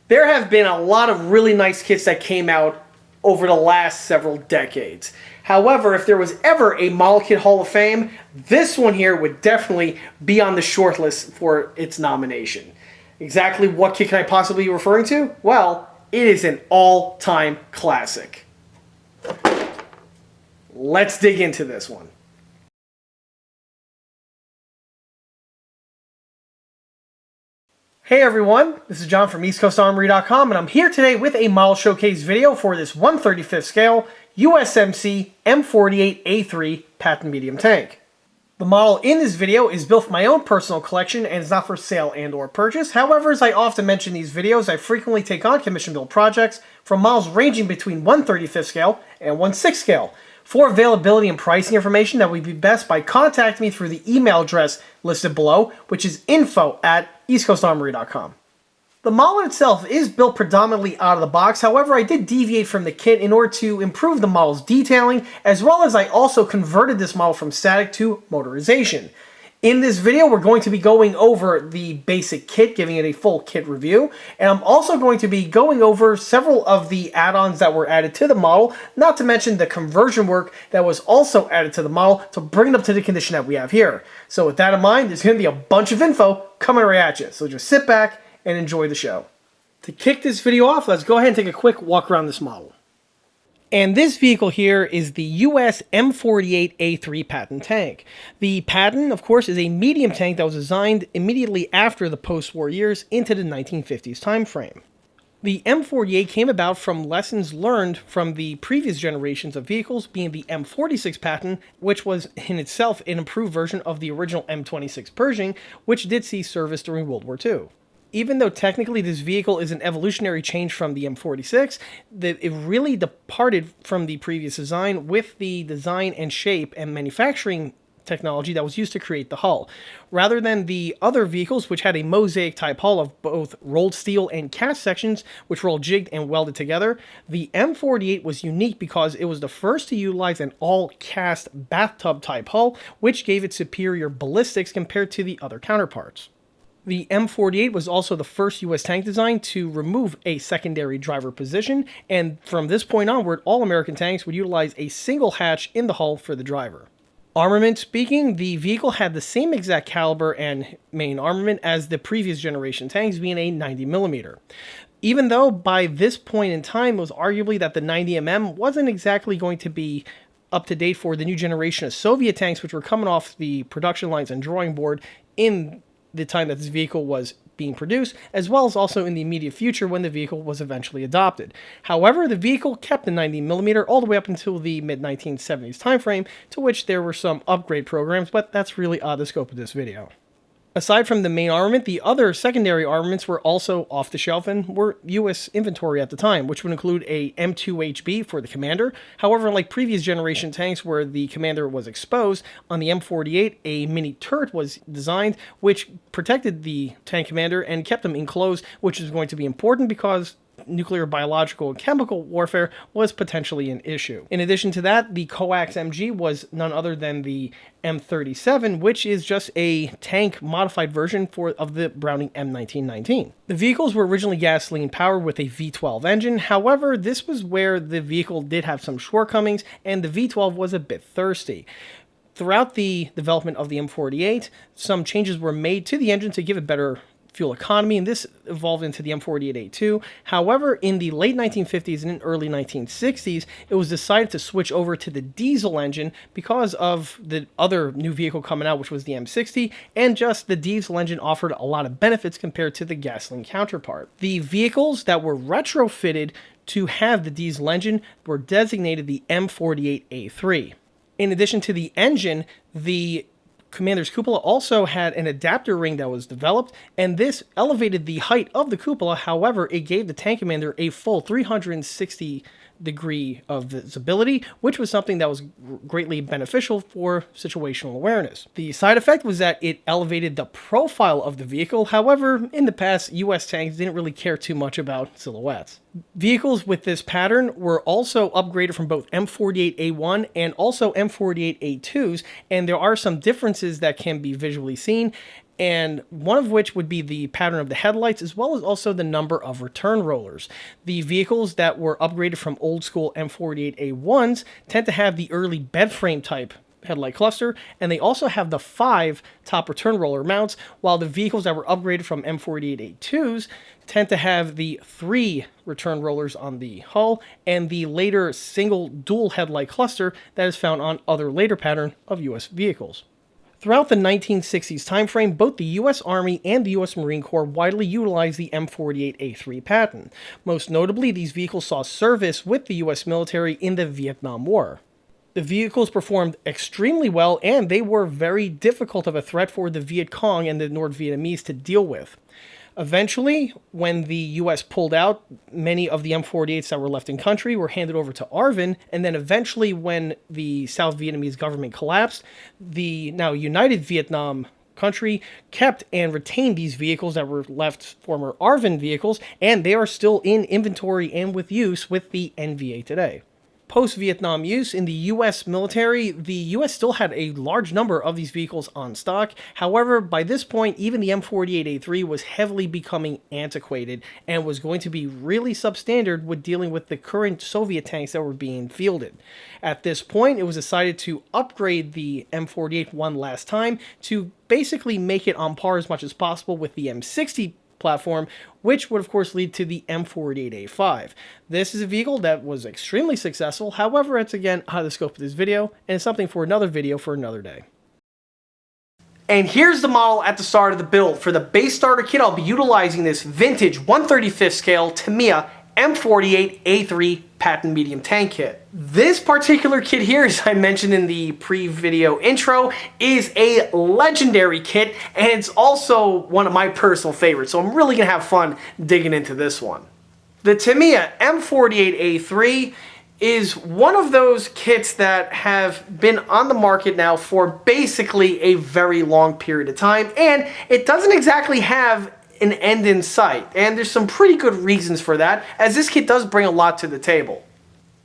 There have been a lot of really nice kits that came out over the last several decades. However, if there was ever a model kit Hall of Fame, this one here would definitely be on the short list for its nomination. Exactly what kit can I possibly be referring to? Well, it is an all-time classic. Let's dig into this one. Hey everyone, this is John from EastCoastArmory.com, and I'm here today with a model showcase video for this 1/35th scale USMC M48A3 Patton medium tank. The model in this video is built for my own personal collection and is not for sale and or purchase. However, as I often mention in these videos, I frequently take on commission build projects from models ranging between 1/35th scale and 1/6 scale. For availability and pricing information, that would be best by contacting me through the email address listed below, which is info@eastcoastarmory.com. The model itself is built predominantly out of the box. However, I did deviate from the kit in order to improve the model's detailing, as well as I also converted this model from static to motorization. In this video, we're going to be going over the basic kit, giving it a full kit review, and I'm also going to be going over several of the add-ons that were added to the model, not to mention the conversion work that was also added to the model to bring it up to the condition that we have here. So with that in mind, there's going to be a bunch of info coming right at you, so just sit back and enjoy the show. To kick this video off, let's go ahead and take a quick walk around this model. And this vehicle here is the US M48A3 Patton tank. The Patton, of course, is a medium tank that was designed immediately after the post-war years into the 1950s time frame. The M48 came about from lessons learned from the previous generations of vehicles, being the M46 Patton, which was in itself an improved version of the original M26 Pershing, which did see service during World War II. Even though technically this vehicle is an evolutionary change from the M46, it really departed from the previous design with the design and shape and manufacturing technology that was used to create the hull. Rather than the other vehicles, which had a mosaic type hull of both rolled steel and cast sections, which were all jigged and welded together, the M48 was unique because it was the first to utilize an all-cast bathtub type hull, which gave it superior ballistics compared to the other counterparts. The M48 was also the first US tank design to remove a secondary driver position, and from this point onward, all American tanks would utilize a single hatch in the hull for the driver. Armament speaking, the vehicle had the same exact caliber and main armament as the previous generation tanks, being a 90mm. Even though by this point in time it was arguably that the 90mm wasn't exactly going to be up to date for the new generation of Soviet tanks, which were coming off the production lines and drawing board in the time that this vehicle was being produced, as well as also in the immediate future when the vehicle was eventually adopted. However, the vehicle kept the 90mm all the way up until the mid-1970s timeframe, to which there were some upgrade programs, but that's really out of the scope of this video. Aside from the main armament, the other secondary armaments were also off the shelf and were US inventory at the time, which would include a M2HB for the Commander. However, like previous generation tanks where the Commander was exposed, on the M48, a mini turret was designed, which protected the tank commander and kept him enclosed, which is going to be important because nuclear, biological, and chemical warfare was potentially an issue. In addition to that, the coax MG was none other than the M37, which is just a tank modified version of the Browning M1919. The vehicles were originally gasoline powered with a V12 engine. However, this was where the vehicle did have some shortcomings and the V12 was a bit thirsty. Throughout the development of the M48, some changes were made to the engine to give it better fuel economy, and this evolved into the M48A2. However, in the late 1950s and early 1960s, it was decided to switch over to the diesel engine because of the other new vehicle coming out, which was the M60, and just the diesel engine offered a lot of benefits compared to the gasoline counterpart. The vehicles that were retrofitted to have the diesel engine were designated the M48A3. In addition to the engine, the Commander's cupola also had an adapter ring that was developed, and this elevated the height of the cupola. However, it gave the tank commander a full 360 degree of visibility, which was something that was greatly beneficial for situational awareness. The side effect was that it elevated the profile of the vehicle. However, in the past, US tanks didn't really care too much about silhouettes. Vehicles with this pattern were also upgraded from both M48A1 and also M48A2s, and there are some differences that can be visually seen. and one of which would be the pattern of the headlights, as well as also the number of return rollers. The vehicles that were upgraded from old school M48A1s tend to have the early bed frame type headlight cluster, and they also have the 5 top return roller mounts, while the vehicles that were upgraded from M48A2s tend to have the 3 return rollers on the hull and the later single dual headlight cluster that is found on other later pattern of US vehicles. Throughout the 1960s timeframe, both the U.S. Army and the U.S. Marine Corps widely utilized the M48A3 Patton. Most notably, these vehicles saw service with the U.S. military in the Vietnam War. The vehicles performed extremely well, and they were very difficult of a threat for the Viet Cong and the North Vietnamese to deal with. Eventually, when the U.S. pulled out, many of the M48s that were left in country were handed over to ARVN, and then eventually when the South Vietnamese government collapsed, the now united Vietnam country kept and retained these vehicles that were left former ARVN vehicles, and they are still in inventory and with use with the NVA today. Post-Vietnam use in the U.S. military, the U.S. still had a large number of these vehicles on stock. However, by this point, even the M48A3 was heavily becoming antiquated and was going to be really substandard with dealing with the current Soviet tanks that were being fielded. At this point, it was decided to upgrade the M48 one last time to basically make it on par as much as possible with the M60 platform, which would of course lead to the M48A5. This is a vehicle that was extremely successful. However, it's again out of the scope of this video, and it's something for another video for another day. And here's the model at the start of the build. For the base starter kit, I'll be utilizing this vintage 1/35th scale Tamiya M48A3 Patton medium tank kit. This particular kit here, as I mentioned in the pre-video intro, is a legendary kit, and it's also one of my personal favorites, so I'm really going to have fun digging into this one. The Tamiya M48A3 is one of those kits that have been on the market now for basically a very long period of time, and it doesn't exactly have an end in sight, and there's some pretty good reasons for that, as this kit does bring a lot to the table.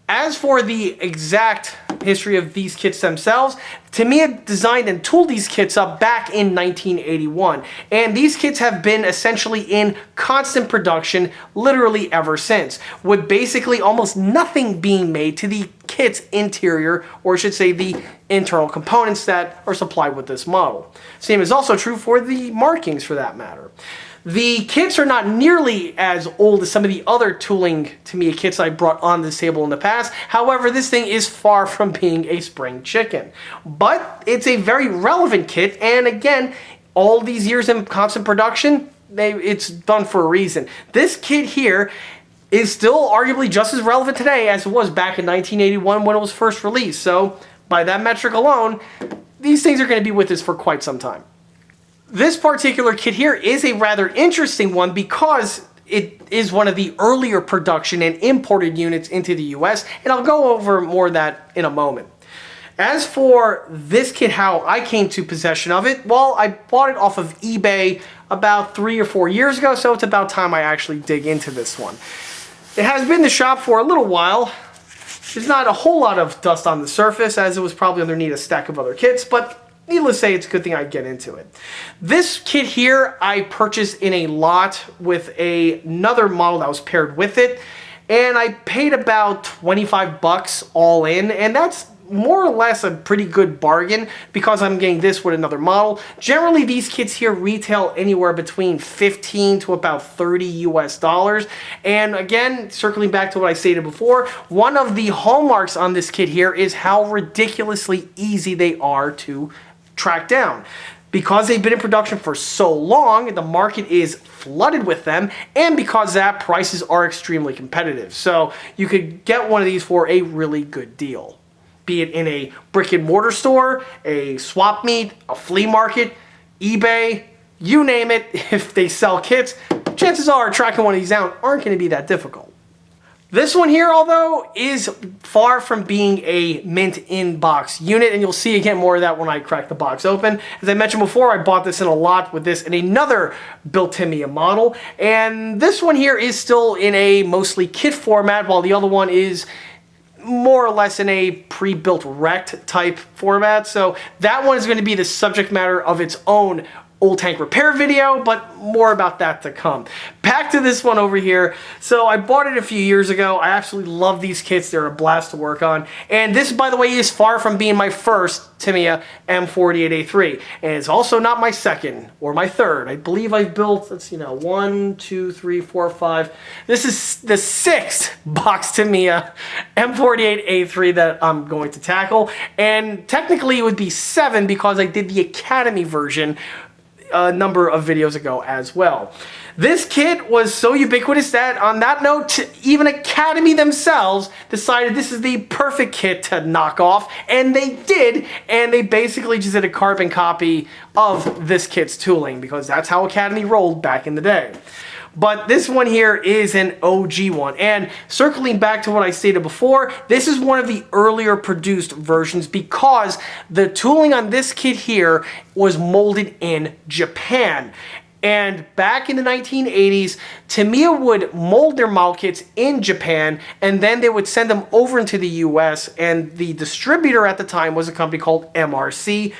As for the exact history of these kits themselves, Tamiya designed and tooled these kits up back in 1981, and these kits have been essentially in constant production literally ever since, with basically almost nothing being made to the kit's interior, or I should say the internal components that are supplied with this model. Same is also true for the markings for that matter. The kits are not nearly as old as some of the other tooling Tamiya kits I brought on this table in the past. However, this thing is far from being a spring chicken. But it's a very relevant kit, and again, all these years in constant production, it's done for a reason. This kit here is still arguably just as relevant today as it was back in 1981 when it was first released. So, by that metric alone, these things are going to be with us for quite some time. This particular kit here is a rather interesting one because it is one of the earlier production and imported units into the US, and I'll go over more of that in a moment. As for this kit, how I came to possession of it, well, I bought it off of eBay about 3 or 4 years ago, so it's about time I actually dig into this one. It has been in the shop for a little while. There's not a whole lot of dust on the surface, as it was probably underneath a stack of other kits, but needless to say, it's a good thing I get into it. This kit here I purchased in a lot with another model that was paired with it, and I paid about 25 bucks all in, and that's more or less a pretty good bargain because I'm getting this with another model. Generally, these kits here retail anywhere between 15 to about 30 US dollars. And again, circling back to what I stated before, one of the hallmarks on this kit here is how ridiculously easy they are to track down. Because they've been in production for so long, the market is flooded with them, and because of that, prices are extremely competitive. So you could get one of these for a really good deal. Be it in a brick and mortar store, a swap meet, a flea market, eBay, you name it, if they sell kits, chances are tracking one of these down aren't going to be that difficult. This one here, although, is far from being a mint in-box unit, and you'll see again more of that when I crack the box open. As I mentioned before, I bought this in a lot with this in another built Tamiya model, and this one here is still in a mostly kit format, while the other one is more or less in a pre-built wrecked type format. So that one is going to be the subject matter of its own old tank repair video, but more about that to come. Back to this one over here. So I bought it a few years ago. I absolutely love these kits. They're a blast to work on. And this, by the way, is far from being my first Tamiya M48A3. And it's also not my second or my third. I believe I've built, let's see now, 1, 2, 3, 4, 5. This is the 6th box Tamiya M48A3 that I'm going to tackle. And technically it would be 7 because I did the Academy version a number of videos ago as well. This kit was so ubiquitous that, on that note, even Academy themselves decided this is the perfect kit to knock off, and they did, and they basically just did a carbon copy of this kit's tooling, because that's how Academy rolled back in the day. But this one here is an OG one, and circling back to what I stated before, this is one of the earlier produced versions because the tooling on this kit here was molded in Japan. And back in the 1980s, Tamiya would mold their model kits in Japan, and then they would send them over into the US, and the distributor at the time was a company called MRC,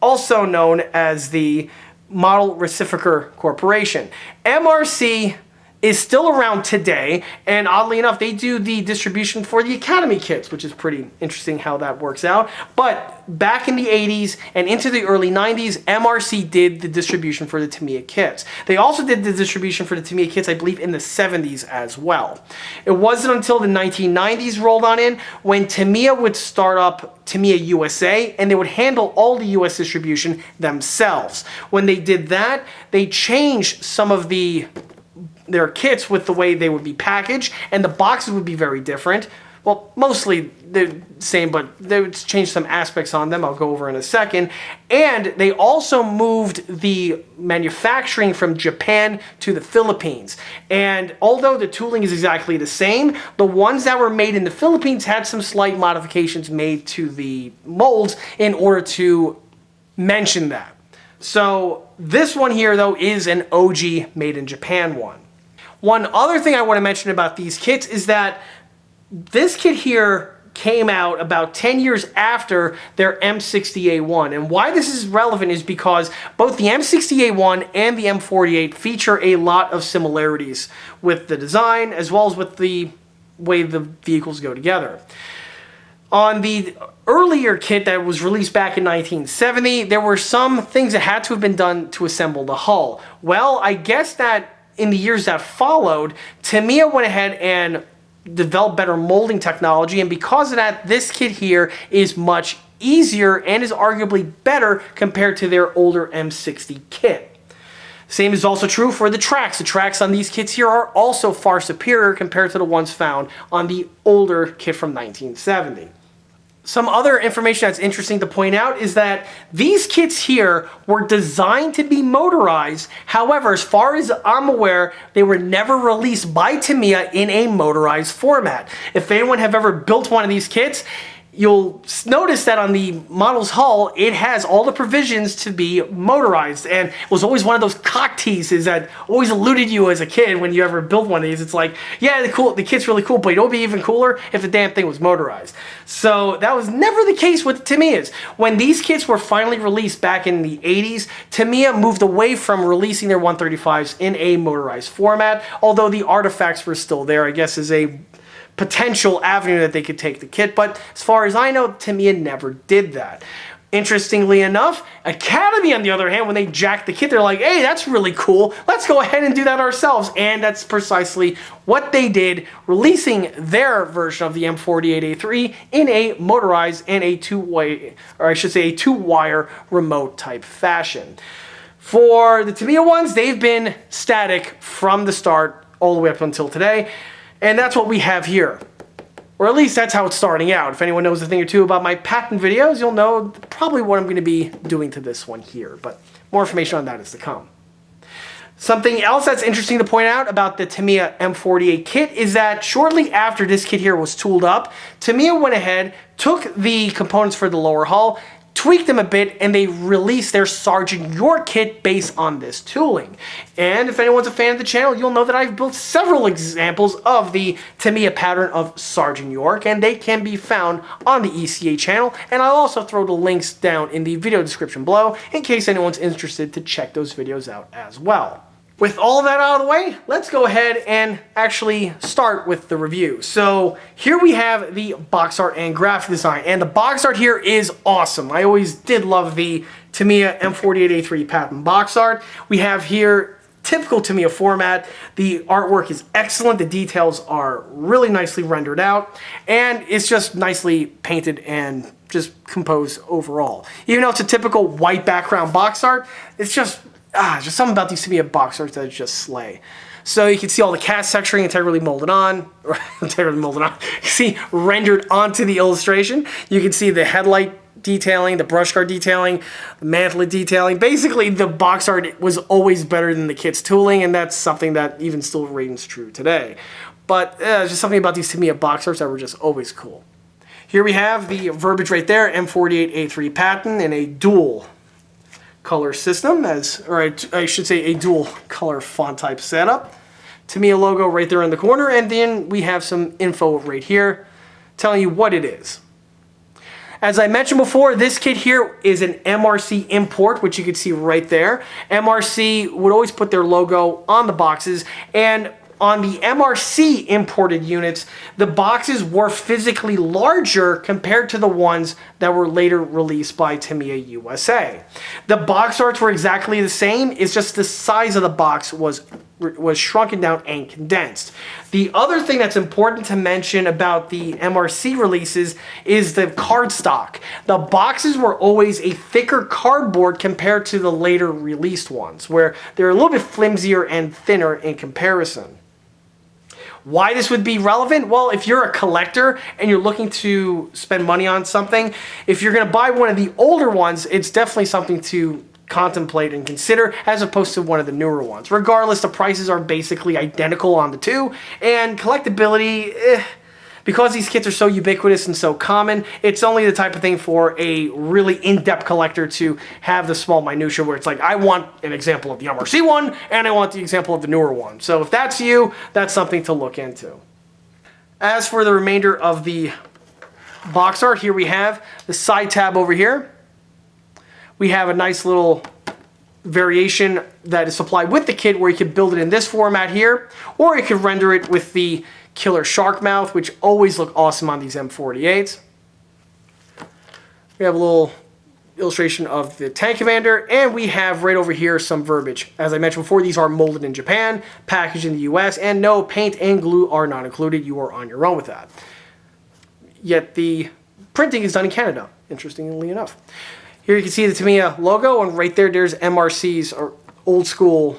also known as the Model Reciprocator Corporation. MRC is still around today, and oddly enough, they do the distribution for the Academy kits, which is pretty interesting how that works out. But back in the 80s and into the early 90s, MRC did the distribution for the Tamiya kits. They also did the distribution for the Tamiya kits, I believe, in the 70s as well. It wasn't until the 1990s rolled on in when Tamiya would start up Tamiya USA, and they would handle all the US distribution themselves. When they did that, they changed some of their kits with the way they would be packaged, and the boxes would be very different. Well, mostly the same, but they would change some aspects on them I'll go over in a second. And they also moved the manufacturing from Japan to the Philippines. And although the tooling is exactly the same, the ones that were made in the Philippines had some slight modifications made to the molds in order to mention that. So this one here, though, is an OG made in Japan one. One other thing I want to mention about these kits is that this kit here came out about 10 years after their M60A1. And why this is relevant is because both the M60A1 and the M48 feature a lot of similarities with the design as well as with the way the vehicles go together. On the earlier kit that was released back in 1970, there were some things that had to have been done to assemble the hull. Well, I guess that in the years that followed, Tamiya went ahead and developed better molding technology, and because of that, this kit here is much easier and is arguably better compared to their older M60 kit. Same is also true for the tracks. The tracks on these kits here are also far superior compared to the ones found on the older kit from 1970. Some other information that's interesting to point out is that these kits here were designed to be motorized. However, as far as I'm aware, they were never released by Tamiya in a motorized format. If anyone have ever built one of these kits, you'll notice that on the model's hull, it has all the provisions to be motorized, and it was always one of those cock teases that always eluded you as a kid when you ever built one of these. It's like, yeah, the kit's really cool, but it would be even cooler if the damn thing was motorized. So that was never the case with the Tamiyas. When these kits were finally released back in the 80s, Tamiya moved away from releasing their 135s in a motorized format, although the artifacts were still there, I guess, as a potential avenue that they could take the kit, but as far as I know, Tamiya never did that. Interestingly enough, Academy, on the other hand, when they jacked the kit, they're like, hey, that's really cool, let's go ahead and do that ourselves, and that's precisely what they did, releasing their version of the M48A3 in a motorized and a two-way, or I should say a two-wire remote type fashion. For the Tamiya ones, they've been static from the start all the way up until today. And that's what we have here. Or at least that's how it's starting out. If anyone knows a thing or two about my Patton videos, you'll know probably what I'm going to be doing to this one here. But more information on that is to come. Something else that's interesting to point out about the Tamiya M48 kit is that shortly after this kit here was tooled up, Tamiya went ahead, took the components for the lower hull, tweaked them a bit, and they released their Sgt. York kit based on this tooling. And if anyone's a fan of the channel, you'll know that I've built several examples of the Tamiya pattern of Sgt. York, and they can be found on the ECA channel, and I'll also throw the links down in the video description below in case anyone's interested to check those videos out as well. With all that out of the way, let's go ahead and actually start with the review. So here we have the box art and graphic design, and the box art here is awesome. I always did love the Tamiya M48A3 Patton box art. We have here typical Tamiya format. The artwork is excellent. The details are really nicely rendered out, and it's just nicely painted and just composed overall. Even though it's a typical white background box art, it's just something about these Tamiya box arts that just slay. So you can see all the cast texturing integrally molded on, you see rendered onto the illustration. You can see the headlight detailing, the brush guard detailing, the mantle detailing. Basically, the box art was always better than the kit's tooling, and that's something that even still reigns true today. But just something about these Tamiya box arts that were just always cool. Here we have the verbiage right there, M48A3 Patton in a dual color system, I should say a dual color font type setup. Tamiya logo right there in the corner, and then we have some info right here telling you what it is. As I mentioned before, this kit here is an MRC import, which you can see right there. MRC would always put their logo on the boxes, and on the MRC imported units, the boxes were physically larger compared to the ones that were later released by Tamiya USA. The box arts were exactly the same, it's just the size of the box was shrunken down and condensed. The other thing that's important to mention about the MRC releases is the cardstock. The boxes were always a thicker cardboard compared to the later released ones, where they're a little bit flimsier and thinner in comparison. Why this would be relevant? Well, if you're a collector and you're looking to spend money on something, if you're going to buy one of the older ones, it's definitely something to contemplate and consider as opposed to one of the newer ones. Regardless, the prices are basically identical on the two, and collectability, because these kits are so ubiquitous and so common, it's only the type of thing for a really in-depth collector to have the small minutia where it's like, I want an example of the MRC one, and I want the example of the newer one. So if that's you, that's something to look into. As for the remainder of the box art, here we have the side tab over here. We have a nice little variation that is supplied with the kit where you can build it in this format here, or you can render it with the killer shark mouth, which always look awesome on these M48s. We have a little illustration of the tank commander, and we have right over here some verbiage. As I mentioned before, these are molded in Japan, packaged in the US, and no paint and glue are not included. You are on your own with that. Yet the printing is done in Canada, interestingly enough. Here you can see the Tamiya logo, and right there's MRC's old school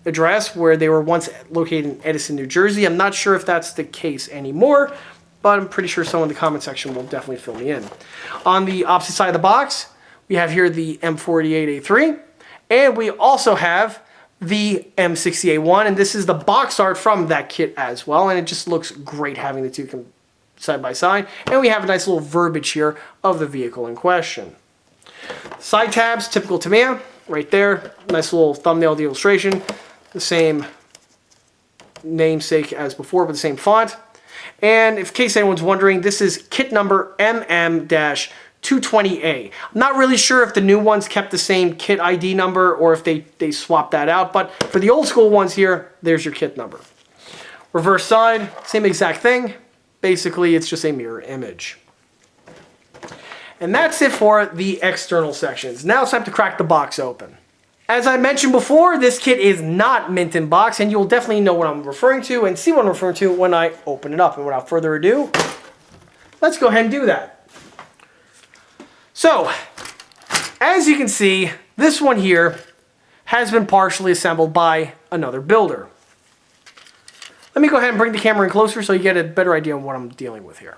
address where they were once located in Edison, New Jersey. I'm not sure if that's the case anymore, but I'm pretty sure someone in the comment section will definitely fill me in. On the opposite side of the box, we have here the M48A3, and we also have the M60A1, and this is the box art from that kit as well, and it just looks great having the two side by side. And we have a nice little verbiage here of the vehicle in question. Side tabs, typical Tamiya, right there. Nice little thumbnail illustration. The same namesake as before, but the same font. And in case anyone's wondering, this is kit number MM-220A. I'm not really sure if the new ones kept the same kit ID number or if they swapped that out, but for the old school ones here, there's your kit number. Reverse side, same exact thing. Basically, it's just a mirror image. And that's it for the external sections. Now it's time to crack the box open. As I mentioned before, this kit is not mint in box, and you'll definitely know what I'm referring to and see what I'm referring to when I open it up. And without further ado, let's go ahead and do that. So, as you can see, this one here has been partially assembled by another builder. Let me go ahead and bring the camera in closer so you get a better idea of what I'm dealing with here.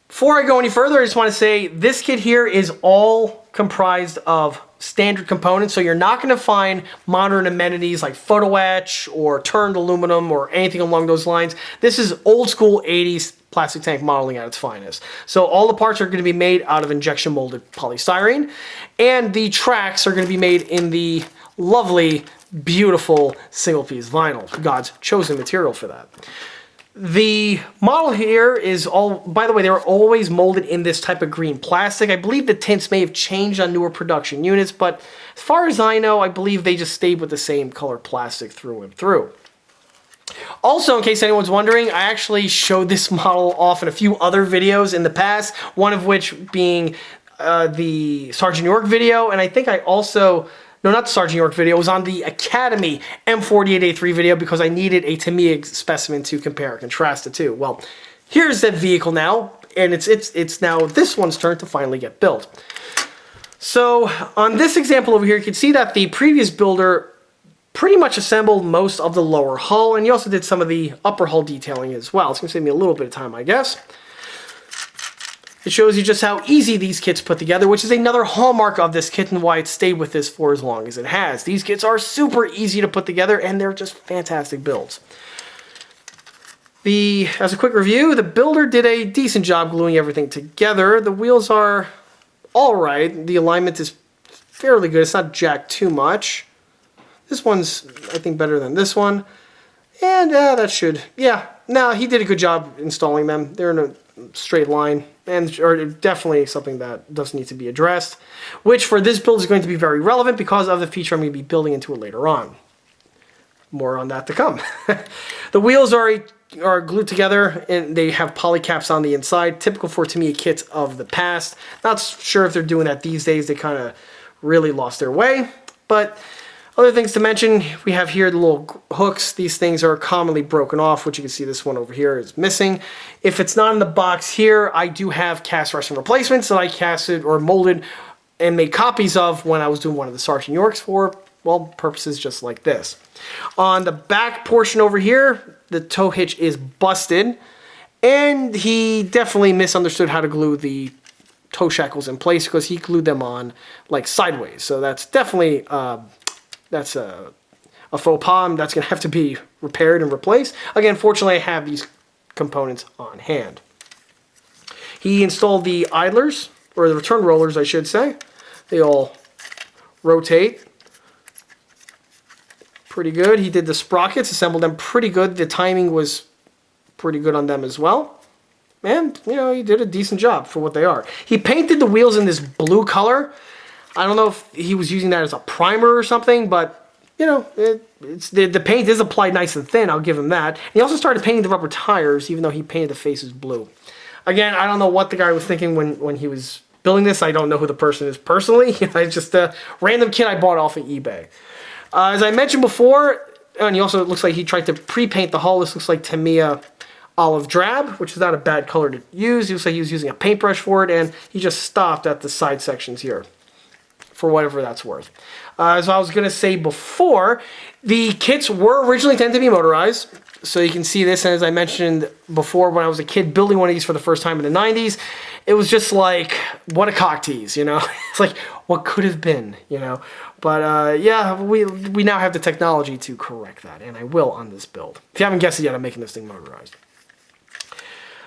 Before I go any further, I just want to say this kit here is all comprised of standard components, so you're not going to find modern amenities like photo etch or turned aluminum or anything along those lines. This is old school 80s plastic tank modeling at its finest. So all the parts are going to be made out of injection molded polystyrene, and the tracks are going to be made in the lovely, beautiful single piece vinyl, God's chosen material for that. The model here is all, by the way, they were always molded in this type of green plastic. I believe the tints may have changed on newer production units, but as far as I know, I believe they just stayed with the same color plastic through and through. Also, in case anyone's wondering, I actually showed this model off in a few other videos in the past, one of which being the Sergeant York video, and I think I also... No, not the Sergeant York video. It was on the Academy M48A3 video because I needed a Tamiya specimen to compare and contrast the two. Well, here's that vehicle now, and it's now this one's turn to finally get built. So on this example over here, you can see that the previous builder pretty much assembled most of the lower hull, and he also did some of the upper hull detailing as well. It's going to save me a little bit of time, I guess. It shows you just how easy these kits put together, which is another hallmark of this kit and why it stayed with this for as long as it has. These kits are super easy to put together, and they're just fantastic builds. As a quick review, the builder did a decent job gluing everything together. The wheels are alright. The alignment is fairly good. It's not jacked too much. This one's, I think, better than this one. And that should, yeah. No, he did a good job installing them. They're in a straight line, and are definitely something that does need to be addressed, which for this build is going to be very relevant because of the feature I'm going to be building into it later on. More on that to come. The wheels are glued together, and they have poly caps on the inside, typical for Tamiya kits of the past. Not sure if they're doing that these days. They kind of really lost their way, but other things to mention, we have here the little hooks. These things are commonly broken off, which you can see this one over here is missing. If it's not in the box here, I do have cast resin replacements that I casted or molded and made copies of when I was doing one of the Sergeant Yorks for, well, purposes just like this. On the back portion over here, the tow hitch is busted, and he definitely misunderstood how to glue the toe shackles in place because he glued them on like sideways. So that's definitely... That's a faux pas that's going to have to be repaired and replaced. Again, fortunately, I have these components on hand. He installed the idlers, or the return rollers, I should say. They all rotate pretty good. He did the sprockets, assembled them pretty good. The timing was pretty good on them as well. And, you know, he did a decent job for what they are. He painted the wheels in this blue color. I don't know if he was using that as a primer or something, but, you know, the paint is applied nice and thin, I'll give him that. And he also started painting the rubber tires, even though he painted the faces blue. Again, I don't know what the guy was thinking when he was building this. I don't know who the person is personally. It's just a random kit I bought off of eBay. As I mentioned before, and he also, it looks like he tried to pre-paint the hull. This looks like Tamiya Olive Drab, which is not a bad color to use. He looks like he was using a paintbrush for it, and he just stopped at the side sections here, for whatever that's worth. As I was going to say before, the kits were originally intended to be motorized. So you can see this, and as I mentioned before, when I was a kid building one of these for the first time in the 90s, it was just like, what a cock tease, you know? It's like, what could have been, you know? But yeah, we now have the technology to correct that, and I will on this build. If you haven't guessed it yet, I'm making this thing motorized.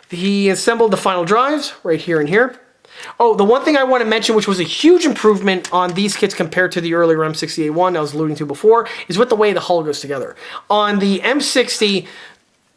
He assembled the final drives right here and here. Oh, the one thing I want to mention, which was a huge improvement on these kits compared to the earlier M60A1 I was alluding to before, is with the way the hull goes together. On the M60,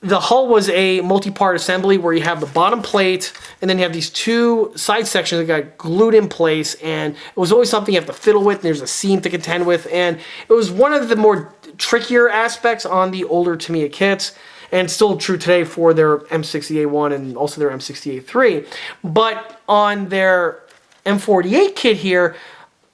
the hull was a multi-part assembly where you have the bottom plate, and then you have these two side sections that got glued in place, and it was always something you have to fiddle with, and there's a seam to contend with, and it was one of the more trickier aspects on the older Tamiya kits, and still true today for their M60A1 and also their M60A3. But on their M48 kit here,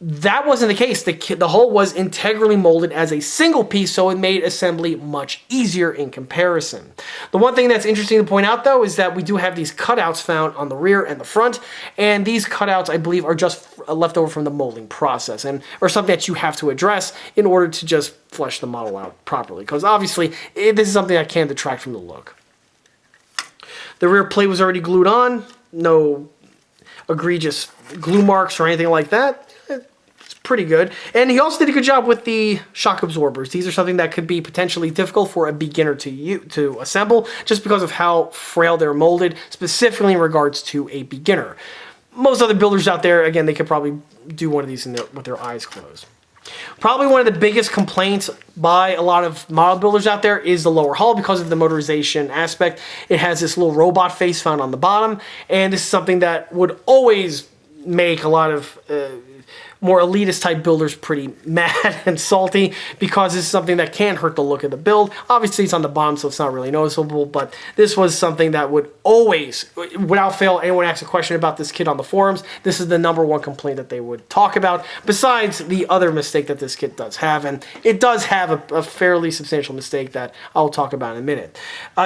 that wasn't the case. The hull was integrally molded as a single piece, so it made assembly much easier in comparison. The one thing that's interesting to point out, though, is that we do have these cutouts found on the rear and the front, and these cutouts, I believe, are just left over from the molding process, and or something that you have to address in order to just flesh the model out properly, because obviously, this is something that can detract from the look. The rear plate was already glued on, no egregious glue marks or anything like that. pretty good. And he also did a good job with the shock absorbers. These are something that could be potentially difficult for a beginner to assemble, just because of how frail they're molded, specifically in regards to a beginner. Most other builders out there, again, they could probably do one of these with their eyes closed. Probably one of the biggest complaints by a lot of model builders out there is the lower hull because of the motorization aspect. It has this little robot face found on the bottom, and this is something that would always make a lot of more elitist type builders pretty mad and salty, because this is something that can hurt the look of the build. Obviously it's on the bottom, so it's not really noticeable, but this was something that would always, without fail, anyone asks a question about this kit on the forums, this is the #1 complaint that they would talk about, besides the other mistake that this kit does have, and it does have a fairly substantial mistake that I'll talk about in a minute.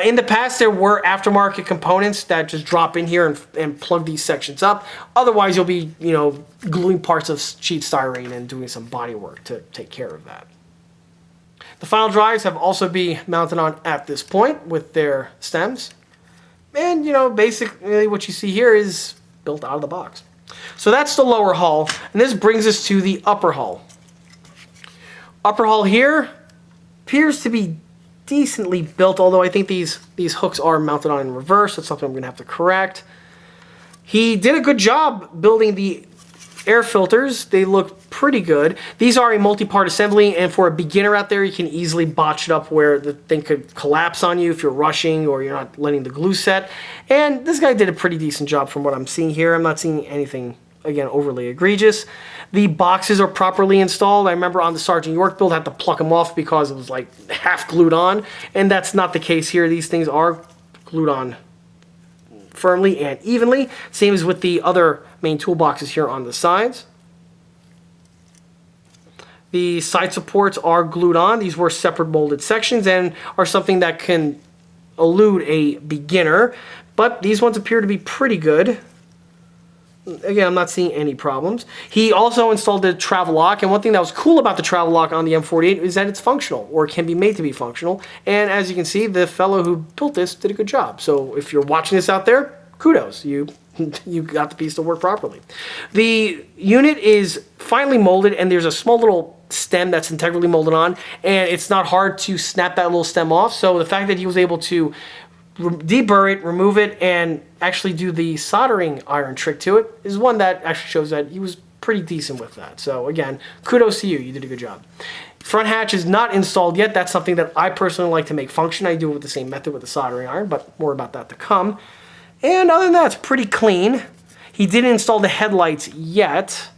In the past, there were aftermarket components that just drop in here and plug these sections up. Otherwise, you'll be, gluing parts of sheet styrene and doing some body work to take care of that. The final drives have also been mounted on at this point with their stems. And, basically what you see here is built out of the box. So that's the lower hull, and this brings us to the upper hull. Upper hull here appears to be decently built, although I think these hooks are mounted on in reverse. That's something I'm going to have to correct. He did a good job building the air filters. They look pretty good. These are a multi-part assembly, and for a beginner out there, you can easily botch it up where the thing could collapse on you if you're rushing or you're not letting the glue set. And this guy did a pretty decent job from what I'm seeing here. I'm not seeing anything, again, overly egregious. The boxes are properly installed. I remember on the Sgt. York build, I had to pluck them off because it was like half glued on, and that's not the case here. These things are glued on firmly and evenly, same as with the other main toolboxes here on the sides. The side supports are glued on. These were separate molded sections and are something that can elude a beginner, but these ones appear to be pretty good. Again, I'm not seeing any problems. He also installed the travel lock, and one thing that was cool about the travel lock on the M48 is that it's functional, or can be made to be functional. And as you can see, the fellow who built this did a good job. So if you're watching this out there, kudos. You got the piece to work properly. The unit is finely molded, and there's a small little stem that's integrally molded on, and it's not hard to snap that little stem off. So the fact that he was able to deburr it, remove it, and actually do the soldering iron trick to it is one that actually shows that he was pretty decent with that. So again, kudos to you. You did a good job. Front hatch is not installed yet. That's something that I personally like to make function. I do it with the same method with the soldering iron, but more about that to come. And other than that, it's pretty clean. He didn't install the headlights yet.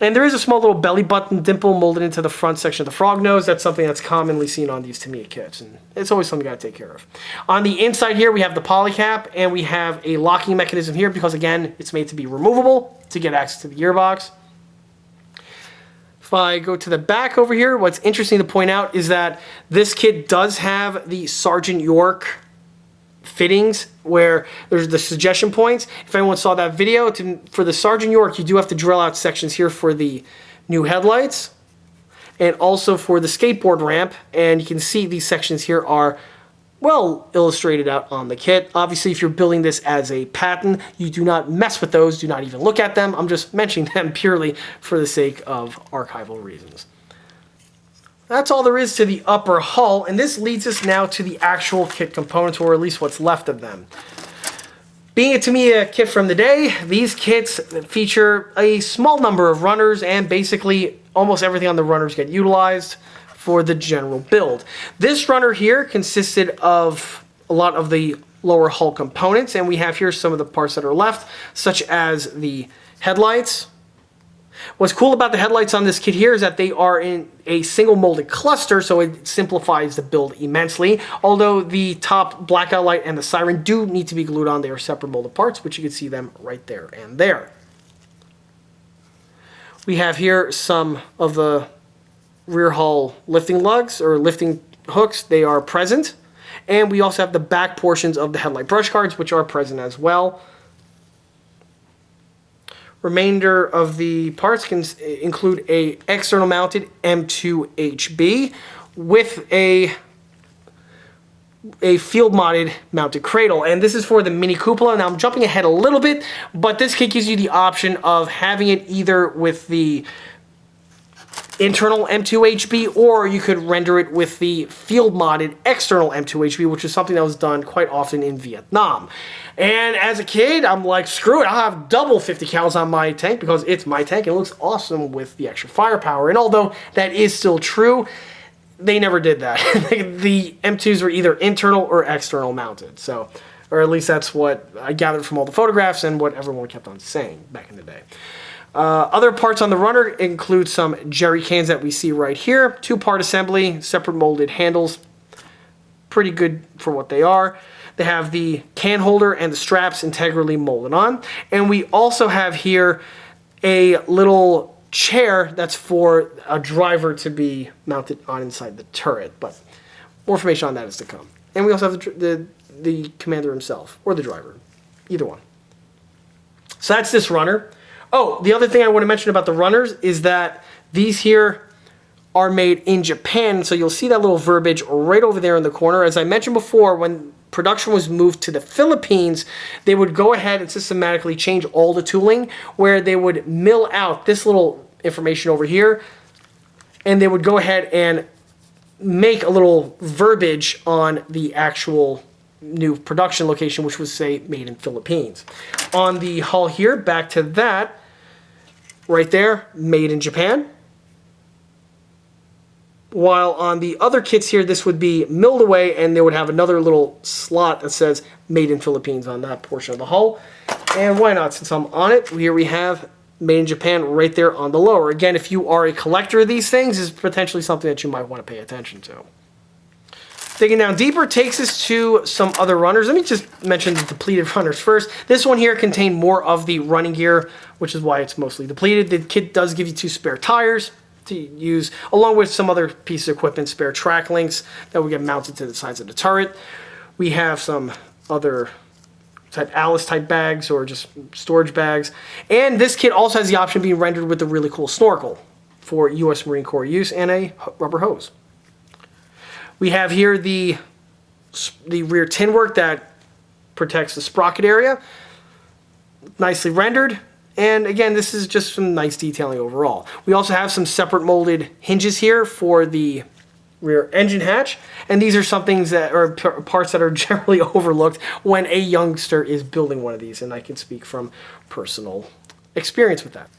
And there is a small little belly button dimple molded into the front section of the frog nose. That's something that's commonly seen on these Tamiya kits, and it's always something you gotta take care of. On the inside here, we have the polycap, and we have a locking mechanism here because, again, it's made to be removable to get access to the gearbox. If I go to the back over here, what's interesting to point out is that this kit does have the Sgt. York fittings where there's the suggestion points. If anyone saw that video, for the Sgt. York, you do have to drill out sections here for the new headlights and also for the skateboard ramp, and you can see these sections here are well illustrated out on the kit. Obviously, if you're building this as a Patton, you do not mess with those, do not even look at them. I'm just mentioning them purely for the sake of archival reasons. That's all there is to the upper hull, and this leads us now to the actual kit components, or at least what's left of them. Being a Tamiya kit from the day, these kits feature a small number of runners, and basically almost everything on the runners get utilized for the general build. This runner here consisted of a lot of the lower hull components, and we have here some of the parts that are left, such as the headlights. What's cool about the headlights on this kit here is that they are in a single molded cluster, so it simplifies the build immensely. Although the top blackout light and the siren do need to be glued on, they are separate molded parts, which you can see them right there and there. We have here some of the rear hull lifting lugs or lifting hooks. They are present. And we also have the back portions of the headlight brush guards, which are present as well. Remainder of the parts can include a external mounted M2HB with a a field-modded mounted cradle, and this is for the Mini Cupola. Now I'm jumping ahead a little bit, but this kit gives you the option of having it either with the internal M2HB, or you could render it with the field-modded external M2HB, which is something that was done quite often in Vietnam. And as a kid, I'm like, screw it, I'll have double 50 cals on my tank because it's my tank and it looks awesome with the extra firepower. And although that is still true, they never did that. The M2s were either internal or external mounted. So, or at least that's what I gathered from all the photographs and what everyone kept on saying back in the day. Other parts on the runner include some jerry cans that we see right here. 2-part assembly, separate molded handles. Pretty good for what they are. They have the can holder and the straps integrally molded on. And we also have here a little chair that's for a driver to be mounted on inside the turret. But more information on that is to come. And we also have the commander himself, or the driver. Either one. So that's this runner. Oh, the other thing I want to mention about the runners is that these here are made in Japan. So you'll see that little verbiage right over there in the corner. As I mentioned before, when production was moved to the Philippines, they would go ahead and systematically change all the tooling, where they would mill out this little information over here, and they would go ahead and make a little verbiage on the actual new production location, which was, say, made in Philippines. On the hull here, back to that, right there, made in Japan. While on the other kits here, this would be milled away, and they would have another little slot that says made in Philippines on that portion of the hull. And why not? Since I'm on it, here we have made in Japan right there on the lower. Again, if you are a collector of these things, is potentially something that you might want to pay attention to. Digging down deeper takes us to some other runners. Let me just mention the depleted runners first. This one here contained more of the running gear, which is why it's mostly depleted. The kit does give you 2 spare tires to use, along with some other pieces of equipment, spare track links that will get mounted to the sides of the turret. We have some other type Alice type bags or just storage bags. And this kit also has the option of being rendered with a really cool snorkel for US Marine Corps use and a rubber hose. We have here the rear tin work that protects the sprocket area. Nicely rendered. And again, this is just some nice detailing overall. We also have some separate molded hinges here for the rear engine hatch. And these are some things that are parts that are generally overlooked when a youngster is building one of these. And I can speak from personal experience with that.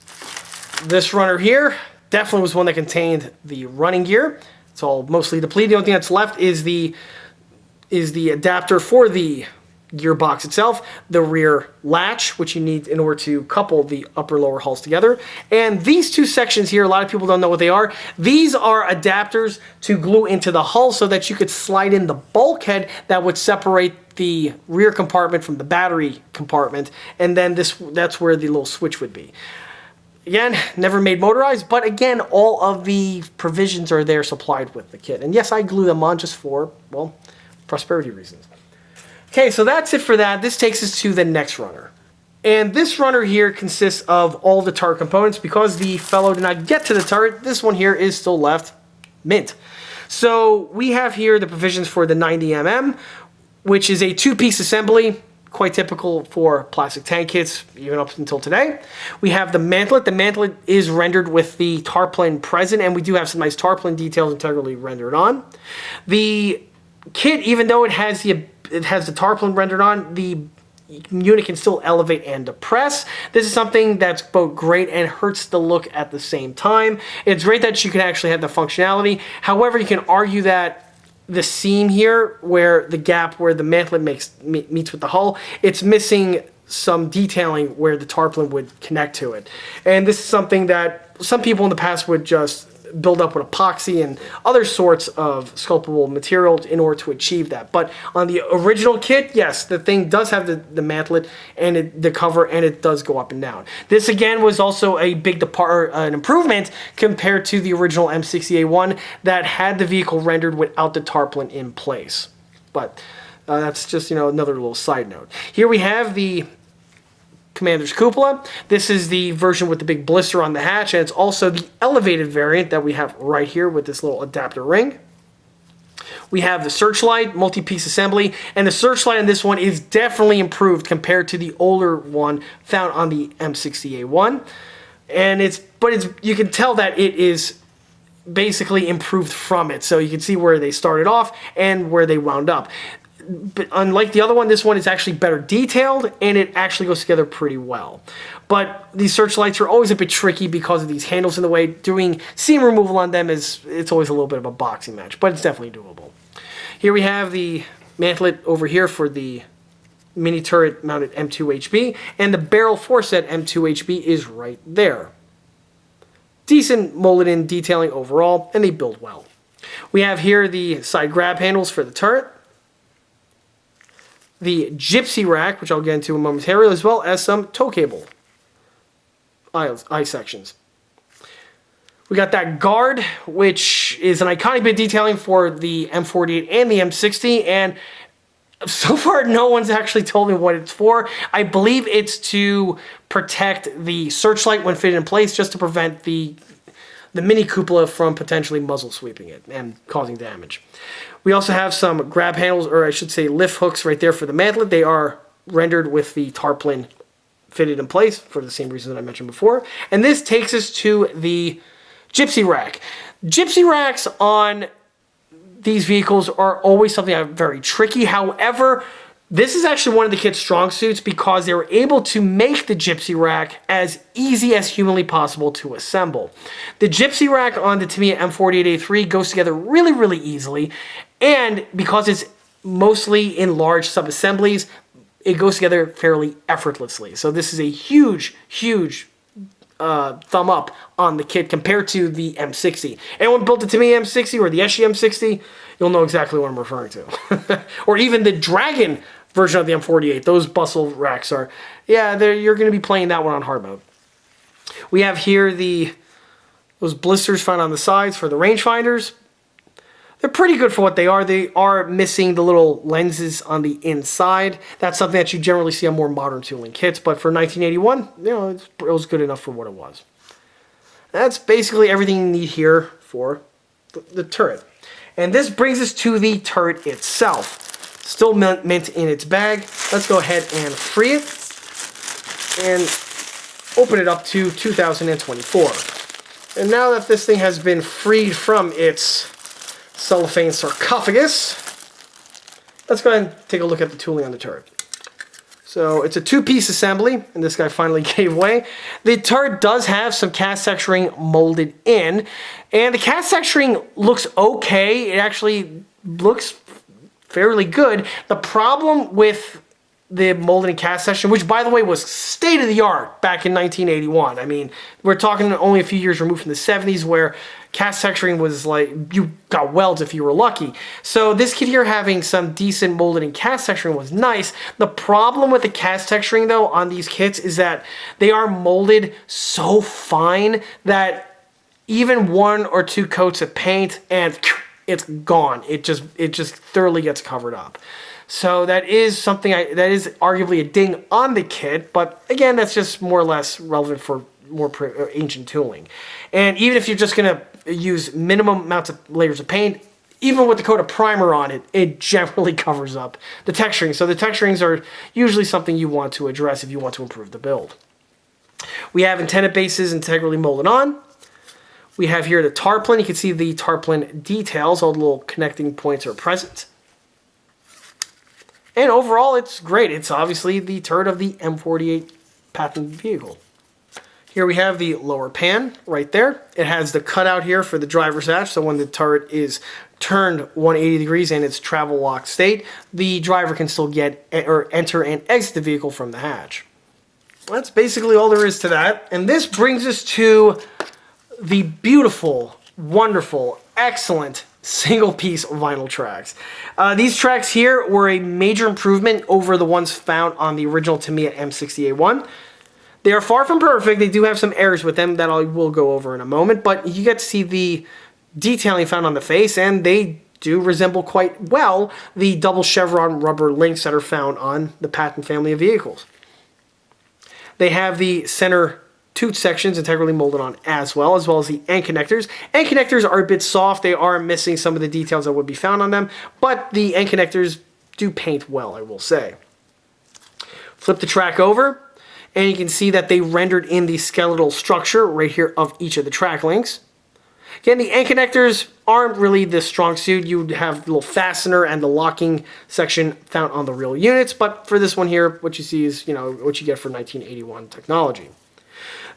This runner here definitely was one that contained the running gear. It's all mostly depleted. The only thing that's left is the adapter for the gearbox itself, the rear latch, which you need in order to couple the upper lower hulls together. And these 2 sections here, a lot of people don't know what they are. These are adapters to glue into the hull so that you could slide in the bulkhead that would separate the rear compartment from the battery compartment. And then that's where the little switch would be. Again, never made motorized, but again, all of the provisions are there supplied with the kit. And yes, I glue them on just for, well, prosperity reasons. Okay, so that's it for that. This takes us to the next runner. And this runner here consists of all the turret components. Because the fellow did not get to the turret, this one here is still left mint. So we have here the provisions for the 90mm, which is a 2-piece assembly. Quite typical for plastic tank kits, even up until today. We have the mantlet. The mantlet is rendered with the tarpaulin present, and we do have some nice tarpaulin details integrally rendered on. The kit, even though it has the tarpaulin rendered on, the unit can still elevate and depress. This is something that's both great and hurts the look at the same time. It's great that you can actually have the functionality. However, you can argue that the seam here, where the gap where the mantlet meets with the hull, it's missing some detailing where the tarpaulin would connect to it. And this is something that some people in the past would just build up with epoxy and other sorts of sculptable material in order to achieve that. But on the original kit, yes, the thing does have the mantlet and the cover, and it does go up and down. This again was also a big an improvement compared to the original M60A1 that had the vehicle rendered without the tarpaulin in place. But that's just, another little side note. Here we have the Commander's Cupola. This is the version with the big blister on the hatch, and it's also the elevated variant that we have right here with this little adapter ring. We have the searchlight, multi-piece assembly, and the searchlight on this one is definitely improved compared to the older one found on the M60A1. And you can tell that it is basically improved from it. So you can see where they started off and where they wound up. But unlike the other one, this one is actually better detailed, and it actually goes together pretty well. But these searchlights are always a bit tricky because of these handles in the way. Doing seam removal on them it's always a little bit of a boxing match, but it's definitely doable. Here we have the mantlet over here for the mini turret mounted M2HB, and the barrel foreset M2HB is right there. Decent molded in detailing overall, and they build well. We have here the side grab handles for the turret, the Gypsy Rack, which I'll get into momentarily, as well as some tow cable eye sections. We got that guard, which is an iconic bit of detailing for the M48 and the M60, and so far no one's actually told me what it's for. I believe it's to protect the searchlight when fitted in place, just to prevent the mini cupola from potentially muzzle sweeping it and causing damage. We also have some grab handles, or I should say lift hooks right there for the mantlet. They are rendered with the tarpaulin fitted in place for the same reason that I mentioned before. And this takes us to the Gypsy Rack. Gypsy Racks on these vehicles are always something that's very tricky. However, this is actually one of the kit's strong suits because they were able to make the Gypsy Rack as easy as humanly possible to assemble. The Gypsy Rack on the Tamiya M48A3 goes together really, really easily, and because it's mostly in large sub-assemblies, it goes together fairly effortlessly. So this is a huge, huge thumb up on the kit compared to the M60. Anyone built the Tamiya M60 or the SG M60, you'll know exactly what I'm referring to. Or even the Dragon version of the M48. Those bustle racks are, you're going to be playing that one on hard mode. We have here those blisters found on the sides for the rangefinders. They're pretty good for what they are. They are missing the little lenses on the inside. That's something that you generally see on more modern tooling kits, but for 1981, it was good enough for what it was. That's basically everything you need here for the turret. And this brings us to the turret itself. Still mint in its bag. Let's go ahead and free it and open it up to 2024. And now that this thing has been freed from its cellophane sarcophagus, let's go ahead and take a look at the tooling on the turret. So it's a two-piece assembly, and this guy finally gave way. The turret does have some cast texturing molded in, and the cast texturing looks okay. It actually looks fairly good. The problem with the molded and cast section, which by the way was state-of-the-art back in 1981. I mean, we're talking only a few years removed from the 70s where cast texturing was like, you got welds if you were lucky. So this kit here having some decent molded and cast texturing was nice. The problem with the cast texturing though on these kits is that they are molded so fine that even one or two coats of paint and it's gone. It just thoroughly gets covered up. So that is something that is arguably a ding on the kit, but again, that's just more or less relevant for more ancient tooling. And even if you're just going to use minimum amounts of layers of paint, even with the coat of primer on it, it generally covers up the texturing. So the texturings are usually something you want to address if you want to improve the build. We have antenna bases integrally molded on. We have here the tarpaulin. You can see the tarpaulin details. All the little connecting points are present. And overall, it's great. It's obviously the turret of the M48 Patton vehicle. Here we have the lower pan right there. It has the cutout here for the driver's hatch, so when the turret is turned 180 degrees in its travel lock state, the driver can still get or enter and exit the vehicle from the hatch. That's basically all there is to that. And this brings us to the beautiful, wonderful, excellent single-piece vinyl tracks. These tracks here were a major improvement over the ones found on the original Tamiya M60A1. They are far from perfect. They do have some errors with them that I will go over in a moment, but you get to see the detailing found on the face, and they do resemble quite well the double chevron rubber links that are found on the Patton family of vehicles. They have the center toot sections integrally molded on as well as the end connectors. End connectors are a bit soft. They are missing some of the details that would be found on them, but the end connectors do paint well, I will say. Flip the track over, and you can see that they rendered in the skeletal structure right here of each of the track links. Again, the end connectors aren't really the strong suit. You would have the little fastener and the locking section found on the real units, but for this one here, what you see is, what you get for 1981 technology.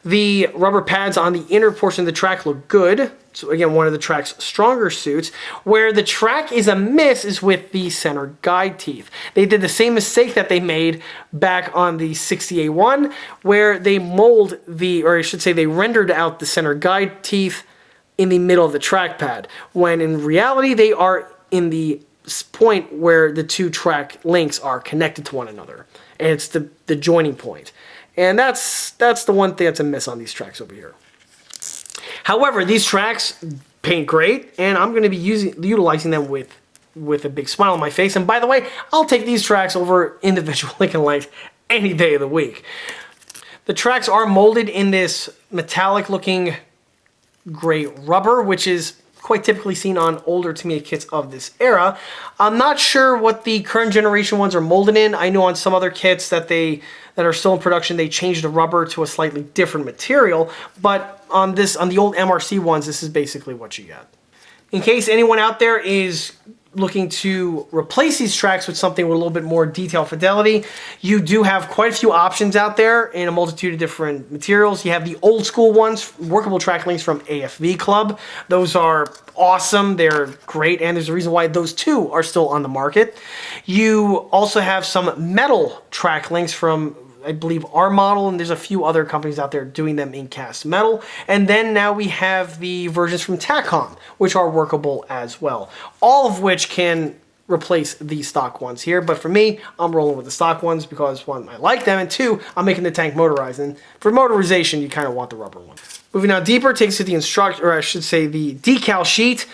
The rubber pads on the inner portion of the track look good. So again, one of the track's stronger suits. Where the track is amiss is with the center guide teeth. They did the same mistake that they made back on the 60A1, where they they rendered out the center guide teeth in the middle of the track pad, when in reality they are in the point where the two track links are connected to one another. And it's the joining point. And that's the one thing that's a miss on these tracks over here. However, these tracks paint great, and I'm going to be utilizing them with a big smile on my face. And by the way, I'll take these tracks over individual Lincoln Lights any day of the week. The tracks are molded in this metallic-looking gray rubber, which is quite typically seen on older Tamiya kits of this era. I'm not sure what the current generation ones are molded in. I know on some other kits that are still in production, they changed the rubber to a slightly different material, but on the old MRC ones, this is basically what you get. In case anyone out there is looking to replace these tracks with something with a little bit more detail fidelity, you do have quite a few options out there in a multitude of different materials. You have the old school ones, workable track links from AFV Club. Those are awesome, they're great, and there's a reason why those two are still on the market. You also have some metal track links from, I believe, our model, and there's a few other companies out there doing them in cast metal. And then now we have the versions from Tacom, which are workable as well. All of which can replace the stock ones here. But for me, I'm rolling with the stock ones because, one, I like them, and two, I'm making the tank motorized. And for motorization, you kind of want the rubber one. Moving out deeper takes you to the the decal sheet.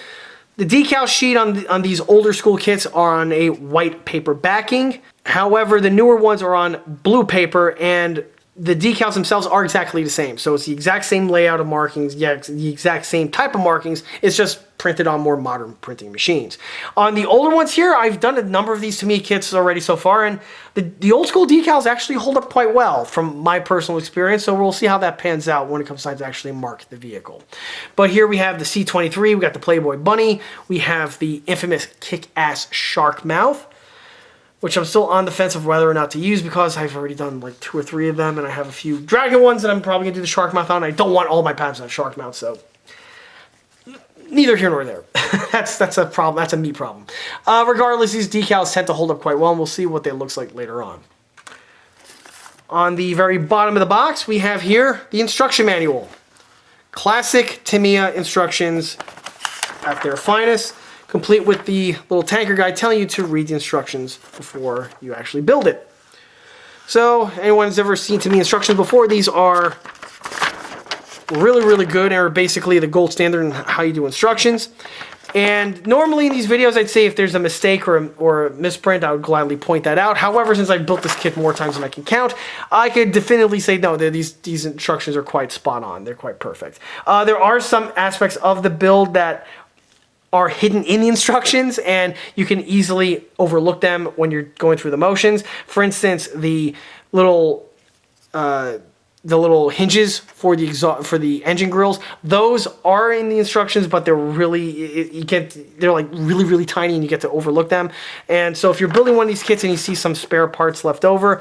The decal sheet on these older school kits are on a white paper backing. However, the newer ones are on blue paper, and the decals themselves are exactly the same. So it's the exact same layout of markings, the exact same type of markings. It's just printed on more modern printing machines. On the older ones here, I've done a number of these Tamiya kits already so far, and the old school decals actually hold up quite well from my personal experience, so we'll see how that pans out when it comes time to actually mark the vehicle. But here we have the C23, we got the Playboy Bunny, we have the infamous kick-ass shark mouth, which I'm still on the fence of whether or not to use because I've already done like 2 or 3 of them, and I have a few dragon ones that I'm probably going to do the shark mouth on. I don't want all my pads to have shark mouth, so neither here nor there. that's a problem. That's a me problem. Regardless, these decals tend to hold up quite well, and we'll see what they looks like later on. On the very bottom of the box, we have here the instruction manual. Classic Tamiya instructions at their finest, complete with the little tanker guide telling you to read the instructions before you actually build it. So, anyone who's ever seen Tamiya instructions before, these are really, really good and are basically the gold standard in how you do instructions. And normally in these videos, I'd say if there's a mistake or a misprint, I would gladly point that out. However, since I've built this kit more times than I can count, I could definitively say, no, these instructions are quite spot on. They're quite perfect. There are some aspects of the build that are hidden in the instructions, and you can easily overlook them when you're going through the motions. For instance, the little hinges for the engine grills, those are in the instructions, but they're really they're like really tiny, and you get to overlook them. And so if you're building one of these kits and you see some spare parts left over,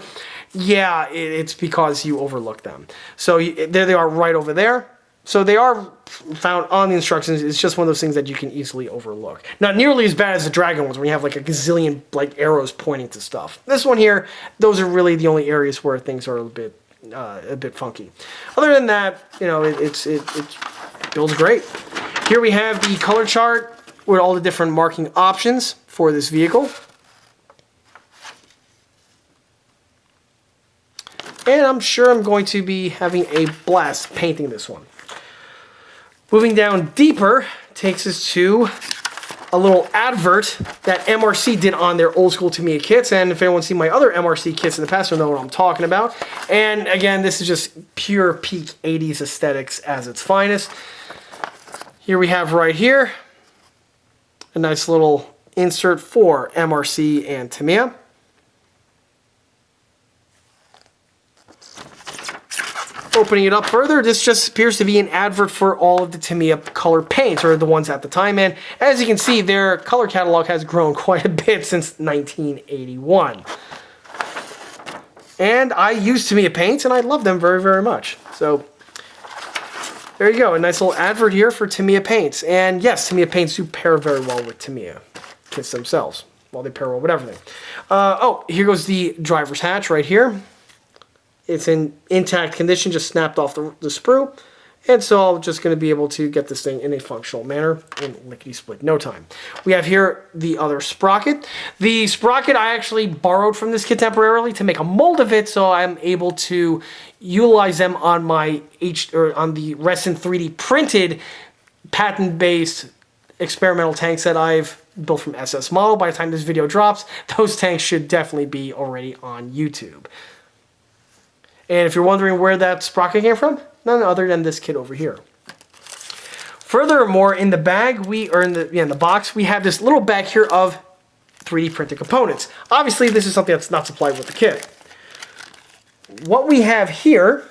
yeah, it's because you overlooked them. So there they are right over there. So they are found on the instructions. It's just one of those things that you can easily overlook. Not nearly as bad as the Dragon ones, where you have like a gazillion like arrows pointing to stuff. This one here, those are really the only areas where things are a bit funky. Other than that, it builds great. Here we have the color chart with all the different marking options for this vehicle. And I'm sure I'm going to be having a blast painting this one. Moving down deeper takes us to a little advert that MRC did on their old school Tamiya kits, and if anyone's seen my other MRC kits in the past, you'll know what I'm talking about. And again, this is just pure peak 80s aesthetics as its finest. Here we have right here a nice little insert for MRC and Tamiya. Opening it up further, this just appears to be an advert for all of the Tamiya color paints, or the ones at the time, and as you can see, their color catalog has grown quite a bit since 1981. And I use Tamiya paints, and I love them very, very much. So, there you go, a nice little advert here for Tamiya paints. And yes, Tamiya paints do pair very well with Tamiya kits themselves. Well, they pair well with everything. Oh, here goes the driver's hatch right here. It's in intact condition, just snapped off the sprue. And so I'm just going to be able to get this thing in a functional manner in lickety-split no time. We have here the other sprocket. The sprocket I actually borrowed from this kit temporarily to make a mold of it, so I'm able to utilize them on my on the Resin 3D printed Patton-based experimental tanks that I've built from SS Model. By the time this video drops, those tanks should definitely be already on YouTube. And if you're wondering where that sprocket came from, none other than this kit over here. Furthermore, in the bag, in the box, we have this little bag here of 3D printed components. Obviously, this is something that's not supplied with the kit. What we have here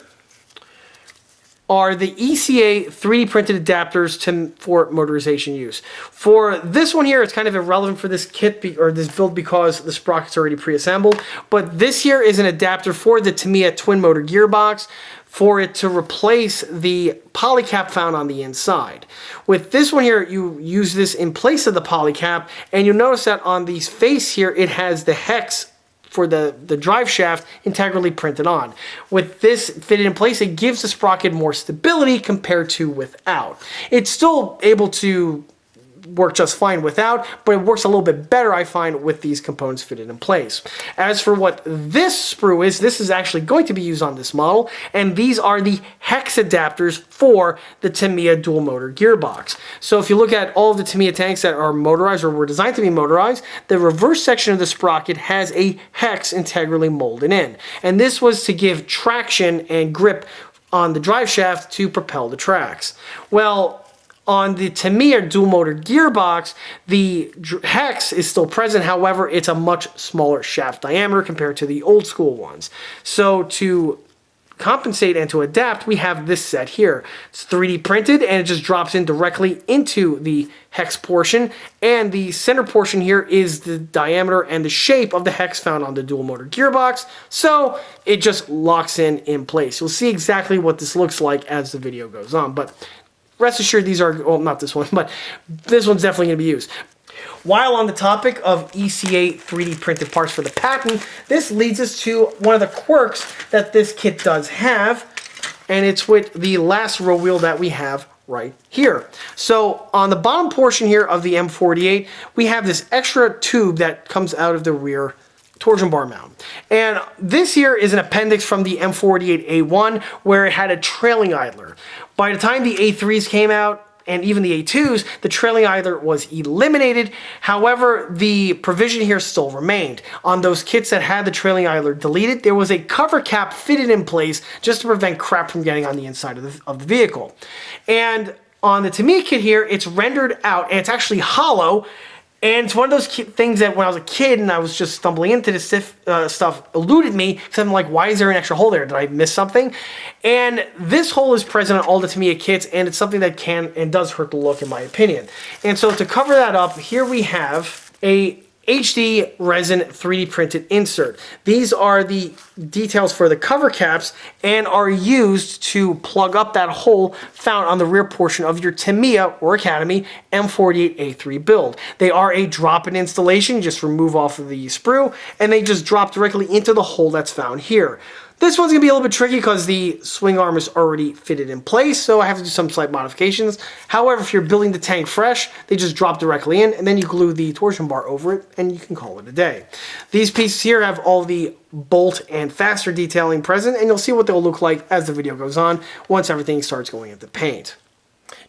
are the ECA 3D printed adapters for motorization use. For this one here, it's kind of irrelevant for this kit or this build because the sprocket's already pre-assembled. But this here is an adapter for the Tamiya twin motor gearbox for it to replace the polycap found on the inside. With this one here, you use this in place of the polycap, and you'll notice that on the face here, it has the hex for the drive shaft integrally printed on. With this fitted in place, it gives the sprocket more stability compared to without. It's still able to work just fine without, but it works a little bit better, I find, with these components fitted in place. As for what this sprue is, this is actually going to be used on this model, and these are the hex adapters for the Tamiya dual motor gearbox. So if you look at all of the Tamiya tanks that are motorized or were designed to be motorized, the reverse section of the sprocket has a hex integrally molded in. And this was to give traction and grip on the drive shaft to propel the tracks. Well, on the Tamiya dual motor gearbox, the hex is still present, however, it's a much smaller shaft diameter compared to the old school ones. So to compensate and to adapt, we have this set here. It's 3D printed and it just drops in directly into the hex portion, and the center portion here is the diameter and the shape of the hex found on the dual motor gearbox, so it just locks in place. You'll see exactly what this looks like as the video goes on, but rest assured these are, well, not this one, but this one's definitely going to be used. While on the topic of ECA 3D printed parts for the Patton, this leads us to one of the quirks that this kit does have, and it's with the last row wheel that we have right here. So on the bottom portion here of the M48, we have this extra tube that comes out of the rear torsion bar mount. And this here is an appendix from the M48A1 where it had a trailing idler. By the time the A3s came out, and even the A2s, the trailing idler was eliminated. However, the provision here still remained. On those kits that had the trailing idler deleted, there was a cover cap fitted in place just to prevent crap from getting on the inside of the vehicle. And on the Tamiya kit here, it's rendered out, and it's actually hollow. And it's one of those things that when I was a kid and I was just stumbling into this stuff eluded me, because I'm like, why is there an extra hole there? Did I miss something? And this hole is present on all the Tamiya kits, and it's something that can and does hurt the look, in my opinion. And so to cover that up, here we have a HD resin 3D printed insert. These are the details for the cover caps and are used to plug up that hole found on the rear portion of your Tamiya or Academy M48A3 build. They are a drop-in installation. You just remove off of the sprue and they just drop directly into the hole that's found here. This one's going to be a little bit tricky because the swing arm is already fitted in place, so I have to do some slight modifications. However, if you're building the tank fresh, they just drop directly in, and then you glue the torsion bar over it, and you can call it a day. These pieces here have all the bolt and fastener detailing present, and you'll see what they'll look like as the video goes on once everything starts going into paint.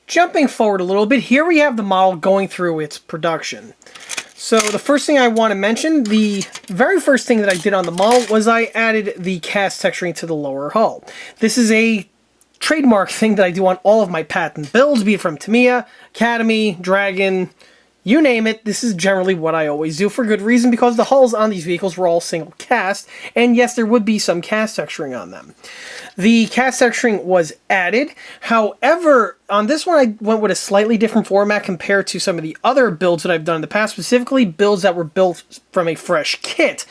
Jumping forward a little bit, here we have the model going through its production. So the first thing I want to mention, the very first thing that I did on the model was I added the cast texturing to the lower hull. This is a trademark thing that I do on all of my Patton builds, be it from Tamiya, Academy, Dragon, you name it. This is generally what I always do for good reason, because the hulls on these vehicles were all single cast, and yes, there would be some cast texturing on them. The cast texturing was added. However, on this one I went with a slightly different format compared to some of the other builds that I've done in the past, specifically builds that were built from a fresh kit.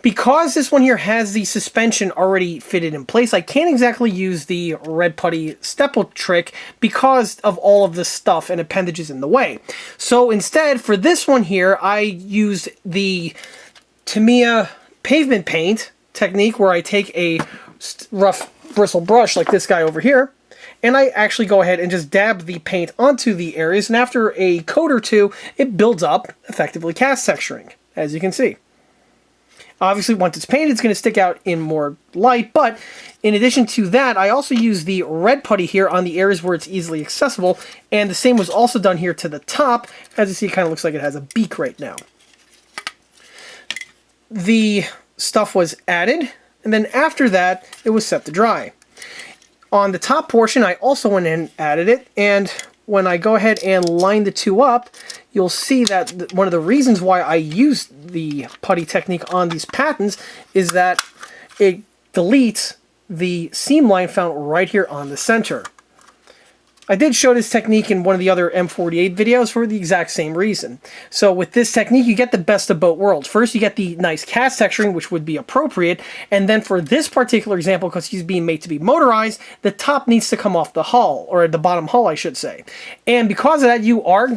Because this one here has the suspension already fitted in place, I can't exactly use the red putty stepple trick because of all of the stuff and appendages in the way. So instead, for this one here, I used the Tamiya pavement paint technique, where I take a rough bristle brush like this guy over here, and I actually go ahead and just dab the paint onto the areas, and after a coat or two, it builds up, effectively cast texturing, as you can see. Obviously, once it's painted, it's going to stick out in more light, but in addition to that, I also use the red putty here on the areas where it's easily accessible, and the same was also done here to the top. As you see, it kind of looks like it has a beak right now. The stuff was added, and then after that, it was set to dry. On the top portion, I also went in and added it, and when I go ahead and line the two up, you'll see that one of the reasons why I used the putty technique on these Pattons is that it deletes the seam line found right here on the center. I did show this technique in one of the other M48 videos for the exact same reason. So with this technique, you get the best of both worlds. First, you get the nice cast texturing, which would be appropriate, and then for this particular example, because he's being made to be motorized, the top needs to come off the hull, or the bottom hull, I should say. And because of that, you are,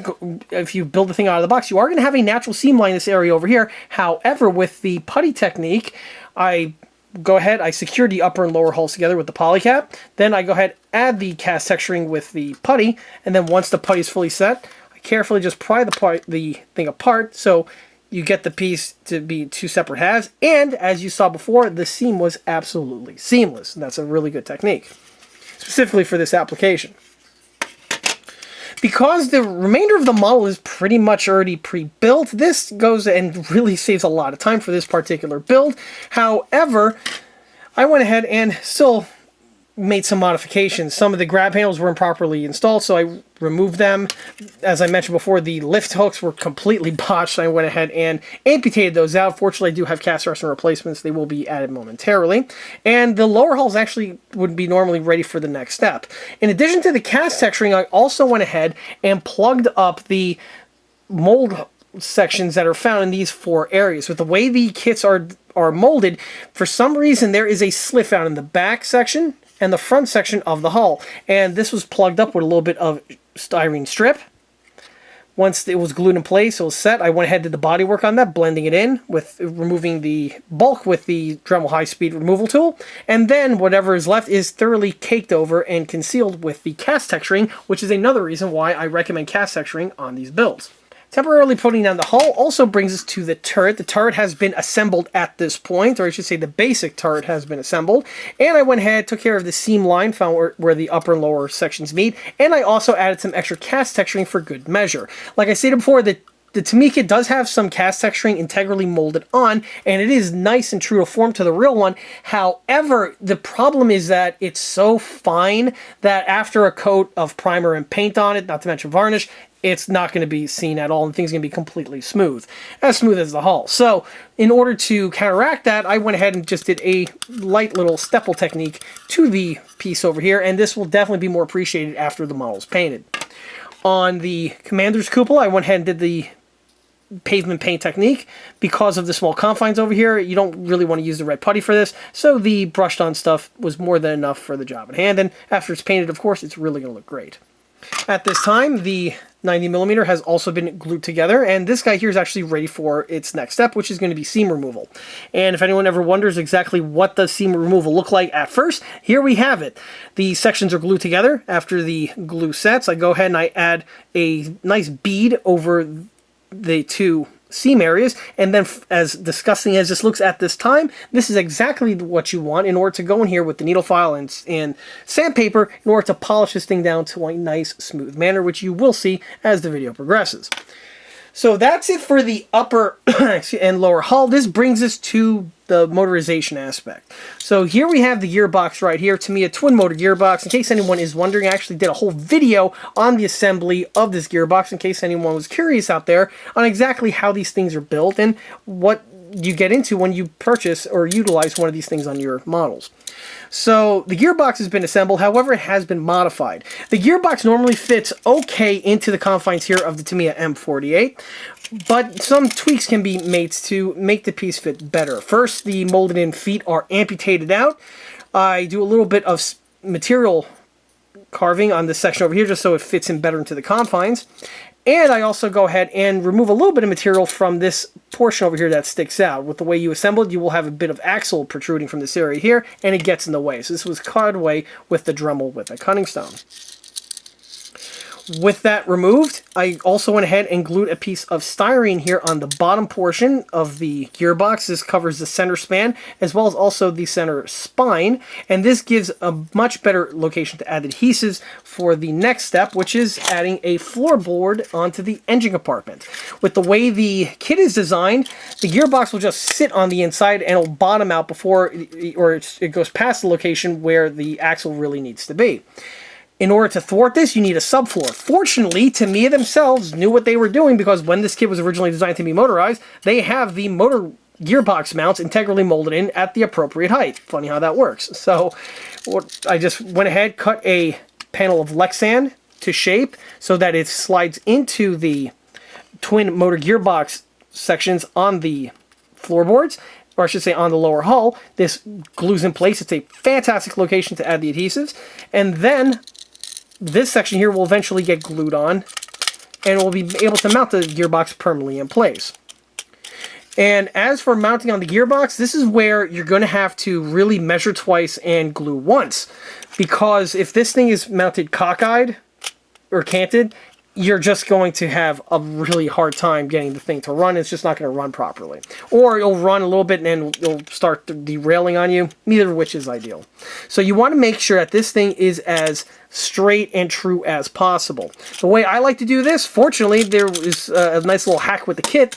if you build the thing out of the box, you are going to have a natural seam line in this area over here. However, with the putty technique, I go ahead, I secure the upper and lower hulls together with the polycap. Then I go ahead, add the cast texturing with the putty, and then once the putty is fully set, I carefully just pry the thing apart so you get the piece to be two separate halves. And as you saw before, the seam was absolutely seamless. And that's a really good technique, specifically for this application. Because the remainder of the model is pretty much already pre-built, this goes and really saves a lot of time for this particular build. However, I went ahead and still made some modifications. Some of the grab handles were improperly installed, so I removed them. As I mentioned before, the lift hooks were completely botched. I went ahead and amputated those out. Fortunately, I do have cast arson replacements. They will be added momentarily. And the lower hulls actually would be normally ready for the next step. In addition to the cast texturing, I also went ahead and plugged up the mold sections that are found in these four areas. With the way the kits are molded, for some reason there is a slit found in the back section and the front section of the hull, and this was plugged up with a little bit of styrene strip. Once it was glued in place, it was set. I went ahead and did the body work on that, blending it in with removing the bulk with the Dremel high-speed removal tool, and then whatever is left is thoroughly caked over and concealed with the cast texturing, which is another reason why I recommend cast texturing on these builds. Temporarily putting down the hull also brings us to the turret. The turret has been assembled at this point, or I should say the basic turret has been assembled. And I went ahead, took care of the seam line found where the upper and lower sections meet, and I also added some extra cast texturing for good measure. Like I stated before, the Tamiya does have some cast texturing integrally molded on, and it is nice and true to form to the real one. However, the problem is that it's so fine that after a coat of primer and paint on it, not to mention varnish, it's not going to be seen at all, and things are going to be completely smooth as the hull. So, in order to counteract that, I went ahead and just did a light little stepple technique to the piece over here, and this will definitely be more appreciated after the model's painted. On the Commander's cupola, I went ahead and did the pavement paint technique. Because of the small confines over here, you don't really want to use the red putty for this, so the brushed on stuff was more than enough for the job at hand, and after it's painted, of course, it's really going to look great. At this time, the 90mm has also been glued together, and this guy here is actually ready for its next step, which is going to be seam removal. And if anyone ever wonders exactly what does seam removal look like at first, here we have it. The sections are glued together. After the glue sets, I go ahead and I add a nice bead over the two seam areas. And then, as disgusting as this looks at this time, this is exactly what you want in order to go in here with the needle file and sandpaper in order to polish this thing down to a nice smooth manner, which you will see as the video progresses. So that's it for the upper and lower hull. This brings us to the motorization aspect. So here we have the gearbox right here. Tamiya twin motor gearbox. In case anyone is wondering, I actually did a whole video on the assembly of this gearbox in case anyone was curious out there on exactly how these things are built and what you get into when you purchase or utilize one of these things on your models. So the gearbox has been assembled, however it has been modified. The gearbox normally fits okay into the confines here of the Tamiya M48, but some tweaks can be made to make the piece fit better. First, the molded in feet are amputated out. I do a little bit of material carving on this section over here just so it fits in better into the confines. And I also go ahead and remove a little bit of material from this portion over here that sticks out. With the way you assemble it, you will have a bit of axle protruding from this area here, and it gets in the way. So this was cut away with the dremel with a cutting stone. With that removed, I also went ahead and glued a piece of styrene here on the bottom portion of the gearbox. This covers the center span as well as also the center spine, and this gives a much better location to add adhesives for the next step, which is adding a floorboard onto the engine compartment. With the way the kit is designed, the gearbox will just sit on the inside and it'll bottom out before it goes past the location where the axle really needs to be. In order to thwart this, you need a subfloor. Fortunately, Tamiya themselves knew what they were doing because when this kit was originally designed to be motorized, they have the motor gearbox mounts integrally molded in at the appropriate height. Funny how that works. So I just went ahead, cut a panel of Lexan to shape so that it slides into the twin motor gearbox sections on the floorboards, or I should say on the lower hull. This glues in place. It's a fantastic location to add the adhesives. And then this section here will eventually get glued on, and we'll be able to mount the gearbox permanently in place. And as for mounting on the gearbox, this is where you're going to have to really measure twice and glue once. Because if this thing is mounted cockeyed or canted, you're just going to have a really hard time getting the thing to run. It's just not going to run properly. Or it'll run a little bit and then it'll start derailing on you, neither of which is ideal. So you want to make sure that this thing is as straight and true as possible. The way I like to do this, fortunately, there is a nice little hack with the kit,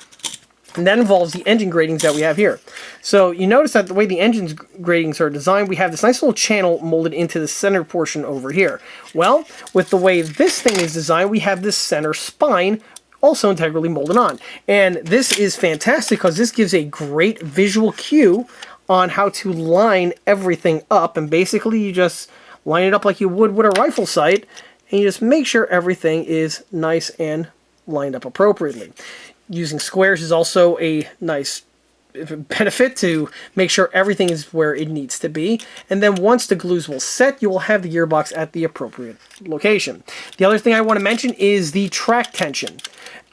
and that involves the engine gratings that we have here. So you notice that the way the engine's gratings are designed, we have this nice little channel molded into the center portion over here. Well, with the way this thing is designed, we have this center spine also integrally molded on. And this is fantastic because this gives a great visual cue on how to line everything up. And basically you just line it up like you would with a rifle sight, and you just make sure everything is nice and lined up appropriately. Using squares is also a nice benefit to make sure everything is where it needs to be. And then once the glues will set, you will have the gearbox at the appropriate location. The other thing I want to mention is the track tension.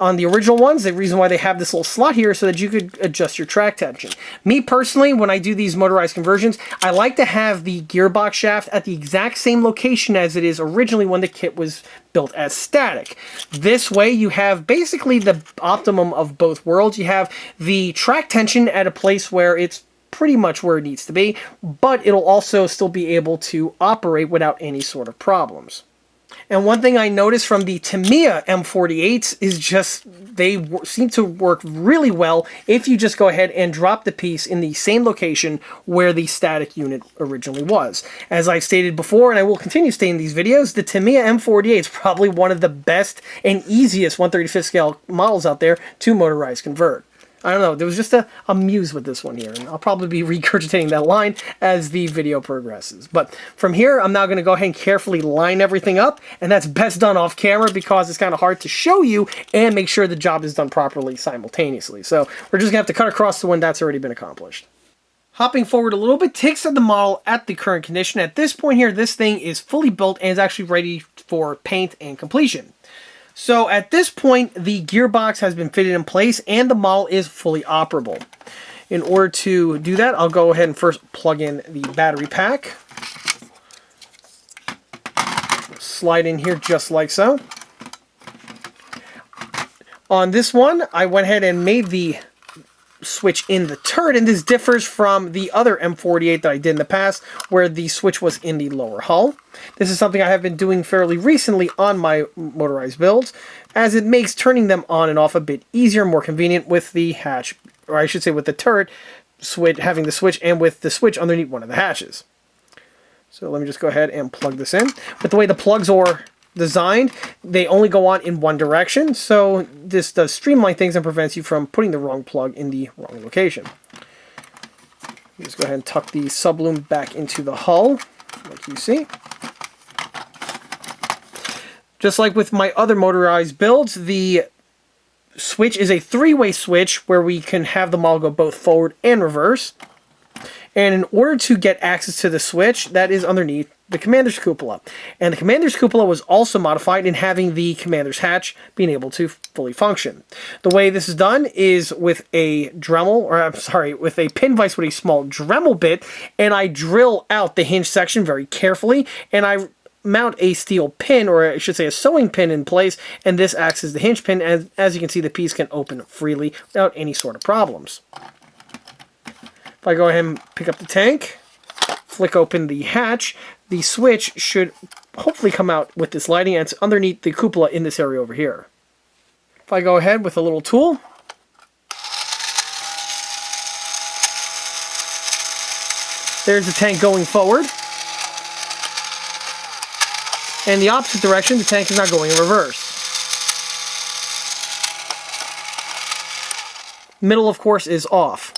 On the original ones, the reason why they have this little slot here is so that you could adjust your track tension. Me personally, when I do these motorized conversions, I like to have the gearbox shaft at the exact same location as it is originally when the kit was built as static. This way you have basically the optimum of both worlds. You have the track tension at a place where it's pretty much where it needs to be, but it'll also still be able to operate without any sort of problems. And one thing I noticed from the Tamiya M48s is just they seem to work really well if you just go ahead and drop the piece in the same location where the static unit originally was. As I've stated before, and I will continue stating in these videos, the Tamiya M48 is probably one of the best and easiest 1/35th scale models out there to motorize convert. I don't know, there was just a muse with this one here, and I'll probably be regurgitating that line as the video progresses. But from here, I'm now going to go ahead and carefully line everything up, and that's best done off camera because it's kind of hard to show you and make sure the job is done properly simultaneously. So we're just going to have to cut across to when that's already been accomplished. Hopping forward a little bit, takes of the model at the current condition. At this point here, this thing is fully built and is actually ready for paint and completion. So at this point, the gearbox has been fitted in place and the model is fully operable. In order to do that, I'll go ahead and first plug in the battery pack. Slide in here just like so. On this one, I went ahead and made the switch in the turret, and this differs from the other M48 that I did in the past, where the switch was in the lower hull. This is something I have been doing fairly recently on my motorized builds, as it makes turning them on and off a bit easier, more convenient with the hatch, or I should say with the turret switch, having the switch, and with the switch underneath one of the hatches. So let me just go ahead and plug this in. But the way the plugs are designed, they only go on in one direction, so this does streamline things and prevents you from putting the wrong plug in the wrong location. Just go ahead and tuck the subloom back into the hull, like you see. Just like with my other motorized builds, the switch is a three-way switch where we can have the model go both forward and reverse. And in order to get access to the switch, that is underneath the commander's cupola. And the commander's cupola was also modified in having the commander's hatch being able to fully function. The way this is done is with a dremel, or I'm sorry, with a pin vise with a small dremel bit, and I drill out the hinge section very carefully, and I mount a steel pin, or I should say a sewing pin in place, and this acts as the hinge pin, and as you can see, the piece can open freely without any sort of problems. If I go ahead and pick up the tank, flick open the hatch, the switch should hopefully come out with this lighting, and it's underneath the cupola in this area over here. If I go ahead with a little tool, there's the tank going forward. And the opposite direction, the tank is not going in reverse. Middle, of course, is off.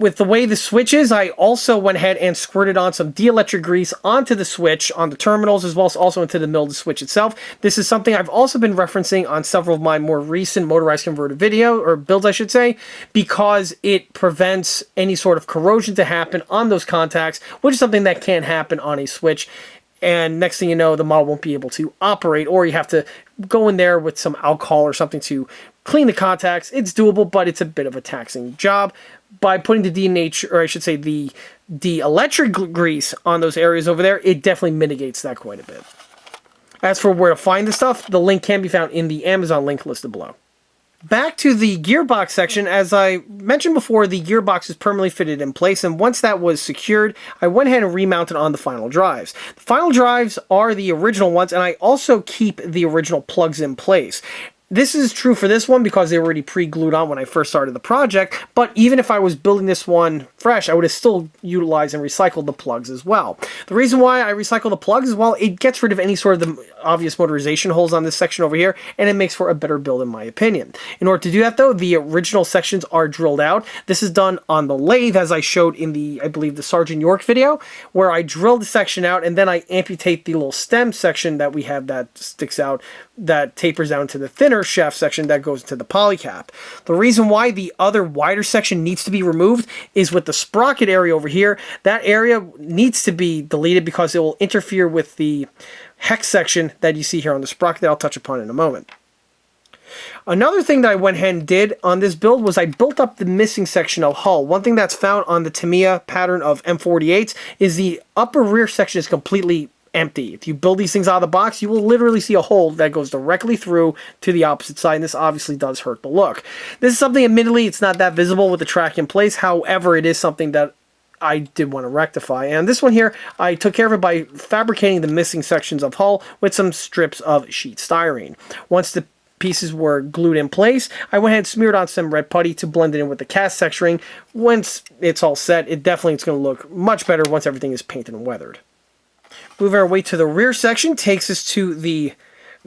With the way the switch is, I also went ahead and squirted on some delelctric grease onto the switch, on the terminals, as well as also into the middle of the switch itself. This is something I've also been referencing on several of my more recent motorized converted video, or builds I should say, because it prevents any sort of corrosion to happen on those contacts, which is something that can happen on a switch. And next thing you know, the model won't be able to operate, or you have to go in there with some alcohol or something to clean the contacts. It's doable, but it's a bit of a taxing job. By putting the the delelctric grease on those areas over there, it definitely mitigates that quite a bit. As for where to find the stuff, the link can be found in the Amazon link listed below. Back to the gearbox section, as I mentioned before, the gearbox is permanently fitted in place, and once that was secured, I went ahead and remounted on the final drives. The final drives are the original ones, and I also keep the original plugs in place. This is true for this one because they were already pre-glued on when I first started the project, but even if I was building this one fresh, I would have still utilized and recycled the plugs as well. The reason why I recycle the plugs is, well, it gets rid of any sort of the obvious motorization holes on this section over here, and it makes for a better build in my opinion. In order to do that though, the original sections are drilled out. This is done on the lathe, as I showed in the, I believe, the Sergeant York video, where I drill the section out and then I amputate the little stem section that we have that sticks out, that tapers down to the thinner shaft section that goes into the polycap. The reason why the other wider section needs to be removed is with the sprocket area over here. That area needs to be deleted because it will interfere with the hex section that you see here on the sprocket that I'll touch upon in a moment. Another thing that I went ahead and did on this build was I built up the missing section of hull. One thing that's found on the Tamiya pattern of M48s is the upper rear section is completely empty. If you build these things out of the box, you will literally see a hole that goes directly through to the opposite side, and this obviously does hurt the look. This is something, admittedly, it's not that visible with the track in place. However, it is something that I did want to rectify. And this one here, I took care of it by fabricating the missing sections of hull with some strips of sheet styrene. Once the pieces were glued in place, I went ahead and smeared on some red putty to blend it in with the cast texturing. Once it's all set, it's going to look much better once everything is painted and weathered. Moving our way to the rear section takes us to the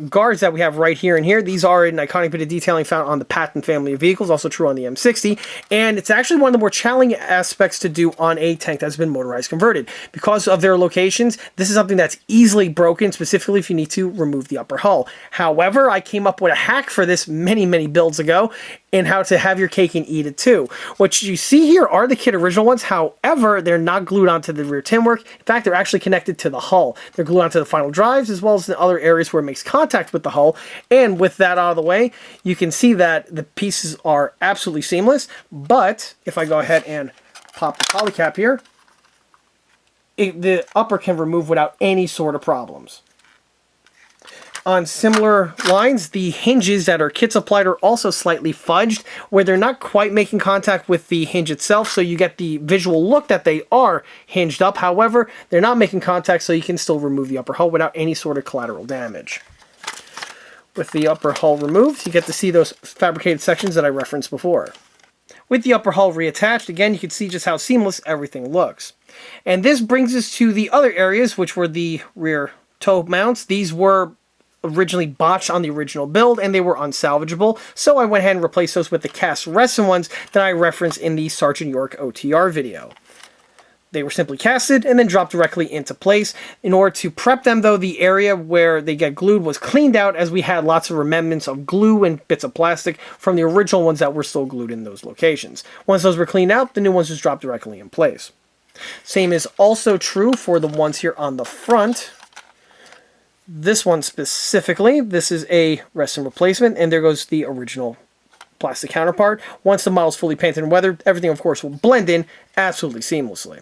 guards that we have right here and here. These are an iconic bit of detailing found on the Patton family of vehicles, also true on the M60, and it's actually one of the more challenging aspects to do on a tank that's been motorized converted. Because of their locations, this is something that's easily broken, specifically if you need to remove the upper hull. However, I came up with a hack for this many builds ago, and how to have your cake and eat it too. What you see here are the kit original ones, however, they're not glued onto the rear tin work. In fact, they're actually connected to the hull. They're glued onto the final drives as well as the other areas where it makes contact with the hull. And with that out of the way, you can see that the pieces are absolutely seamless. But if I go ahead and pop the polycap here, the upper can remove without any sort of problems. On similar lines, the hinges that are kit supplied are also slightly fudged, where they're not quite making contact with the hinge itself, so you get the visual look that they are hinged up. However, they're not making contact, so you can still remove the upper hull without any sort of collateral damage. With the upper hull removed, you get to see those fabricated sections that I referenced before. With the upper hull reattached, again, you can see just how seamless everything looks. And this brings us to the other areas, which were the rear toe mounts. These were originally botched on the original build, and they were unsalvageable, so I went ahead and replaced those with the cast resin ones that I referenced in the Sergeant York OTR video. They were simply casted and then dropped directly into place. In order to prep them, though, the area where they get glued was cleaned out, as we had lots of remnants of glue and bits of plastic from the original ones that were still glued in those locations. Once those were cleaned out, the new ones just dropped directly in place. Same is also true for the ones here on the front. This one specifically, this is a resin replacement, and there goes the original plastic counterpart. Once the model is fully painted and weathered, everything, of course, will blend in absolutely seamlessly.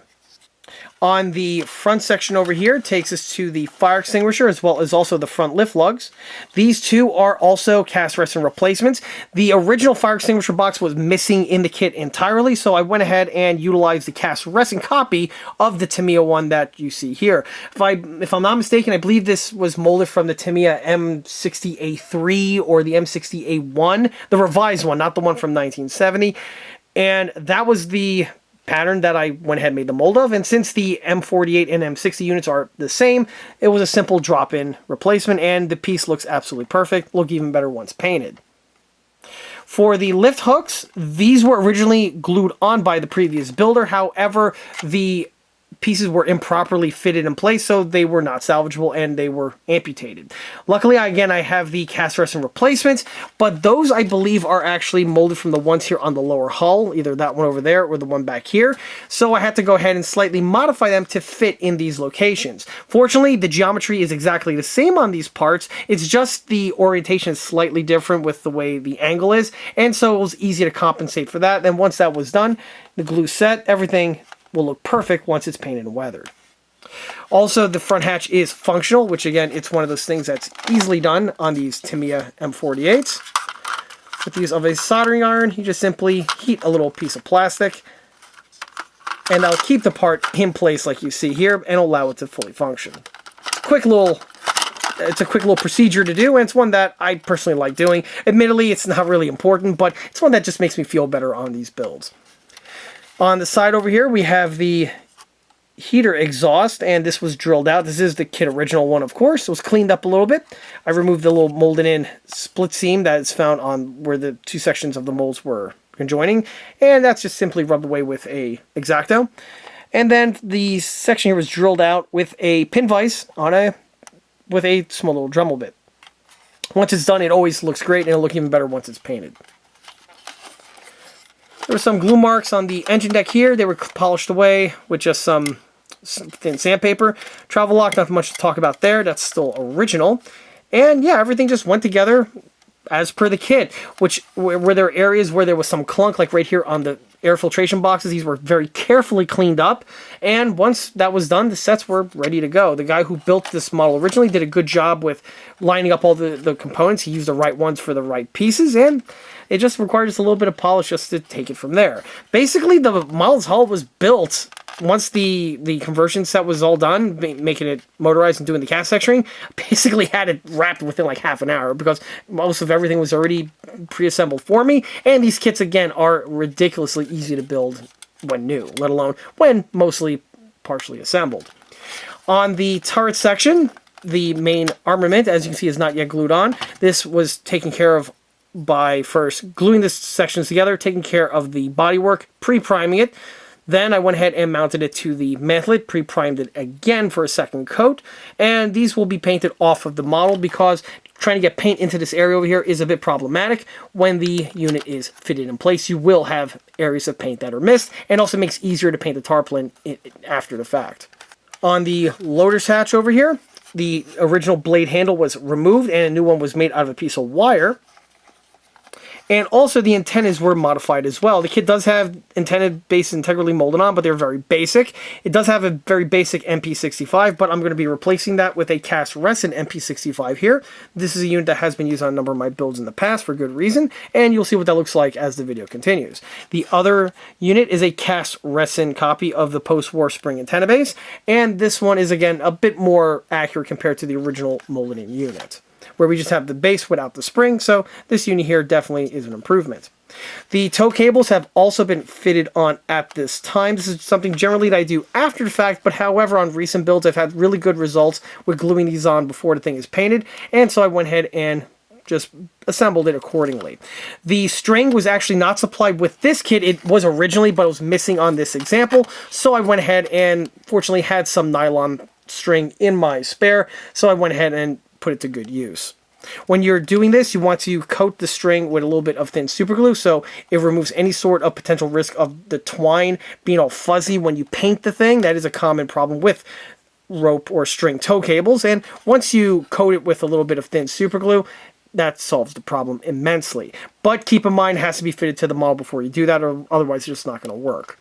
On the front section over here takes us to the fire extinguisher, as well as also the front lift lugs. These two are also cast resin replacements. The original fire extinguisher box was missing in the kit entirely, so I went ahead and utilized the cast resin copy of the Tamiya one that you see here. If I'm not mistaken, I believe this was molded from the Tamiya M48A3 or the M60A1, the revised one, not the one from 1970. And that was the pattern that I went ahead and made the mold of, and since the M48 and M60 units are the same, it was a simple drop-in replacement, and the piece looks absolutely perfect. Look even better once painted. For the lift hooks, these were originally glued on by the previous builder. However, the pieces were improperly fitted in place, so they were not salvageable and they were amputated. Luckily, again, I have the cast resin replacements, but those I believe are actually molded from the ones here on the lower hull, either that one over there or the one back here. So I had to go ahead and slightly modify them to fit in these locations. Fortunately, the geometry is exactly the same on these parts. It's just the orientation is slightly different with the way the angle is, and so it was easy to compensate for that. Then once that was done, the glue set, everything will look perfect once it's painted and weathered. Also, the front hatch is functional, which again, it's one of those things that's easily done on these Tamiya M48s. With the use of a soldering iron, you just simply heat a little piece of plastic, and that'll keep the part in place like you see here, and allow it to fully function. It's a quick little procedure to do, and it's one that I personally like doing. Admittedly, it's not really important, but it's one that just makes me feel better on these builds. On the side over here, we have the heater exhaust, and this was drilled out. This is the kit original one, of course. It was cleaned up a little bit. I removed the little molded in split seam that is found on where the two sections of the molds were conjoining, and that's just simply rubbed away with a X-Acto. And then the section here was drilled out with a pin vise with a small little Dremel bit. Once it's done, it always looks great, and it'll look even better once it's painted. There were some glue marks on the engine deck here. They were polished away with just some thin sandpaper. Travel lock, nothing much to talk about there. That's still original. And yeah, everything just went together as per the kit, which were there areas where there was some clunk, like right here on the air filtration boxes. These were very carefully cleaned up, and once that was done, the sets were ready to go. The guy who built this model originally did a good job with lining up all the components. He used the right ones for the right pieces, and it just required just a little bit of polish just to take it from there. Basically, the model's hull was built once the conversion set was all done, making it motorized and doing the cast texturing. Basically had it wrapped within like half an hour because most of everything was already pre-assembled for me. And these kits, again, are ridiculously easy to build when new, let alone when mostly partially assembled. On the turret section, the main armament, as you can see, is not yet glued on. This was taken care of by first gluing the sections together, taking care of the bodywork, pre-priming it. Then I went ahead and mounted it to the mantle, pre-primed it again for a second coat, and these will be painted off of the model because trying to get paint into this area over here is a bit problematic. When the unit is fitted in place, you will have areas of paint that are missed, and also makes it easier to paint the tarpaulin after the fact. On the loader's hatch over here, the original blade handle was removed and a new one was made out of a piece of wire. And also the antennas were modified as well. The kit does have antenna bases integrally molded on, but they're very basic. It does have a very basic MP65, but I'm going to be replacing that with a cast resin MP65 here. This is a unit that has been used on a number of my builds in the past for good reason, and you'll see what that looks like as the video continues. The other unit is a cast resin copy of the post-war spring antenna base, and this one is again a bit more accurate compared to the original molded in unit, where we just have the base without the spring, so this unit here definitely is an improvement. The tow cables have also been fitted on at this time. This is something generally that I do after the fact, but however on recent builds I've had really good results with gluing these on before the thing is painted, and so I went ahead and just assembled it accordingly. The string was actually not supplied with this kit. It was originally, but it was missing on this example, so I went ahead and fortunately had some nylon string in my spare, so I went ahead and put it to good use. When you're doing this, you want to coat the string with a little bit of thin super glue so it removes any sort of potential risk of the twine being all fuzzy when you paint the thing. That is a common problem with rope or string tow cables, and once you coat it with a little bit of thin super glue, that solves the problem immensely. But keep in mind, it has to be fitted to the model before you do that, or otherwise it's just not going to work.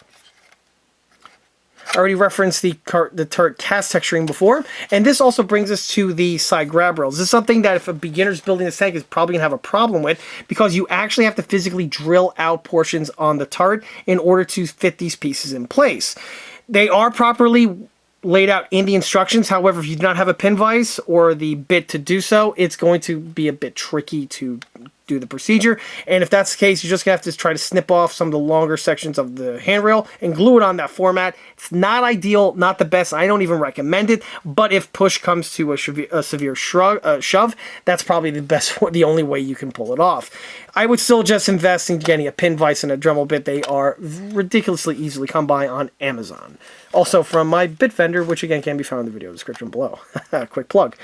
I already referenced the turret cast texturing before, and this also brings us to the side grab rails. This is something that if a beginner's building this tank is probably going to have a problem with, because you actually have to physically drill out portions on the turret in order to fit these pieces in place. They are properly laid out in the instructions. However, if you do not have a pin vise or the bit to do so, it's going to be a bit tricky to do the procedure, and if that's the case, you're just gonna have to try to snip off some of the longer sections of the handrail and glue it on that format. It's not ideal, not the best. I don't even recommend it, but if push comes to a severe shove, that's probably the only way you can pull it off. I would still just invest in getting a pin vise and a Dremel bit. They are ridiculously easily come by on Amazon. Also from my bit vendor, which again can be found in the video description below. Quick plug.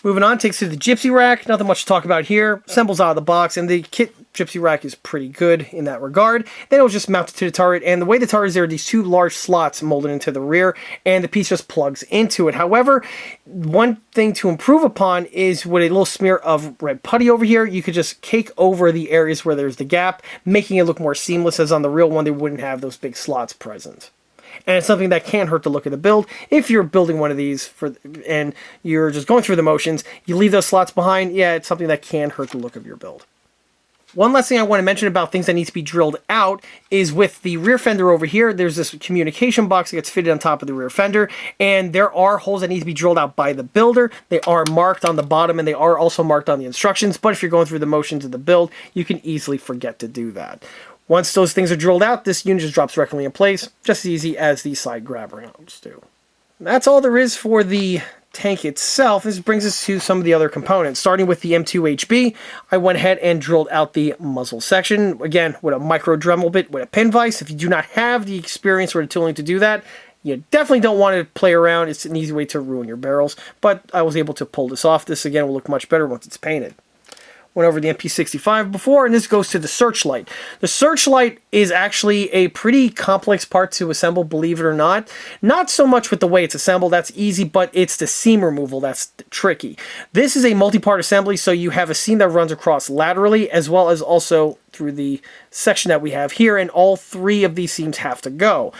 Moving on, takes to the Gypsy Rack. Nothing much to talk about here. Assembles out of the box, and the kit Gypsy Rack is pretty good in that regard. Then it was just mounted to the turret, and the way the turret is, there are these two large slots molded into the rear, and the piece just plugs into it. However, one thing to improve upon is with a little smear of red putty over here, you could just cake over the areas where there's the gap, making it look more seamless, as on the real one they wouldn't have those big slots present. And it's something that can hurt the look of the build. If you're building one of these and you're just going through the motions, you leave those slots behind, yeah, it's something that can hurt the look of your build. One last thing I want to mention about things that need to be drilled out is with the rear fender over here, there's this communication box that gets fitted on top of the rear fender, and there are holes that need to be drilled out by the builder. They are marked on the bottom, and they are also marked on the instructions, but if you're going through the motions of the build, you can easily forget to do that. Once those things are drilled out, this unit just drops directly in place, just as easy as the side grab rails do. That's all there is for the tank itself. This brings us to some of the other components. Starting with the M2HB, I went ahead and drilled out the muzzle section, again, with a micro Dremel bit with a pin vise. If you do not have the experience or the tooling to do that, you definitely don't want to play around. It's an easy way to ruin your barrels, but I was able to pull this off. This, again, will look much better once it's painted. Went over the MP65 before, and this goes to the searchlight. The searchlight is actually a pretty complex part to assemble, believe it or not. Not so much with the way it's assembled, that's easy, but it's the seam removal that's tricky. This is a multi-part assembly, so you have a seam that runs across laterally, as well as also through the section that we have here, and all three of these seams have to go.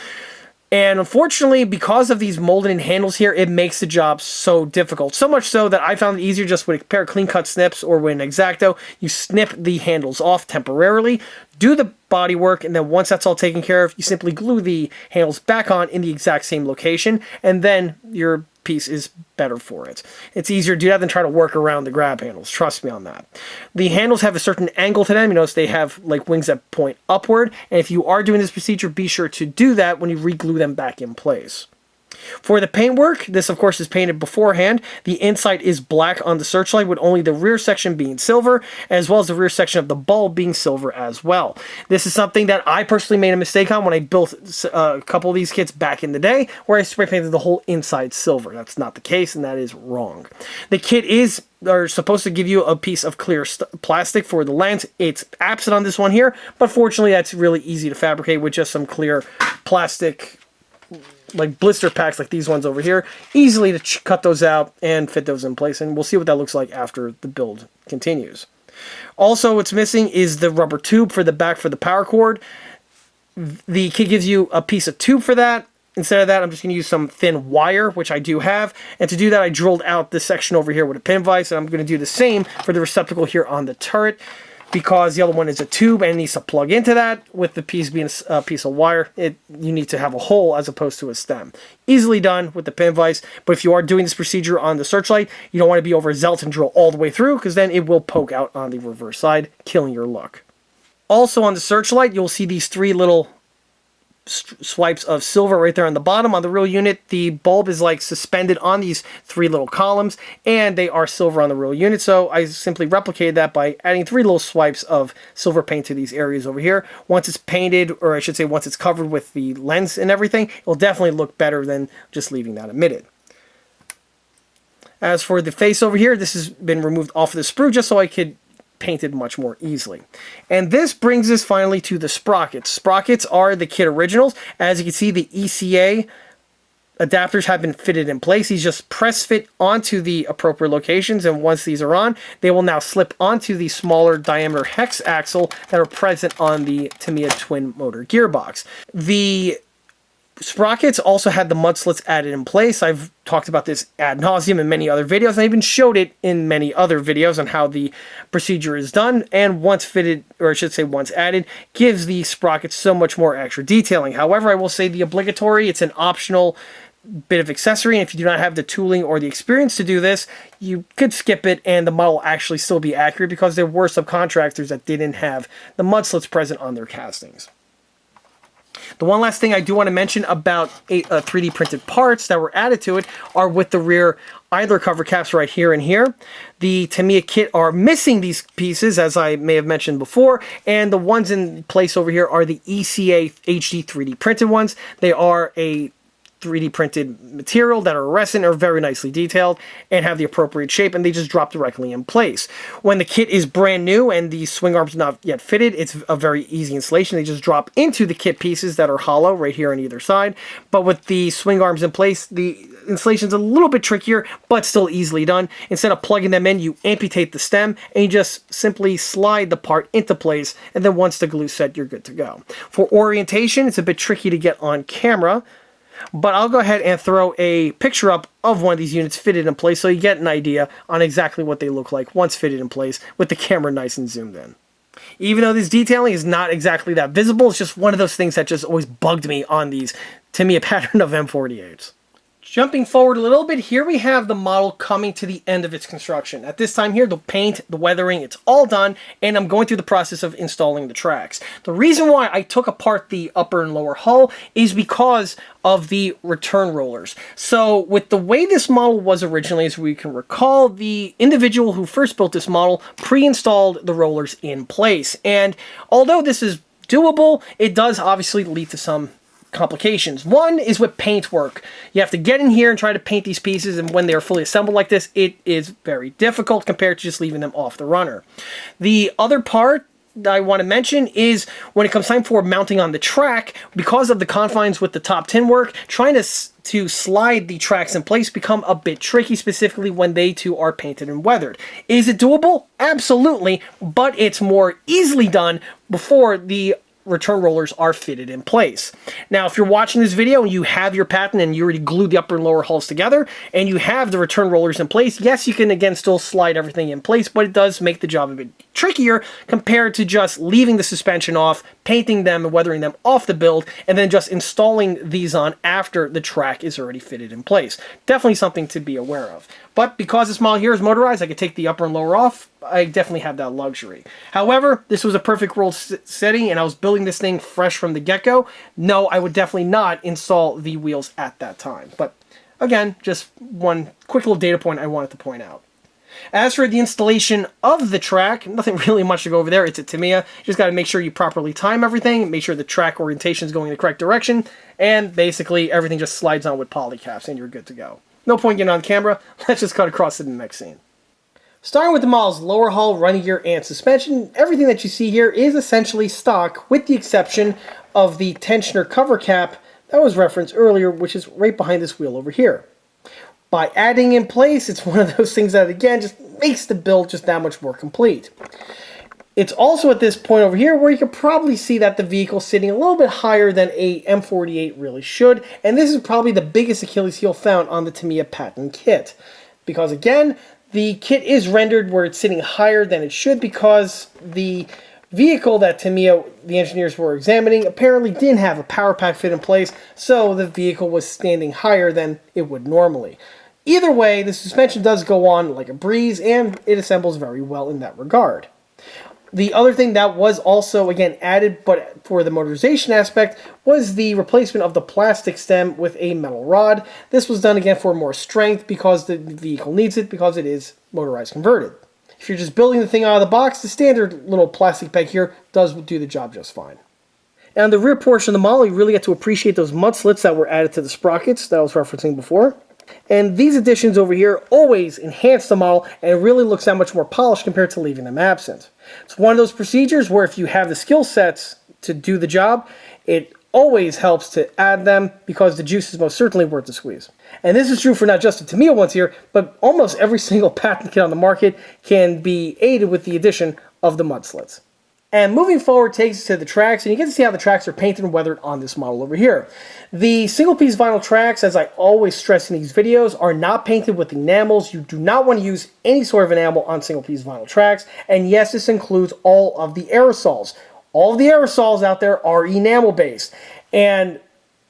And unfortunately, because of these molded-in handles here, it makes the job so difficult. So much so that I found it easier just with a pair of clean-cut snips, or with an X-Acto, you snip the handles off temporarily, do the body work, and then once that's all taken care of, you simply glue the handles back on in the exact same location, and then your piece is better for it. It's easier to do that than try to work around the grab handles. Trust me on that. The handles have a certain angle to them. You notice they have like wings that point upward, and if you are doing this procedure, be sure to do that when you re-glue them back in place. For the paintwork, this of course is painted beforehand. The inside is black on the searchlight, with only the rear section being silver, as well as the rear section of the bulb being silver as well. This is something that I personally made a mistake on when I built a couple of these kits back in the day, where I spray painted the whole inside silver. That's not the case, and that is wrong. The kit are supposed to give you a piece of clear plastic for the lens. It's absent on this one here, but fortunately that's really easy to fabricate with just some clear plastic, like blister packs like these ones over here. Easily to cut those out and fit those in place, and we'll see what that looks like after the build continues. Also, what's missing is the rubber tube for the back for the power cord. The kit gives you a piece of tube for that. Instead of that, I'm just going to use some thin wire, which I do have. And to do that, I drilled out this section over here with a pin vise, and I'm going to do the same for the receptacle here on the turret, because the other one is a tube and it needs to plug into that. With the piece being a piece of wire, you need to have a hole as opposed to a stem. Easily done with the pin vise, but if you are doing this procedure on the Searchlight, you don't want to be overzealous and drill all the way through, because then it will poke out on the reverse side, killing your look. Also on the Searchlight, you'll see these three little swipes of silver right there on the bottom. On the real unit, the bulb is like suspended on these three little columns, and they are silver on the real unit, so I simply replicated that by adding three little swipes of silver paint to these areas over here. Once it's painted, or I should say once it's covered with the lens and everything, it'll definitely look better than just leaving that omitted. As for the face over here, this has been removed off of the sprue just so I could painted much more easily. And this brings us finally to the sprockets. Sprockets are the kit originals. As you can see, the ECA adapters have been fitted in place. These just press fit onto the appropriate locations, and once these are on, they will now slip onto the smaller diameter hex axle that are present on the Tamiya twin motor gearbox. The sprockets also had the mud slits added in place. I've talked about this ad nauseum in many other videos, and I even showed it in many other videos on how the procedure is done, and once fitted, or I should say once added, gives the sprockets so much more extra detailing. However, I will say the obligatory, it's an optional bit of accessory, and if you do not have the tooling or the experience to do this, you could skip it and the model will actually still be accurate, because there were subcontractors that didn't have the mud slits present on their castings. The one last thing I do want to mention about 3D printed parts that were added to it are with the rear idler cover caps right here and here. The Tamiya kit are missing these pieces, as I may have mentioned before, and the ones in place over here are the ECA HD 3D printed ones. They are a 3D printed material that are resin, are very nicely detailed and have the appropriate shape, and they just drop directly in place. When the kit is brand new and the swing arms not yet fitted, it's a very easy installation. They just drop into the kit pieces that are hollow right here on either side. But with the swing arms in place, the installation is a little bit trickier, but still easily done. Instead of plugging them in, you amputate the stem and you just simply slide the part into place, and then once the glue's set, you're good to go. For orientation, it's a bit tricky to get on camera, but I'll go ahead and throw a picture up of one of these units fitted in place so you get an idea on exactly what they look like once fitted in place with the camera nice and zoomed in. Even though this detailing is not exactly that visible, it's just one of those things that just always bugged me on these Tamiya pattern of M48s. Jumping forward a little bit, here we have the model coming to the end of its construction. At this time here, the paint, the weathering, it's all done, and I'm going through the process of installing the tracks. The reason why I took apart the upper and lower hull is because of the return rollers. So with the way this model was originally, as we can recall, the individual who first built this model pre-installed the rollers in place. And although this is doable, it does obviously lead to some complications. One is with paint work. You have to get in here and try to paint these pieces, and when they're fully assembled like this, it is very difficult compared to just leaving them off the runner. The other part that I want to mention is when it comes time for mounting on the track, because of the confines with the top tin work, trying to slide the tracks in place become a bit tricky, specifically when they too are painted and weathered. Is it doable? Absolutely, but it's more easily done before the return rollers are fitted in place. Now, if you're watching this video and you have your Patton and you already glued the upper and lower hulls together and you have the return rollers in place, yes, you can again still slide everything in place, but it does make the job a bit trickier compared to just leaving the suspension off, painting them and weathering them off the build, and then just installing these on after the track is already fitted in place. Definitely something to be aware of. But because this model here is motorized, I could take the upper and lower off. I definitely have that luxury. However, this was a perfect world setting, and I was building this thing fresh from the get-go. No, I would definitely not install the wheels at that time. But again, just one quick little data point I wanted to point out. As for the installation of the track, nothing really much to go over there. It's a Tamiya. You just got to make sure you properly time everything, make sure the track orientation is going in the correct direction, and basically everything just slides on with poly caps and you're good to go. No point getting on camera. Let's just cut across to the next scene. Starting with the model's lower hull, running gear, and suspension, everything that you see here is essentially stock, with the exception of the tensioner cover cap that was referenced earlier, which is right behind this wheel over here. By adding in place, it's one of those things that, again, just makes the build just that much more complete. It's also at this point over here where you can probably see that the vehicle is sitting a little bit higher than a M48 really should, and this is probably the biggest Achilles heel found on the Tamiya Patton kit. Because again, the kit is rendered where it's sitting higher than it should because the vehicle that Tamiya, the engineers were examining, apparently didn't have a power pack fit in place, so the vehicle was standing higher than it would normally. Either way, the suspension does go on like a breeze, and it assembles very well in that regard. The other thing that was also, again, added, but for the motorization aspect, was the replacement of the plastic stem with a metal rod. This was done, again, for more strength because the vehicle needs it, because it is motorized converted. If you're just building the thing out of the box, the standard little plastic peg here does do the job just fine. And on the rear portion of the model, you really get to appreciate those mud slits that were added to the sprockets that I was referencing before. And these additions over here always enhance the model, and it really looks that much more polished compared to leaving them absent. It's one of those procedures where if you have the skill sets to do the job, it always helps to add them because the juice is most certainly worth the squeeze. And this is true for not just the Tamiya ones here, but almost every single Patton kit on the market can be aided with the addition of the mud slits. And moving forward takes us to the tracks, and you get to see how the tracks are painted and weathered on this model over here. The single-piece vinyl tracks, as I always stress in these videos, are not painted with enamels. You do not want to use any sort of enamel on single-piece vinyl tracks, and yes, this includes all of the aerosols. All of the aerosols out there are enamel-based, and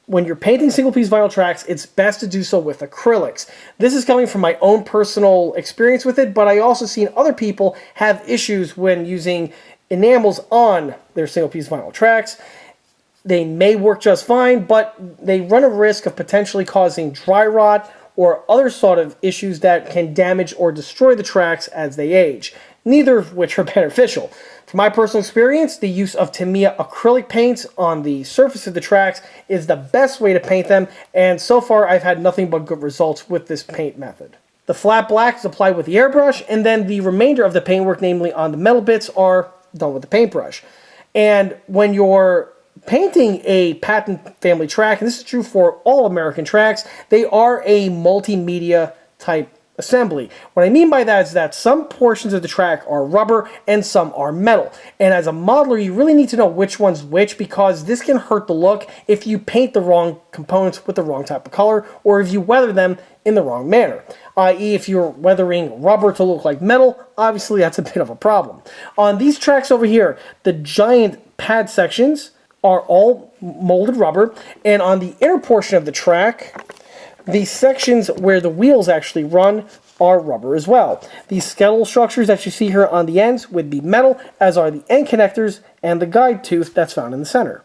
when you're painting single-piece vinyl tracks, it's best to do so with acrylics. This is coming from my own personal experience with it, but I also seen other people have issues when using enamels on their single-piece vinyl tracks. They may work just fine, but they run a risk of potentially causing dry rot or other sort of issues that can damage or destroy the tracks as they age, neither of which are beneficial. From my personal experience, the use of Tamiya acrylic paints on the surface of the tracks is the best way to paint them, and so far I've had nothing but good results with this paint method. The flat black is applied with the airbrush, and then the remainder of the paintwork, namely on the metal bits, are done with the paintbrush. And when you're painting a Patton family track, and this is true for all American tracks, they are a multimedia type assembly. What I mean by that is that some portions of the track are rubber and some are metal. And as a modeler, you really need to know which one's which, because this can hurt the look if you paint the wrong components with the wrong type of color, or if you weather them in the wrong manner. I.e., if you're weathering rubber to look like metal, obviously that's a bit of a problem. On these tracks over here, the giant pad sections are all molded rubber, and on the inner portion of the track, the sections where the wheels actually run are rubber as well. These skeletal structures that you see here on the ends would be metal, as are the end connectors and the guide tooth that's found in the center.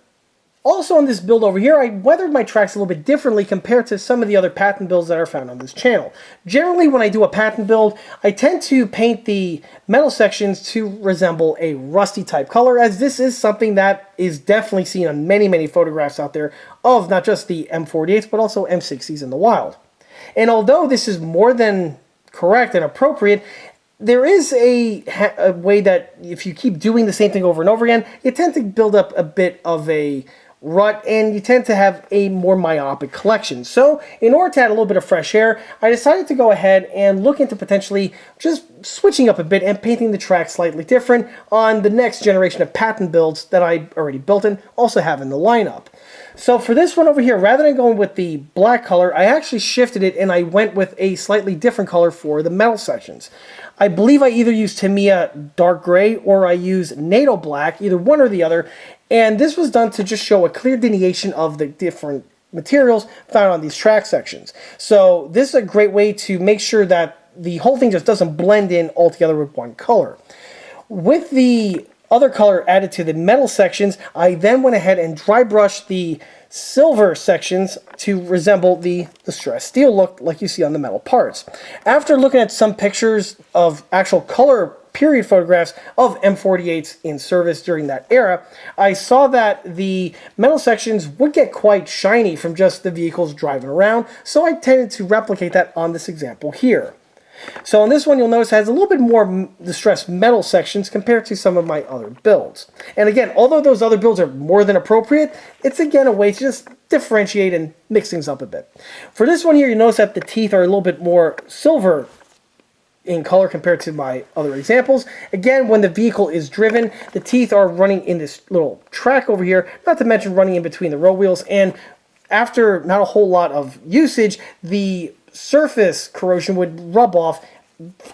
Also on this build over here, I weathered my tracks a little bit differently compared to some of the other Patton builds that are found on this channel. Generally, when I do a Patton build, I tend to paint the metal sections to resemble a rusty type color, as this is something that is definitely seen on many photographs out there of not just the M48s, but also M60s in the wild. And although this is more than correct and appropriate, there is a way that if you keep doing the same thing over and over again, you tend to build up a bit of a rut, and you tend to have a more myopic collection. So in order to add a little bit of fresh air, I decided to go ahead and look into potentially just switching up a bit and painting the track slightly different on the next generation of Patton builds that I already built and also have in the lineup. So for this one over here, rather than going with the black color, I actually shifted it and I went with a slightly different color for the metal sections. I believe I either used Tamiya dark gray or I used NATO black, either one or the other, and this was done to just show a clear delineation of the different materials found on these track sections. So this is a great way to make sure that the whole thing just doesn't blend in altogether with one color. With the other color added to the metal sections, I then went ahead and dry brushed the silver sections to resemble the distressed steel look like you see on the metal parts. After looking at some pictures of actual color period photographs of M48s in service during that era, I saw that the metal sections would get quite shiny from just the vehicles driving around, so I tended to replicate that on this example here. So on this one, you'll notice it has a little bit more distressed metal sections compared to some of my other builds. And again, although those other builds are more than appropriate, it's again a way to just differentiate and mix things up a bit. For this one here, you notice that the teeth are a little bit more silver in color compared to my other examples. Again, when the vehicle is driven, the teeth are running in this little track over here, not to mention running in between the road wheels, and after not a whole lot of usage, the surface corrosion would rub off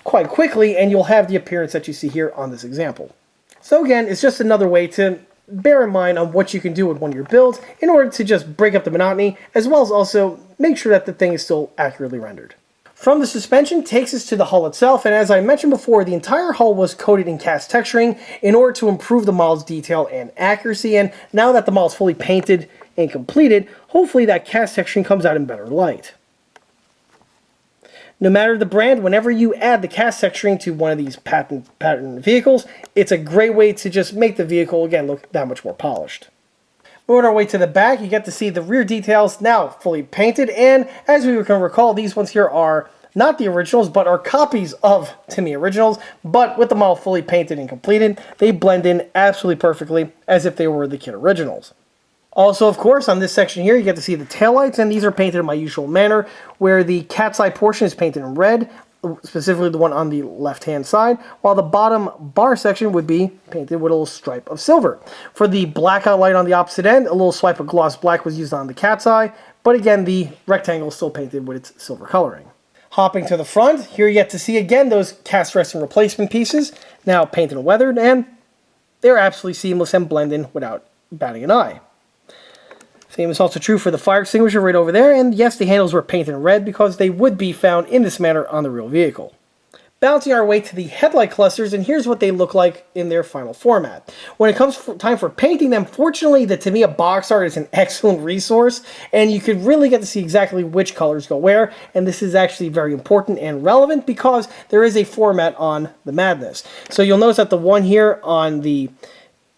quite quickly, and you'll have the appearance that you see here on this example. So again, it's just another way to bear in mind on what you can do with one of your builds in order to just break up the monotony, as well as also make sure that the thing is still accurately rendered. From the suspension takes us to the hull itself, and as I mentioned before, the entire hull was coated in cast texturing in order to improve the model's detail and accuracy, and now that the model is fully painted and completed, hopefully that cast texturing comes out in better light. No matter the brand, whenever you add the cast texturing to one of these Patton vehicles, it's a great way to just make the vehicle, again, look that much more polished. Moving our way to the back, you get to see the rear details now fully painted, and as we can recall, these ones here are not the originals, but are copies of Tamiya originals, but with the model fully painted and completed, they blend in absolutely perfectly as if they were the kit originals. Also, of course, on this section here, you get to see the taillights, and these are painted in my usual manner, where the cat's eye portion is painted in red, specifically the one on the left-hand side, while the bottom bar section would be painted with a little stripe of silver. For the blackout light on the opposite end, a little swipe of gloss black was used on the cat's eye, but again, the rectangle is still painted with its silver coloring. Hopping to the front, here you get to see again those cast resting replacement pieces, now painted and weathered, and they're absolutely seamless and blend in without batting an eye. Same is also true for the fire extinguisher right over there, and yes, the handles were painted in red because they would be found in this manner on the real vehicle. Bouncing our way to the headlight clusters, and here's what they look like in their final format. When it comes time for painting them, fortunately the Tamiya box art is an excellent resource, and you could really get to see exactly which colors go where, and this is actually very important and relevant because there is a format on the madness. So you'll notice that the one here on the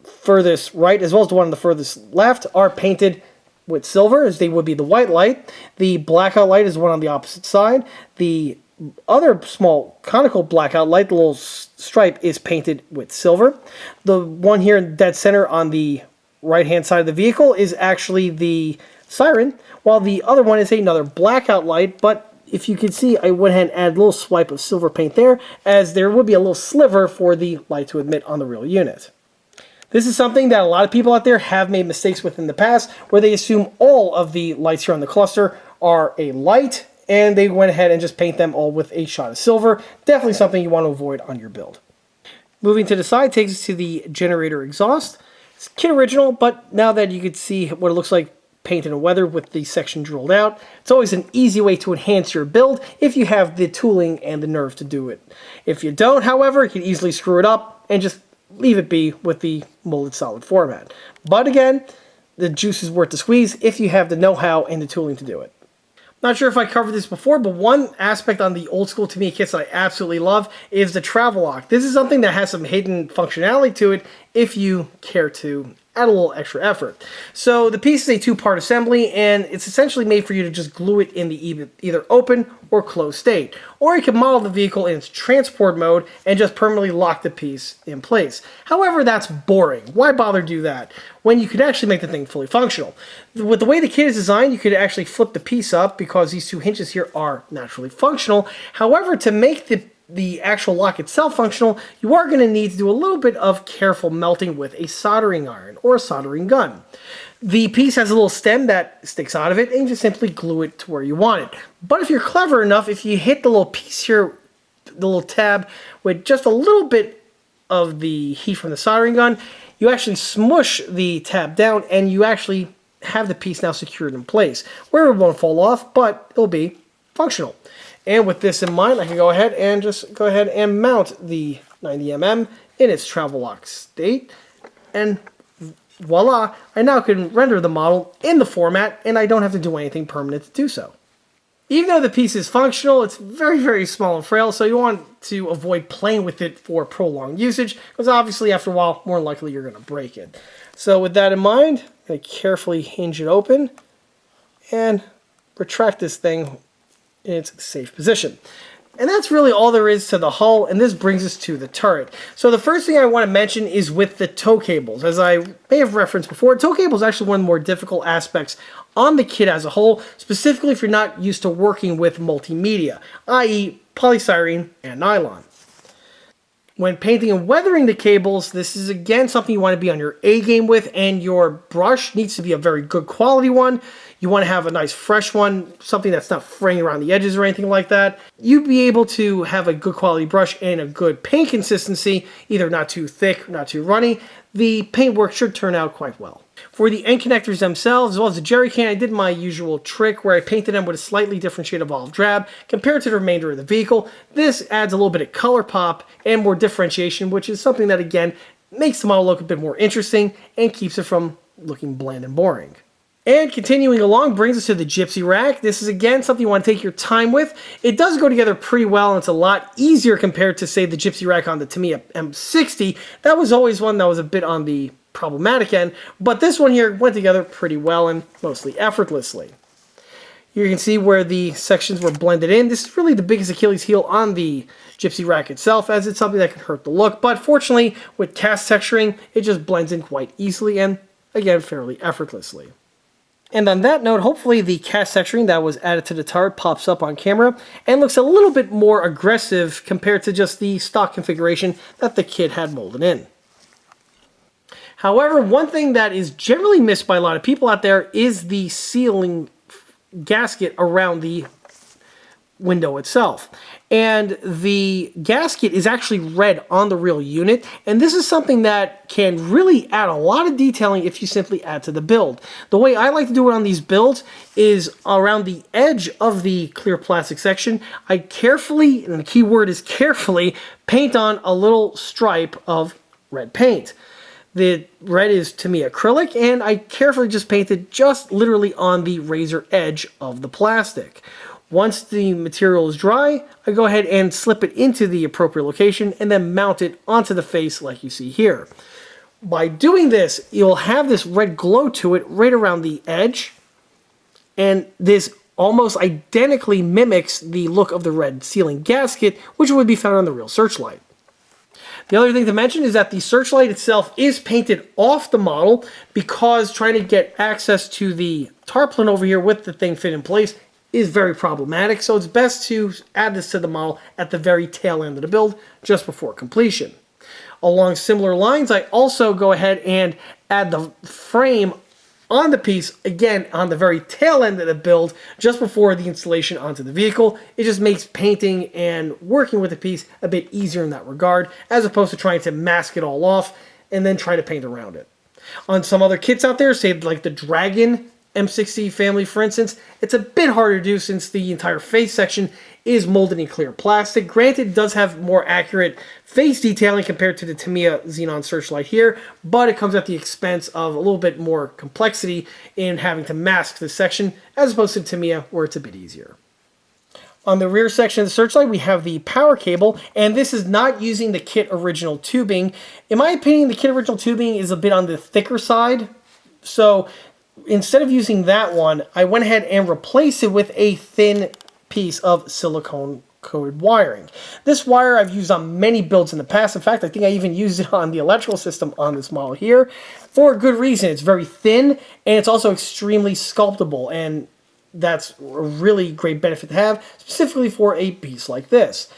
furthest right, as well as the one on the furthest left, are painted with silver, as they would be the white light. The blackout light is the one on the opposite side. The other small conical blackout light, the little stripe, is painted with silver. The one here in dead center on the right-hand side of the vehicle is actually the siren, while the other one is another blackout light, but if you can see, I went ahead and added a little swipe of silver paint there, as there would be a little sliver for the light to emit on the real unit. This is something that a lot of people out there have made mistakes with in the past, where they assume all of the lights here on the cluster are a light, and they went ahead and just paint them all with a shot of silver. Definitely something you want to avoid on your build. Moving to the side takes us to the generator exhaust. It's kit original, but now that you could see what it looks like painted and weathered with the section drilled out, it's always an easy way to enhance your build if you have the tooling and the nerve to do it. If you don't, however, you can easily screw it up and just leave it be with the molded solid format. But again, the juice is worth the squeeze if you have the know-how and the tooling to do it. Not sure if I covered this before, but one aspect on the old school Tamiya kits that I absolutely love is the travel lock. This is something that has some hidden functionality to it if you care to add a little extra effort. So the piece is a two-part assembly, and it's essentially made for you to just glue it in the either open or closed state. Or you can model the vehicle in its transport mode and just permanently lock the piece in place. However, that's boring. Why bother do that when you could actually make the thing fully functional? With the way the kit is designed, you could actually flip the piece up because these two hinges here are naturally functional. However, to make the actual lock itself functional, you are going to need to do a little bit of careful melting with a soldering iron or a soldering gun. The piece has a little stem that sticks out of it, and you just simply glue it to where you want it. But if you're clever enough, if you hit the little piece here, the little tab, with just a little bit of the heat from the soldering gun, you actually smush the tab down, and you actually have the piece now secured in place, where it won't fall off, but it'll be functional. And with this in mind, I can go ahead and mount the 90mm in its travel lock state, and voila, I now can render the model in the format, and I don't have to do anything permanent to do so. Even though the piece is functional, it's very, very small and frail, so you want to avoid playing with it for prolonged usage, because obviously after a while, more than likely you're going to break it. So with that in mind, I'm going to carefully hinge it open and retract this thing in its safe position. And that's really all there is to the hull, and this brings us to the turret. So the first thing I want to mention is with the tow cables. As I may have referenced before, tow cable is actually one of the more difficult aspects on the kit as a whole, specifically if you're not used to working with multimedia, i.e. polystyrene and nylon. When painting and weathering the cables, this is again something you want to be on your A game with, and your brush needs to be a very good quality one. You want to have a nice fresh one, something that's not fraying around the edges or anything like that. You'd be able to have a good quality brush and a good paint consistency, either not too thick, not too runny. The paintwork should turn out quite well. For the end connectors themselves, as well as the jerry can, I did my usual trick where I painted them with a slightly different shade of olive drab compared to the remainder of the vehicle. This adds a little bit of color pop and more differentiation, which is something that, again, makes the model look a bit more interesting and keeps it from looking bland and boring. And continuing along brings us to the Gypsy Rack. This is, again, something you want to take your time with. It does go together pretty well, and it's a lot easier compared to, say, the Gypsy Rack on the Tamiya M60. That was always one that was a bit on the problematic end, but this one here went together pretty well and mostly effortlessly. You can see where the sections were blended in. This is really the biggest Achilles heel on the Gypsy Rack itself, as it's something that can hurt the look, but fortunately, with cast texturing, it just blends in quite easily and, again, fairly effortlessly. And on that note, hopefully the cast texturing that was added to the turret pops up on camera and looks a little bit more aggressive compared to just the stock configuration that the kit had molded in. However, one thing that is generally missed by a lot of people out there is the sealing gasket around the window itself. And the gasket is actually red on the real unit, and this is something that can really add a lot of detailing if you simply add to the build. The way I like to do it on these builds is around the edge of the clear plastic section, I carefully, and the key word is carefully, paint on a little stripe of red paint. The red is, to me, acrylic, and I carefully just painted just literally on the razor edge of the plastic. Once the material is dry, I go ahead and slip it into the appropriate location and then mount it onto the face like you see here. By doing this, you'll have this red glow to it right around the edge, and this almost identically mimics the look of the red sealing gasket, which would be found on the real Searchlight. The other thing to mention is that the Searchlight itself is painted off the model because trying to get access to the tarpaulin over here with the thing fit in place is very problematic, so it's best to add this to the model at the very tail end of the build, just before completion. Along similar lines, I also go ahead and add the frame on the piece, again, on the very tail end of the build, just before the installation onto the vehicle. It just makes painting and working with the piece a bit easier in that regard, as opposed to trying to mask it all off and then try to paint around it. On some other kits out there, say like the Dragon M60 family, for instance, it's a bit harder to do since the entire face section is molded in clear plastic. Granted, it does have more accurate face detailing compared to the Tamiya Xenon Searchlight here, but it comes at the expense of a little bit more complexity in having to mask this section, as opposed to Tamiya, where it's a bit easier. On the rear section of the Searchlight, we have the power cable, and this is not using the kit original tubing. In my opinion, the kit original tubing is a bit on the thicker side, so instead of using that one, I went ahead and replaced it with a thin piece of silicone-coated wiring. This wire I've used on many builds in the past. In fact, I think I even used it on the electrical system on this model here for a good reason. It's very thin, and it's also extremely sculptable, and that's a really great benefit to have, specifically for a piece like this.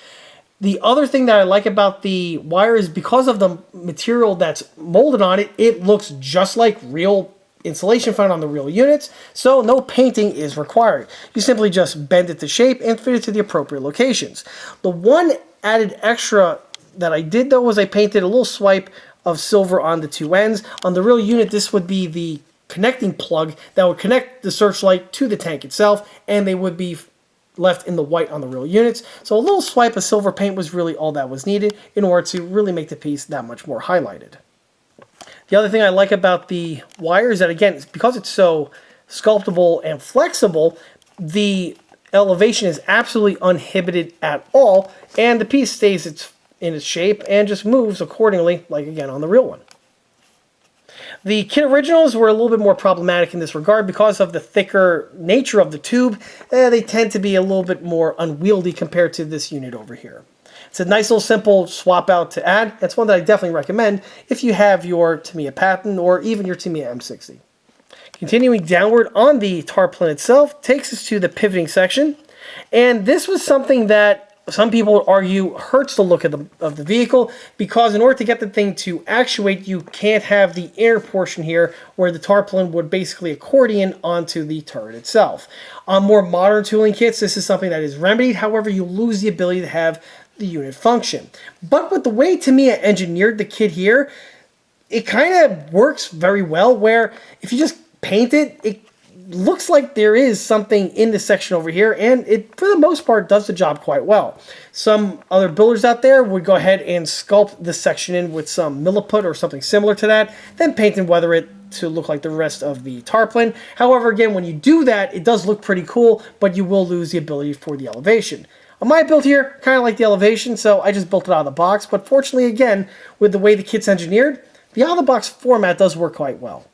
The other thing that I like about the wire is because of the material that's molded on it, it looks just like real insulation found on the real units, so no painting is required. You simply just bend it to shape and fit it to the appropriate locations. The one added extra that I did, though, was I painted a little swipe of silver on the two ends. On the real unit, this would be the connecting plug that would connect the Searchlight to the tank itself, and they would be left in the white on the real units. So a little swipe of silver paint was really all that was needed in order to really make the piece that much more highlighted. The other thing I like about the wire is that, again, because it's so sculptable and flexible, the elevation is absolutely uninhibited at all, and the piece stays in its shape and just moves accordingly, like, again, on the real one. The kit originals were a little bit more problematic in this regard because of the thicker nature of the tube. They tend to be a little bit more unwieldy compared to this unit over here. It's a nice little simple swap out to add. That's one that I definitely recommend if you have your Tamiya Patton or even your Tamiya M60. Continuing downward on the tarpaulin itself takes us to the pivoting section. And this was something that some people would argue hurts the look of the vehicle, because in order to get the thing to actuate, you can't have the inner portion here where the tarpaulin would basically accordion onto the turret itself. On more modern tooling kits, this is something that is remedied. However, you lose the ability to have the unit function. But with the way Tamiya engineered the kit here, it kind of works very well, where if you just paint it, it looks like there is something in this section over here, and it, for the most part, does the job quite well. Some other builders out there would go ahead and sculpt this section in with some milliput or something similar to that, then paint and weather it to look like the rest of the tarpaulin. However, again, when you do that, it does look pretty cool, but you will lose the ability for the elevation. On my build here, kind of like the elevation, so I just built it out of the box, but fortunately, again, with the way the kit's engineered, the out-of-the-box format does work quite well.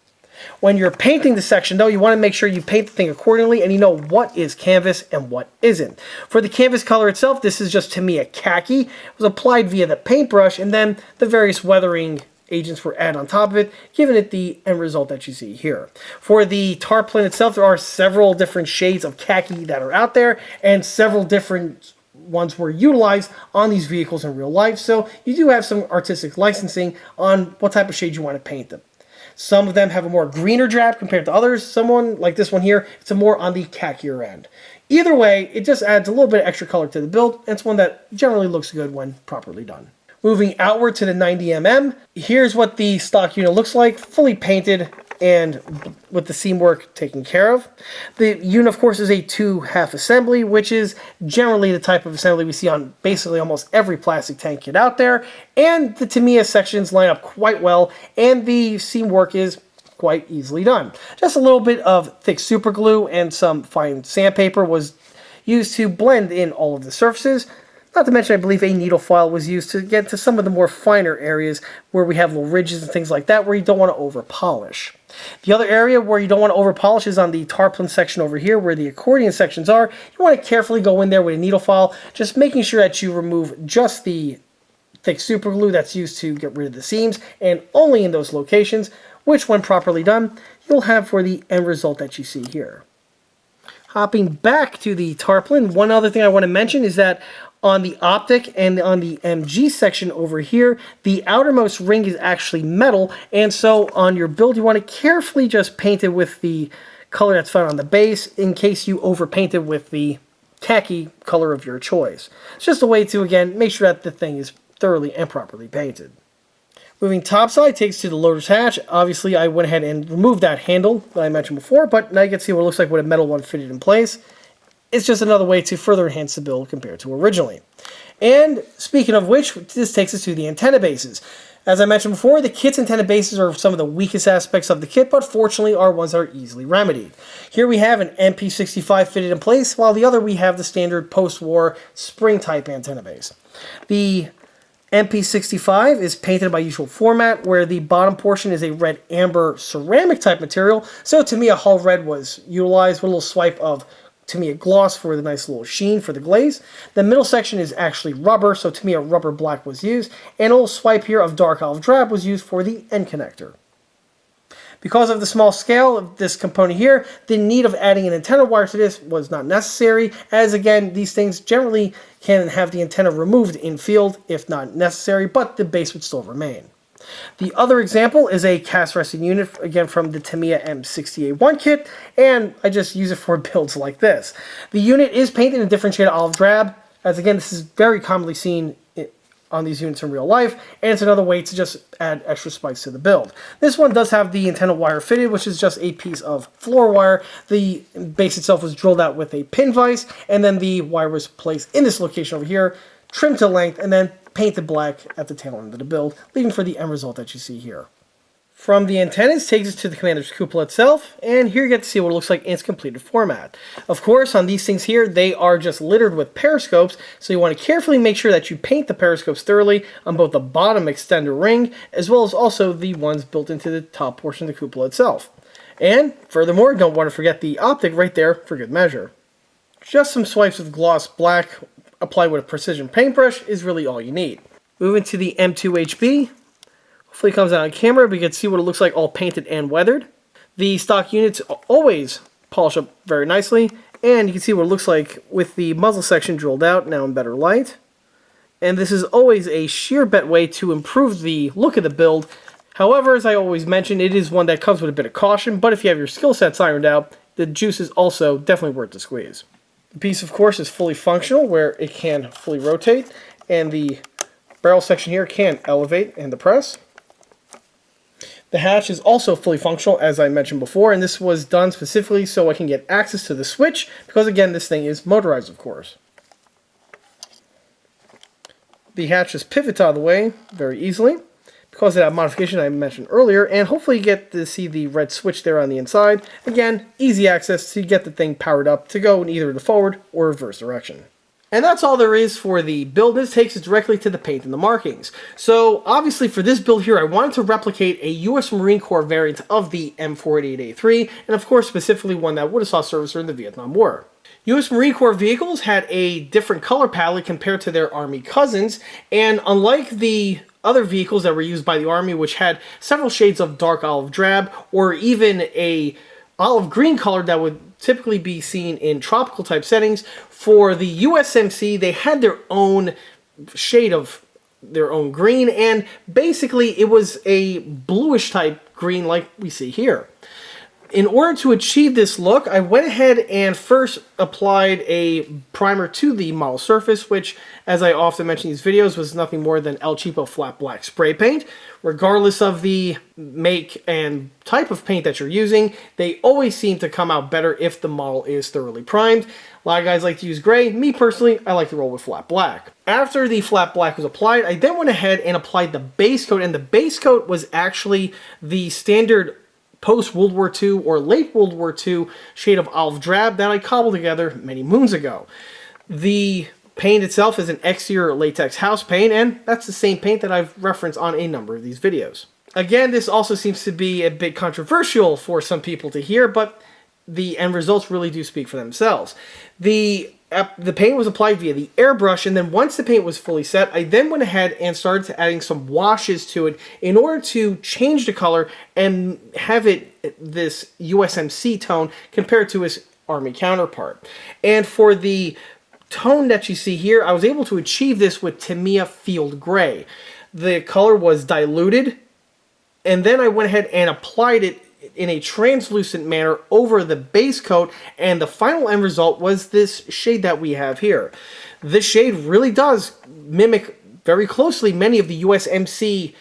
When you're painting the section, though, you want to make sure you paint the thing accordingly and you know what is canvas and what isn't. For the canvas color itself, this is just Tamiya khaki. It was applied via the paintbrush, and then the various weathering agents were added on top of it, giving it the end result that you see here. For the tarpaulin itself, there are several different shades of khaki that are out there, and several different ones were utilized on these vehicles in real life, so you do have some artistic licensing on what type of shade you want to paint them. Some of them have a more greener drab compared to others. Someone like this one here, it's a more on the khakier end. Either way, it just adds a little bit of extra color to the build, and it's one that generally looks good when properly done. Moving outward to the 90mm, here's what the stock unit looks like, fully painted and with the seam work taken care of. The unit, of course, is a 2-half assembly, which is generally the type of assembly we see on basically almost every plastic tank kit out there, and the Tamiya sections line up quite well, and the seam work is quite easily done. Just a little bit of thick super glue and some fine sandpaper was used to blend in all of the surfaces. Not to mention, I believe a needle file was used to get to some of the more finer areas where we have little ridges and things like that where you don't want to over polish. The other area where you don't want to over polish is on the tarpaulin section over here where the accordion sections are. You want to carefully go in there with a needle file, just making sure that you remove just the thick super glue that's used to get rid of the seams, and only in those locations, which when properly done, you'll have for the end result that you see here. Hopping back to the tarpaulin, one other thing I want to mention is that on the optic and on the MG section over here, the outermost ring is actually metal, and so on your build, you want to carefully just paint it with the color that's found on the base in case you overpaint it with the khaki color of your choice. It's just a way to, again, make sure that the thing is thoroughly and properly painted. Moving topside takes to the loader's hatch. Obviously, I went ahead and removed that handle that I mentioned before, but now you can see what it looks like with a metal one fitted in place. It's just another way to further enhance the build compared to originally. And speaking of which, this takes us to the antenna bases. As I mentioned before, the kit's antenna bases are some of the weakest aspects of the kit, but fortunately are ones that are easily remedied. Here we have an MP65 fitted in place, while the other we have the standard post-war spring-type antenna base. The MP65 is painted by usual format, where the bottom portion is a red amber ceramic type material, so Tamiya Hull Red was utilized with a little swipe of Tamiya gloss for the nice little sheen for the glaze. The middle section is actually rubber, so Tamiya rubber black was used, and a little swipe here of dark olive drab was used for the end connector. Because of the small scale of this component here, the need of adding an antenna wire to this was not necessary, as again, these things generally can have the antenna removed in field if not necessary, but the base would still remain. The other example is a cast resting unit, again from the Tamiya M48A3 kit, and I just use it for builds like this. The unit is painted in a different shade of olive drab, as again this is very commonly seen on these units in real life, and it's another way to just add extra spice to the build. This one does have the antenna wire fitted, which is just a piece of floor wire. The base itself was drilled out with a pin vise, and then the wire was placed in this location over here, trimmed to length, and then painted black at the tail end of the build, leaving for the end result that you see here. From the antennas takes us to the commander's cupola itself, and here you get to see what it looks like in its completed format. Of course, on these things here, they are just littered with periscopes, so you want to carefully make sure that you paint the periscopes thoroughly on both the bottom extender ring, as well as also the ones built into the top portion of the cupola itself. And furthermore, don't want to forget the optic right there for good measure. Just some swipes of gloss black applied with a precision paintbrush is really all you need. Moving to the M2HB. Hopefully it comes out on camera, but you can see what it looks like all painted and weathered. The stock units always polish up very nicely, and you can see what it looks like with the muzzle section drilled out, now in better light. And this is always a sheer bet way to improve the look of the build. However, as I always mention, it is one that comes with a bit of caution, but if you have your skill sets ironed out, the juice is also definitely worth the squeeze. The piece, of course, is fully functional, where it can fully rotate, and the barrel section here can elevate and depress. The hatch is also fully functional, as I mentioned before, and this was done specifically so I can get access to the switch, because again, this thing is motorized, of course. The hatch just pivots out of the way very easily, because of that modification I mentioned earlier, and hopefully you get to see the red switch there on the inside. Again, easy access to get the thing powered up to go in either the forward or reverse direction. And that's all there is for the build. This takes us directly to the paint and the markings. So obviously for this build here, I wanted to replicate a US Marine Corps variant of the M48A3, and of course specifically one that would have saw service during the Vietnam War. US Marine Corps vehicles had a different color palette compared to their Army cousins, and unlike the other vehicles that were used by the Army, which had several shades of dark olive drab, or even a olive green color that would typically be seen in tropical type settings, for the USMC, they had their own shade of their own green, and basically it was a bluish type green like we see here. In order to achieve this look, I went ahead and first applied a primer to the model surface, which, as I often mention in these videos, was nothing more than El Cheapo flat black spray paint. Regardless of the make and type of paint that you're using, they always seem to come out better if the model is thoroughly primed. A lot of guys like to use gray. Me personally, I like to roll with flat black. After the flat black was applied, I then went ahead and applied the base coat, and the base coat was actually the standard post-World War II or late World War II shade of olive drab that I cobbled together many moons ago. The paint itself is an exterior latex house paint, and that's the same paint that I've referenced on a number of these videos. Again, this also seems to be a bit controversial for some people to hear, but the end results really do speak for themselves. The paint was applied via the airbrush, and then once the paint was fully set, I then went ahead and started adding some washes to it in order to change the color and have it this USMC tone compared to its Army counterpart. And for the tone that you see here, I was able to achieve this with Tamiya Field Gray. The color was diluted, and then I went ahead and applied it in a translucent manner over the base coat, and the final end result was this shade that we have here. This shade really does mimic very closely many of the USMC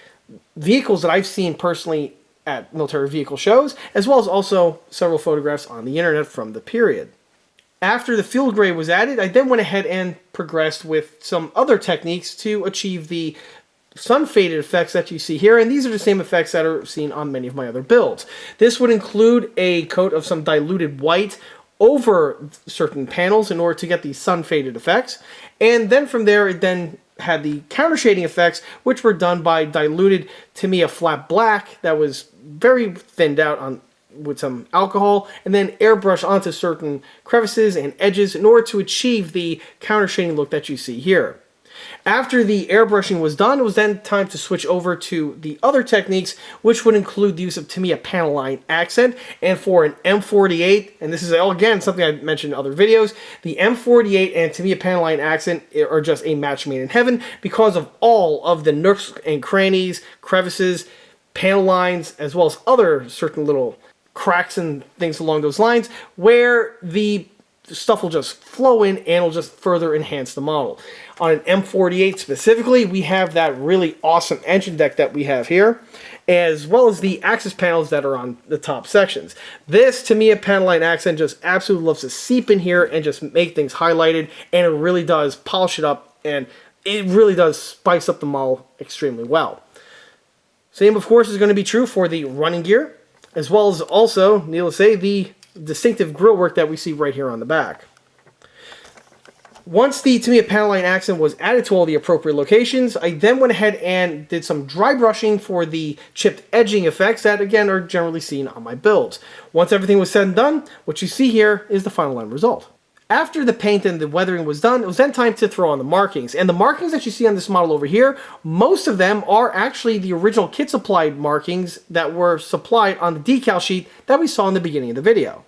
vehicles that I've seen personally at military vehicle shows, as well as also several photographs on the internet from the period. After the field gray was added, I then went ahead and progressed with some other techniques to achieve the sun faded effects that you see here, and these are the same effects that are seen on many of my other builds. This would include a coat of some diluted white over certain panels in order to get the sun faded effects, and then from there it then had the counter shading effects, which were done by diluted Tamiya flat black that was very thinned out on with some alcohol, and then airbrush onto certain crevices and edges in order to achieve the counter shading look that you see here. After the airbrushing was done, it was then time to switch over to the other techniques, which would include the use of Tamiya panel line accent. And for an M48, and this is again something I mentioned in other videos, the M48 and Tamiya panel line accent are just a match made in heaven because of all of the nooks and crannies, crevices, panel lines, as well as other certain little cracks and things along those lines, where the stuff will just flow in and will just further enhance the model. On an M48 specifically, we have that really awesome engine deck that we have here, as well as the axis panels that are on the top sections. This Tamiya panel line accent just absolutely loves to seep in here and just make things highlighted, and it really does polish it up, and it really does spice up the model extremely well. Same, of course, is going to be true for the running gear, as well as also, needless to say, the distinctive grille work that we see right here on the back. Once the Tamiya panel line accent was added to all the appropriate locations, I then went ahead and did some dry brushing for the chipped edging effects that, again, are generally seen on my builds. Once everything was said and done, what you see here is the final end result. After the paint and the weathering was done, it was then time to throw on the markings. And the markings that you see on this model over here, most of them are actually the original kit supplied markings that were supplied on the decal sheet that we saw in the beginning of the video.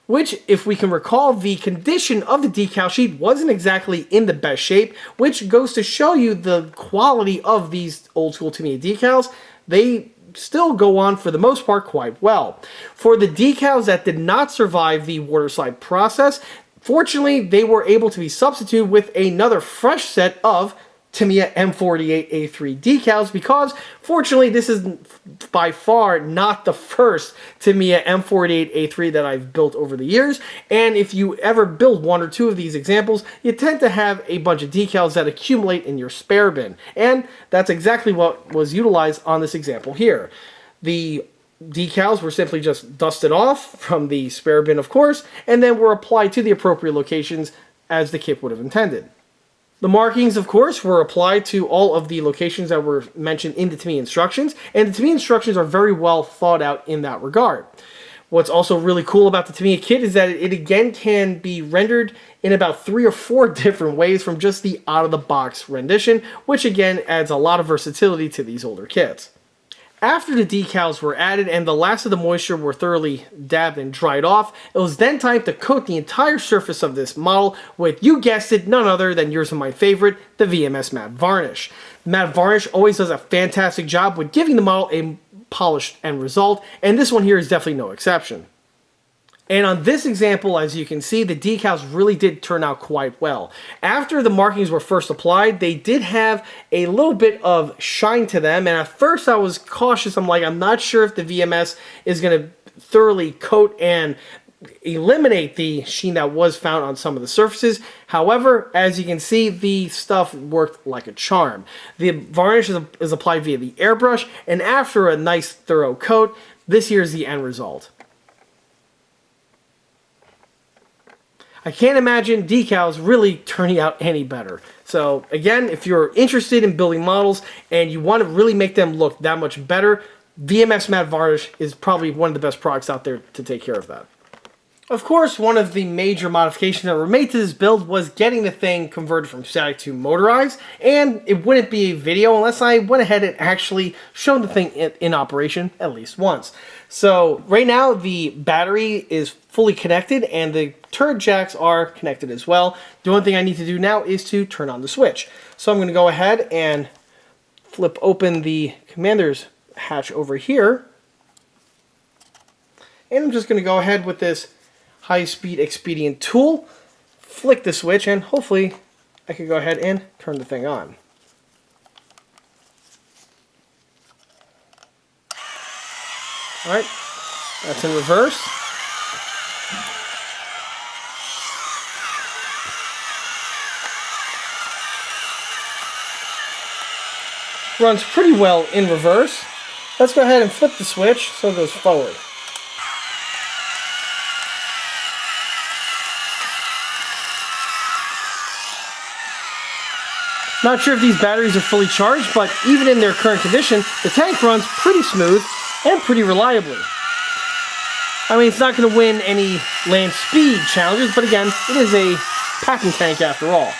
Which, if we can recall, the condition of the decal sheet wasn't exactly in the best shape, which goes to show you the quality of these old school Tamiya decals. They still go on for the most part quite well. For the decals that did not survive the water slide process, fortunately they were able to be substituted with another fresh set of Tamiya M48A3 decals, because fortunately this is by far not the first Tamiya M48A3 that I've built over the years, and if you ever build one or two of these examples, you tend to have a bunch of decals that accumulate in your spare bin, and that's exactly what was utilized on this example here. The decals were simply just dusted off from the spare bin, of course, and then were applied to the appropriate locations as the kit would have intended. The markings, of course, were applied to all of the locations that were mentioned in the Tamiya instructions, and the Tamiya instructions are very well thought out in that regard. What's also really cool about the Tamiya kit is that it again can be rendered in about 3 or 4 different ways from just the out-of-the-box rendition, which again adds a lot of versatility to these older kits. After the decals were added and the last of the moisture were thoroughly dabbed and dried off, it was then time to coat the entire surface of this model with, you guessed it, none other than yours and my favorite, the VMS matte varnish. Matte varnish always does a fantastic job with giving the model a polished end result, and this one here is definitely no exception. And on this example, as you can see, the decals really did turn out quite well. After the markings were first applied, they did have a little bit of shine to them, and at first I was cautious. I'm not sure if the VMS is going to thoroughly coat and eliminate the sheen that was found on some of the surfaces. However, as you can see, the stuff worked like a charm. The varnish is applied via the airbrush, and after a nice thorough coat, this here is the end result. I can't imagine decals really turning out any better. So again, if you're interested in building models and you want to really make them look that much better, VMS matte varnish is probably one of the best products out there to take care of that. Of course, one of the major modifications that were made to this build was getting the thing converted from static to motorized, and it wouldn't be a video unless I went ahead and actually showed the thing in operation at least once. So right now the battery is fully connected and the turret jacks are connected as well. The only thing I need to do now is to turn on the switch. So I'm going to go ahead and flip open the commander's hatch over here, and I'm just going to go ahead with this high-speed expedient tool, flick the switch, and hopefully I can go ahead and turn the thing on. Alright, that's in reverse. Runs pretty well in reverse. Let's go ahead and flip the switch so it goes forward. Not sure if these batteries are fully charged, but even in their current condition, the tank runs pretty smooth and pretty reliably. I mean, it's not going to win any land speed challenges, but again, it is a Patton tank after all.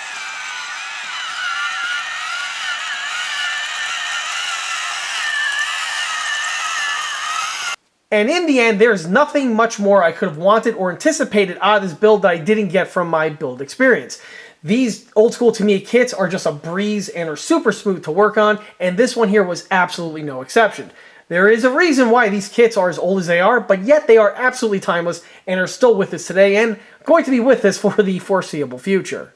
And in the end, there's nothing much more I could have wanted or anticipated out of this build that I didn't get from my build experience. These old school Tamiya kits are just a breeze and are super smooth to work on, and this one here was absolutely no exception. There is a reason why these kits are as old as they are, but yet they are absolutely timeless and are still with us today and going to be with us for the foreseeable future.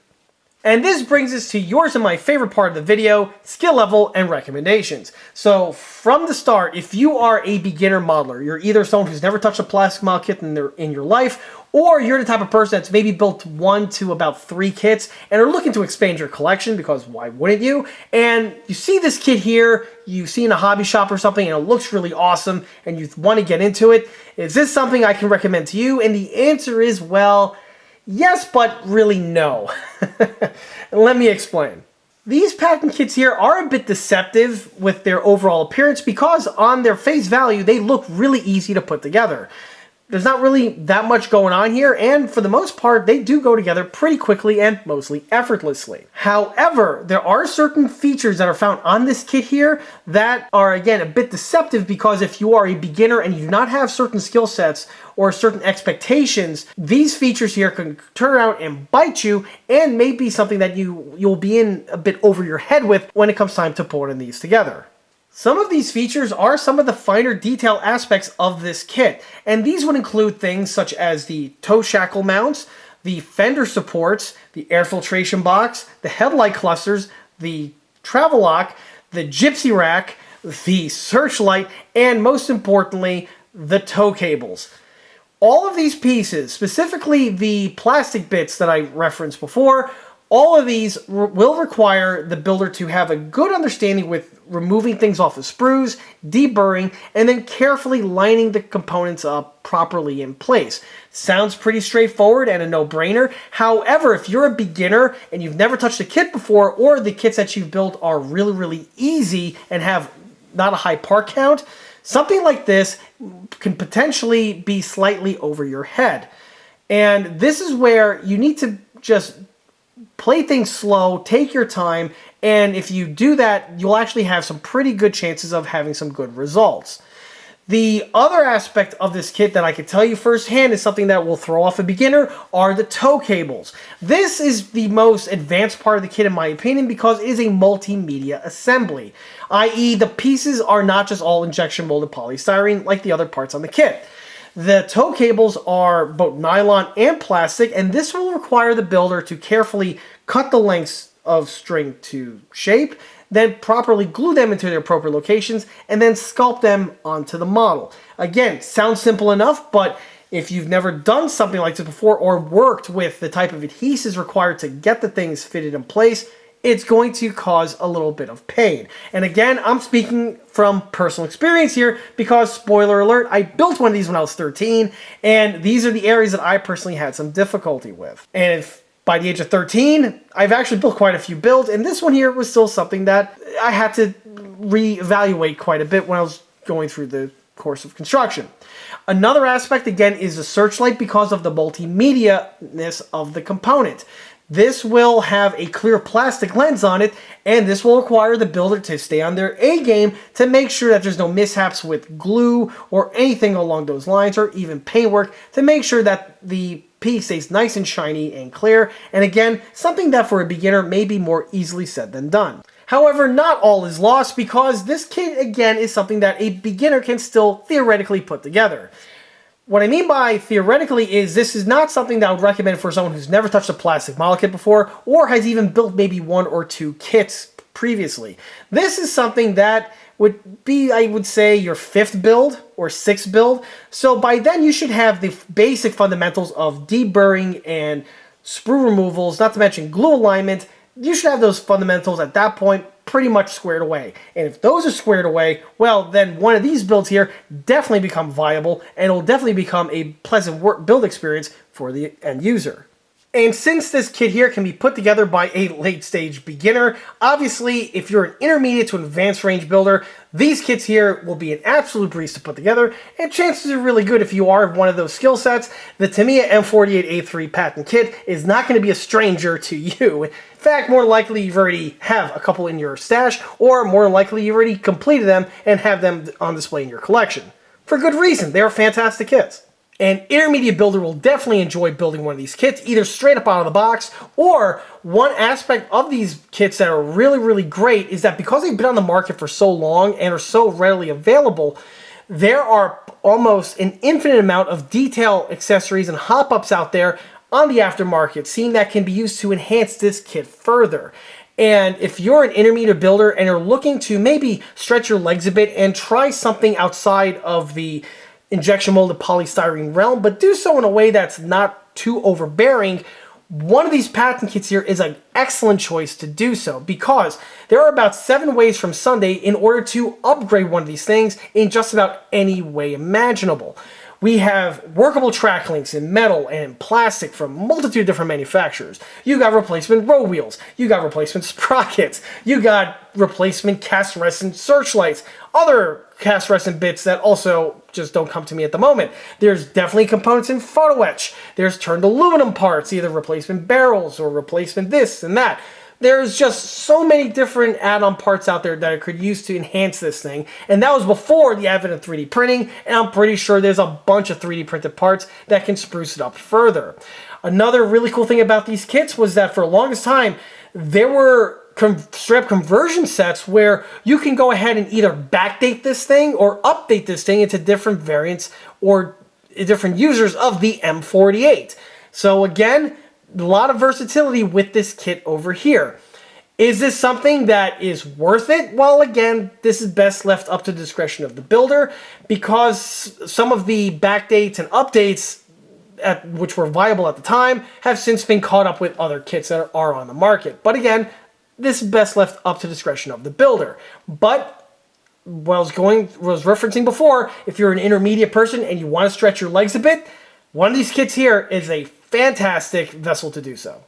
And this brings us to yours and my favorite part of the video, skill level and recommendations. So from the start, if you are a beginner modeler, you're either someone who's never touched a plastic model kit in your life, or you're the type of person that's maybe built 1 to about 3 kits and are looking to expand your collection, because why wouldn't you? And you see this kit here, you see in a hobby shop or something, and it looks really awesome, and you want to get into it. Is this something I can recommend to you? And the answer is, well, yes, but really no. Let me explain. These Patton kits here are a bit deceptive with their overall appearance because on their face value, they look really easy to put together. There's not really that much going on here, and for the most part, they do go together pretty quickly and mostly effortlessly. However, there are certain features that are found on this kit here that are, again, a bit deceptive, because if you are a beginner and you do not have certain skill sets or certain expectations, these features here can turn around and bite you and may be something that you'll be in a bit over your head with when it comes time to putting these together. Some of these features are some of the finer detail aspects of this kit, and these would include things such as the toe shackle mounts, the fender supports, the air filtration box, the headlight clusters, the travel lock, the Gypsy Rack, the searchlight, and most importantly, the tow cables. All of these pieces, specifically the plastic bits that I referenced before, all of these will require the builder to have a good understanding with removing things off the sprues, deburring, and then carefully lining the components up properly in place. Sounds pretty straightforward and a no-brainer. However, if you're a beginner and you've never touched a kit before, or the kits that you've built are really, really easy and have not a high part count, something like this can potentially be slightly over your head. And this is where you need to just play things slow, take your time, and if you do that, you'll actually have some pretty good chances of having some good results. The other aspect of this kit that I can tell you firsthand is something that will throw off a beginner are the tow cables. This is the most advanced part of the kit in my opinion because it is a multimedia assembly, i.e. the pieces are not just all injection molded polystyrene like the other parts on the kit. The tow cables are both nylon and plastic, and this will require the builder to carefully cut the lengths of string to shape, then properly glue them into their appropriate locations, and then sculpt them onto the model. Again, sounds simple enough, but if you've never done something like this before or worked with the type of adhesives required to get the things fitted in place, it's going to cause a little bit of pain. And again, I'm speaking from personal experience here because, spoiler alert, I built one of these when I was 13, and these are the areas that I personally had some difficulty with. And if by the age of 13, I've actually built quite a few builds, and this one here was still something that I had to reevaluate quite a bit when I was going through the course of construction. Another aspect, again, is the searchlight because of the multimedia-ness of the component. This will have a clear plastic lens on it, and this will require the builder to stay on their A game to make sure that there's no mishaps with glue or anything along those lines, or even paintwork, to make sure that the piece stays nice and shiny and clear. And again, something that for a beginner may be more easily said than done. However, not all is lost because this kit, again, is something that a beginner can still theoretically put together. What I mean by theoretically is this is not something that I would recommend for someone who's never touched a plastic model kit before or has even built maybe 1 or 2 kits previously. This is something that would be, I would say, your 5th build or 6th build. So by then you should have the basic fundamentals of deburring and sprue removals, not to mention glue alignment. You should have those fundamentals at that point pretty much squared away. And if those are squared away, well, then one of these builds here definitely become viable, and it will definitely become a pleasant build experience for the end user. And since this kit here can be put together by a late stage beginner, obviously if you're an intermediate to advanced range builder, these kits here will be an absolute breeze to put together, and chances are really good if you are one of those skill sets. The Tamiya M48A3 Patton kit is not going to be a stranger to you. In fact, more likely you've already have a couple in your stash, or more likely you've already completed them and have them on display in your collection. For good reason, they are fantastic kits. An intermediate builder will definitely enjoy building one of these kits, either straight up out of the box, or one aspect of these kits that are really, really great is that because they've been on the market for so long and are so readily available, there are almost an infinite amount of detail accessories and hop-ups out there on the aftermarket, seeing that can be used to enhance this kit further. And if you're an intermediate builder and you're looking to maybe stretch your legs a bit and try something outside of the injection molded polystyrene realm, but do so in a way that's not too overbearing, one of these Patton kits here is an excellent choice to do so, because there are about 7 ways from Sunday in order to upgrade one of these things in just about any way imaginable. We have workable track links in metal and in plastic from a multitude of different manufacturers. You got replacement road wheels, you got replacement sprockets, you got replacement cast resin searchlights, other cast resin bits that also just don't come to me at the moment. There's definitely components in photo etch. There's turned aluminum parts, either replacement barrels or replacement this and that. There's just so many different add-on parts out there that I could use to enhance this thing. And that was before the advent of 3D printing, and I'm pretty sure there's a bunch of 3D printed parts that can spruce it up further. Another really cool thing about these kits was that for the longest time, there were straight-up conversion sets where you can go ahead and either backdate this thing or update this thing into different variants or different users of the M48. So again, a lot of versatility with this kit over here. Is this something that is worth it? Well, again, this is best left up to the discretion of the builder, because some of the backdates and updates which were viable at the time have since been caught up with other kits that are on the market. But again, this is best left up to discretion of the builder. But what I was referencing before, if you're an intermediate person and you want to stretch your legs a bit, one of these kits here is a fantastic vessel to do so.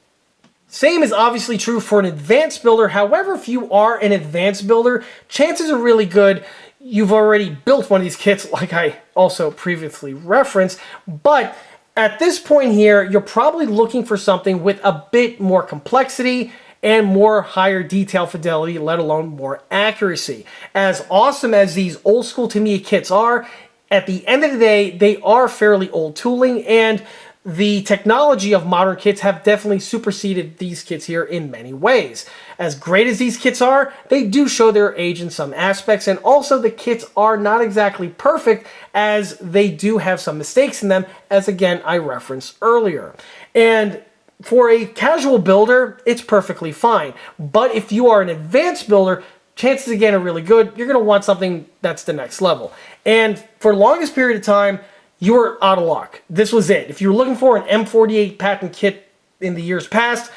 Same is obviously true for an advanced builder. However, if you are an advanced builder, chances are really good you've already built one of these kits, like I also previously referenced. But at this point here, you're probably looking for something with a bit more complexity and more higher detail fidelity, let alone more accuracy. As awesome as these old school Tamiya kits are, at the end of the day, they are fairly old tooling, and the technology of modern kits have definitely superseded these kits here in many ways. As great as these kits are, they do show their age in some aspects, and also the kits are not exactly perfect, as they do have some mistakes in them, as again I referenced earlier. And for a casual builder, it's perfectly fine. But if you are an advanced builder, chances again are really good. You're going to want something that's the next level. And for the longest period of time, you were out of luck. This was it. If you were looking for an M48 Patton kit in the years past,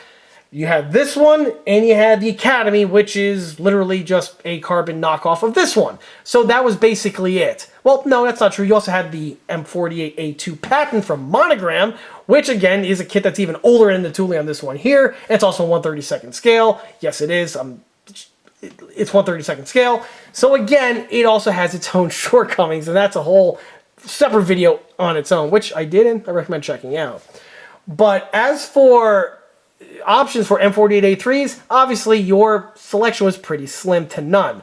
you had this one and you had the Academy, which is literally just a carbon knockoff of this one. So that was basically it. Well, no, that's not true. You also had the M48A3 Patton from Monogram, which again is a kit that's even older than the tooling on this one here. And it's also 1/32 scale. Yes, it is. It's 1/32 scale. So again, it also has its own shortcomings, and that's a whole separate video on its own, which I did and I recommend checking out. But as for options for M48A3s, obviously your selection was pretty slim to none.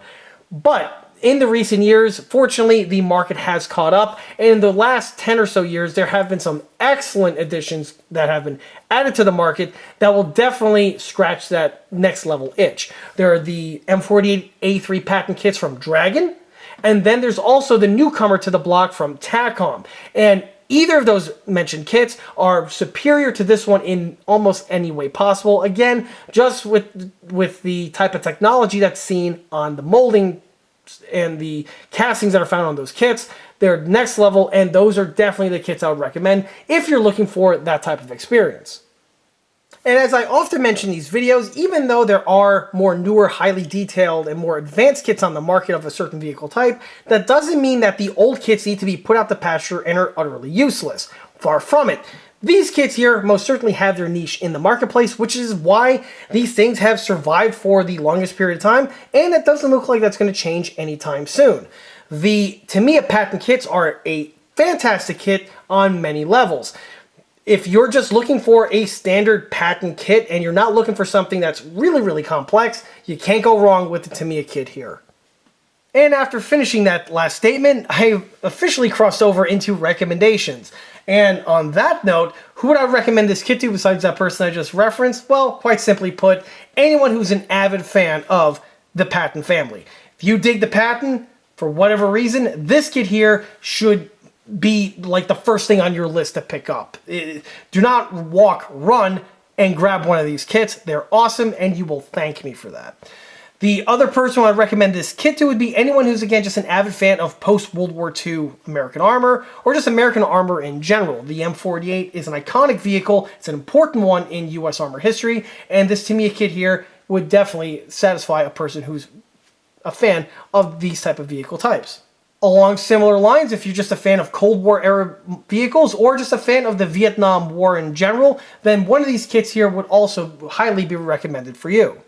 But in the recent years, fortunately, the market has caught up, and in the last 10 or so years, there have been some excellent additions that have been added to the market that will definitely scratch that next level itch. There are the M48A3 Patton kits from Dragon, and then there's also the newcomer to the block from Tacom. And either of those mentioned kits are superior to this one in almost any way possible. Again, just with the type of technology that's seen on the molding and the castings that are found on those kits. They're next level, and those are definitely the kits I would recommend if you're looking for that type of experience. And as I often mention in these videos, even though there are more newer, highly detailed, and more advanced kits on the market of a certain vehicle type, that doesn't mean that the old kits need to be put out to pasture and are utterly useless. Far from it. These kits here most certainly have their niche in the marketplace, which is why these things have survived for the longest period of time, and it doesn't look like that's going to change anytime soon. The Tamiya Patton kits are a fantastic kit on many levels. If you're just looking for a standard Patton kit and you're not looking for something that's really, really complex, you can't go wrong with the Tamiya kit here. And after finishing that last statement, I officially crossed over into recommendations. And on that note, who would I recommend this kit to besides that person I just referenced? Well, quite simply put, anyone who's an avid fan of the Patton family. If you dig the Patton, for whatever reason, this kit here should be like the first thing on your list to pick up. Do not walk, run, and grab one of these kits. They're awesome, and you will thank me for that. The other person I'd recommend this kit to would be anyone who's, again, just an avid fan of post-World War II American armor, or just American armor in general. The M48 is an iconic vehicle. It's an important one in U.S. armor history, and this Tamiya kit here would definitely satisfy a person who's a fan of these type of vehicle types. Along similar lines, if you're just a fan of Cold War era vehicles or just a fan of the Vietnam War in general, then one of these kits here would also highly be recommended for you.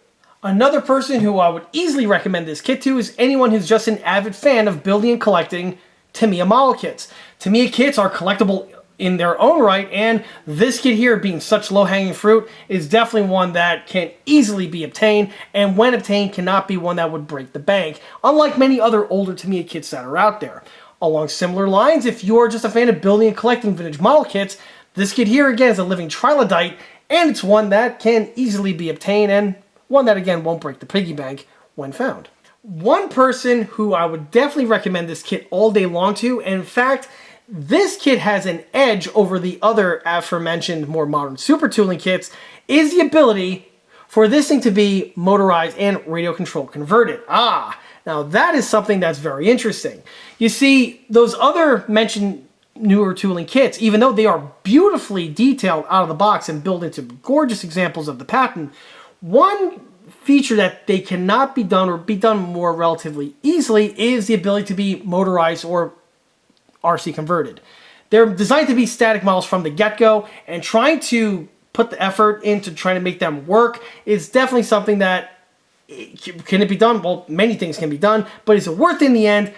Another person who I would easily recommend this kit to is anyone who's just an avid fan of building and collecting Tamiya model kits. Tamiya kits are collectible in their own right, and this kit here, being such low-hanging fruit, is definitely one that can easily be obtained, and when obtained cannot be one that would break the bank, unlike many other older Tamiya kits that are out there. Along similar lines, if you're just a fan of building and collecting vintage model kits, this kit here again is a living trilodite, and it's one that can easily be obtained, and one that again won't break the piggy bank when found. One person who I would definitely recommend this kit all day long to, and in fact, this kit has an edge over the other aforementioned more modern super tooling kits, is the ability for this thing to be motorized and radio control converted. Now that is something that's very interesting. You see, those other mentioned newer tooling kits, even though they are beautifully detailed out of the box and built into gorgeous examples of the Patton, one feature that they cannot be done or be done more relatively easily is the ability to be motorized or RC converted. They're designed to be static models from the get-go, and trying to put the effort into trying to make them work is definitely something that, can it be done? Well, many things can be done, but is it worth it in the end?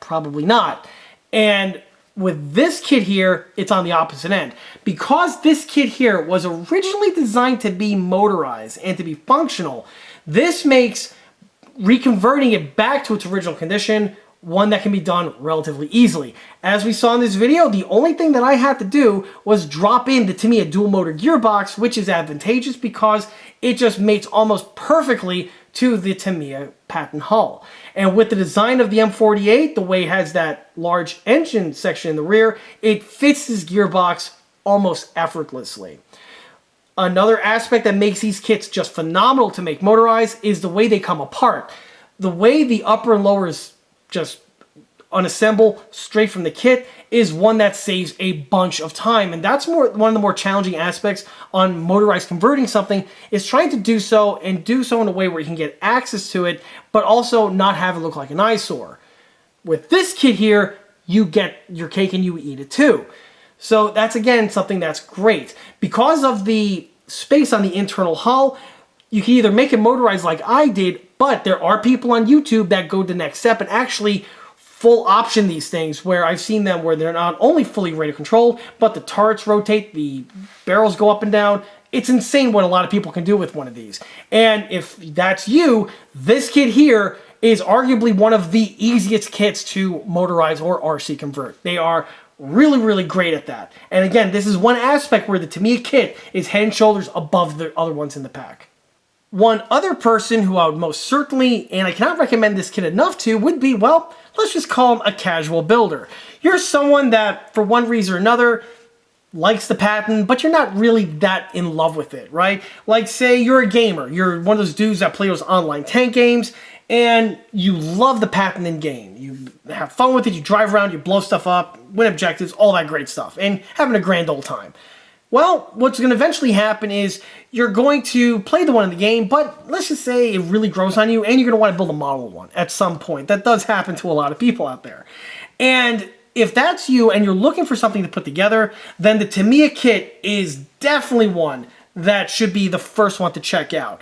Probably not. And with this kit here, it's on the opposite end. Because this kit here was originally designed to be motorized and to be functional, this makes reconverting it back to its original condition one that can be done relatively easily. As we saw in this video, the only thing that I had to do was drop in the Tamiya dual motor gearbox, which is advantageous because it just mates almost perfectly to the Tamiya Patton hull. And with the design of the M48, the way it has that large engine section in the rear, it fits this gearbox almost effortlessly. Another aspect that makes these kits just phenomenal to make motorized is the way they come apart. The way the upper and lower is just unassemble straight from the kit is one that saves a bunch of time, and that's one of the more challenging aspects on motorized converting something, is trying to do so and do so in a way where you can get access to it but also not have it look like an eyesore. With this kit here, you get your cake and you eat it too. So that's again something that's great. Because of the space on the internal hull, you can either make it motorized like I did, but there are people on YouTube that go the next step and actually full option these things, where I've seen them where they're not only fully radio controlled, but the turrets rotate, the barrels go up and down. It's insane what a lot of people can do with one of these. And if that's you, this kit here is arguably one of the easiest kits to motorize or RC convert. They are really, really great at that. And again, this is one aspect where the Tamiya kit is head and shoulders above the other ones in the pack. One other person who I would most certainly, and I cannot recommend this kit enough to, would be, well, let's just call him a casual builder. You're someone that, for one reason or another, likes the Patton, but you're not really that in love with it, right? Like, say you're a gamer. You're one of those dudes that play those online tank games, and you love the Patton in game. You have fun with it, you drive around, you blow stuff up, win objectives, all that great stuff, and having a grand old time. Well, what's going to eventually happen is you're going to play the one in the game, but let's just say it really grows on you, and you're going to want to build a model one at some point. That does happen to a lot of people out there. And if that's you and you're looking for something to put together, then the Tamiya kit is definitely one that should be the first one to check out.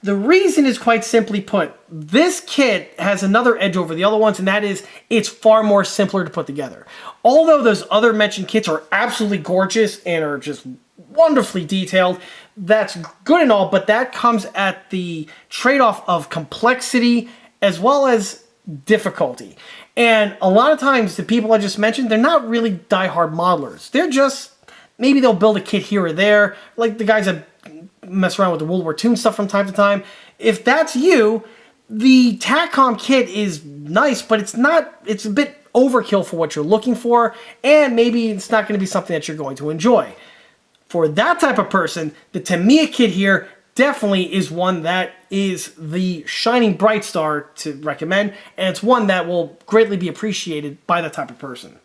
The reason is quite simply put, this kit has another edge over the other ones, and that is it's far more simpler to put together. Although those other mentioned kits are absolutely gorgeous and are just wonderfully detailed, that's good and all, but that comes at the trade-off of complexity as well as difficulty. And a lot of times, the people I just mentioned, they're not really die-hard modelers. They're just, maybe they'll build a kit here or there, like the guys that mess around with the World War II stuff from time to time. If that's you, the TACCOM kit is nice, but it's a bit overkill for what you're looking for, and maybe it's not going to be something that you're going to enjoy. For that type of person, the Tamiya kit here definitely is one that is the shining bright star to recommend, and it's one that will greatly be appreciated by that type of person.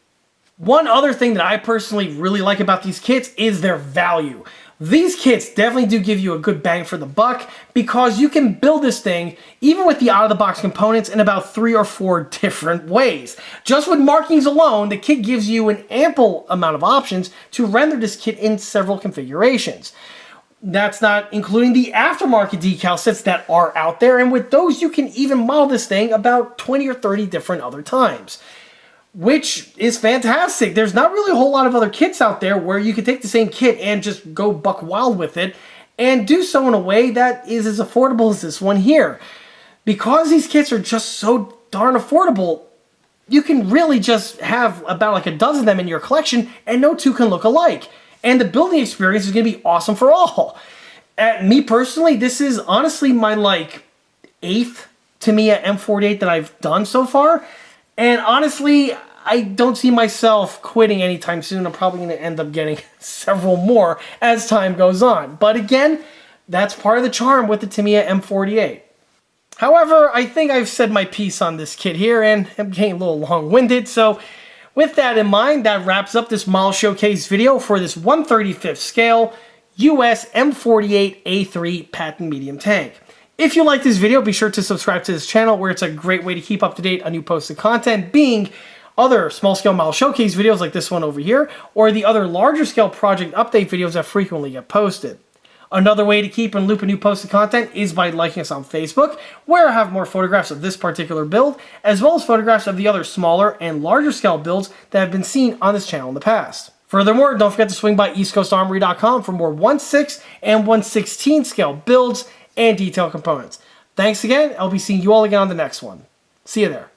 One other thing that I personally really like about these kits is their value. These kits definitely do give you a good bang for the buck because you can build this thing, even with the out-of-the-box components, in about 3 or 4 different ways. Just with markings alone, the kit gives you an ample amount of options to render this kit in several configurations. That's not including the aftermarket decal sets that are out there, and with those you can even model this thing about 20 or 30 different other times, which is fantastic. There's not really a whole lot of other kits out there where you can take the same kit and just go buck wild with it and do so in a way that is as affordable as this one here. Because these kits are just so darn affordable, you can really just have about like a dozen of them in your collection and no two can look alike. And the building experience is going to be awesome for all. Me personally, this is honestly my like 8th Tamiya M48 that I've done so far. And honestly, I don't see myself quitting anytime soon. I'm probably going to end up getting several more as time goes on. But again, that's part of the charm with the Tamiya M48. However, I think I've said my piece on this kit here, and I'm getting a little long-winded. So with that in mind, that wraps up this model showcase video for this 1/35th scale US M48A3 Patton medium tank. If you like this video, be sure to subscribe to this channel where it's a great way to keep up to date on new posted content, being other small scale model showcase videos like this one over here, or the other larger scale project update videos that frequently get posted. Another way to keep in loop of new posted content is by liking us on Facebook, where I have more photographs of this particular build, as well as photographs of the other smaller and larger scale builds that have been seen on this channel in the past. Furthermore, don't forget to swing by eastcoastarmory.com for more 1/6 and 1/16 scale builds and detail components. Thanks again. I'll be seeing you all again on the next one. See you there.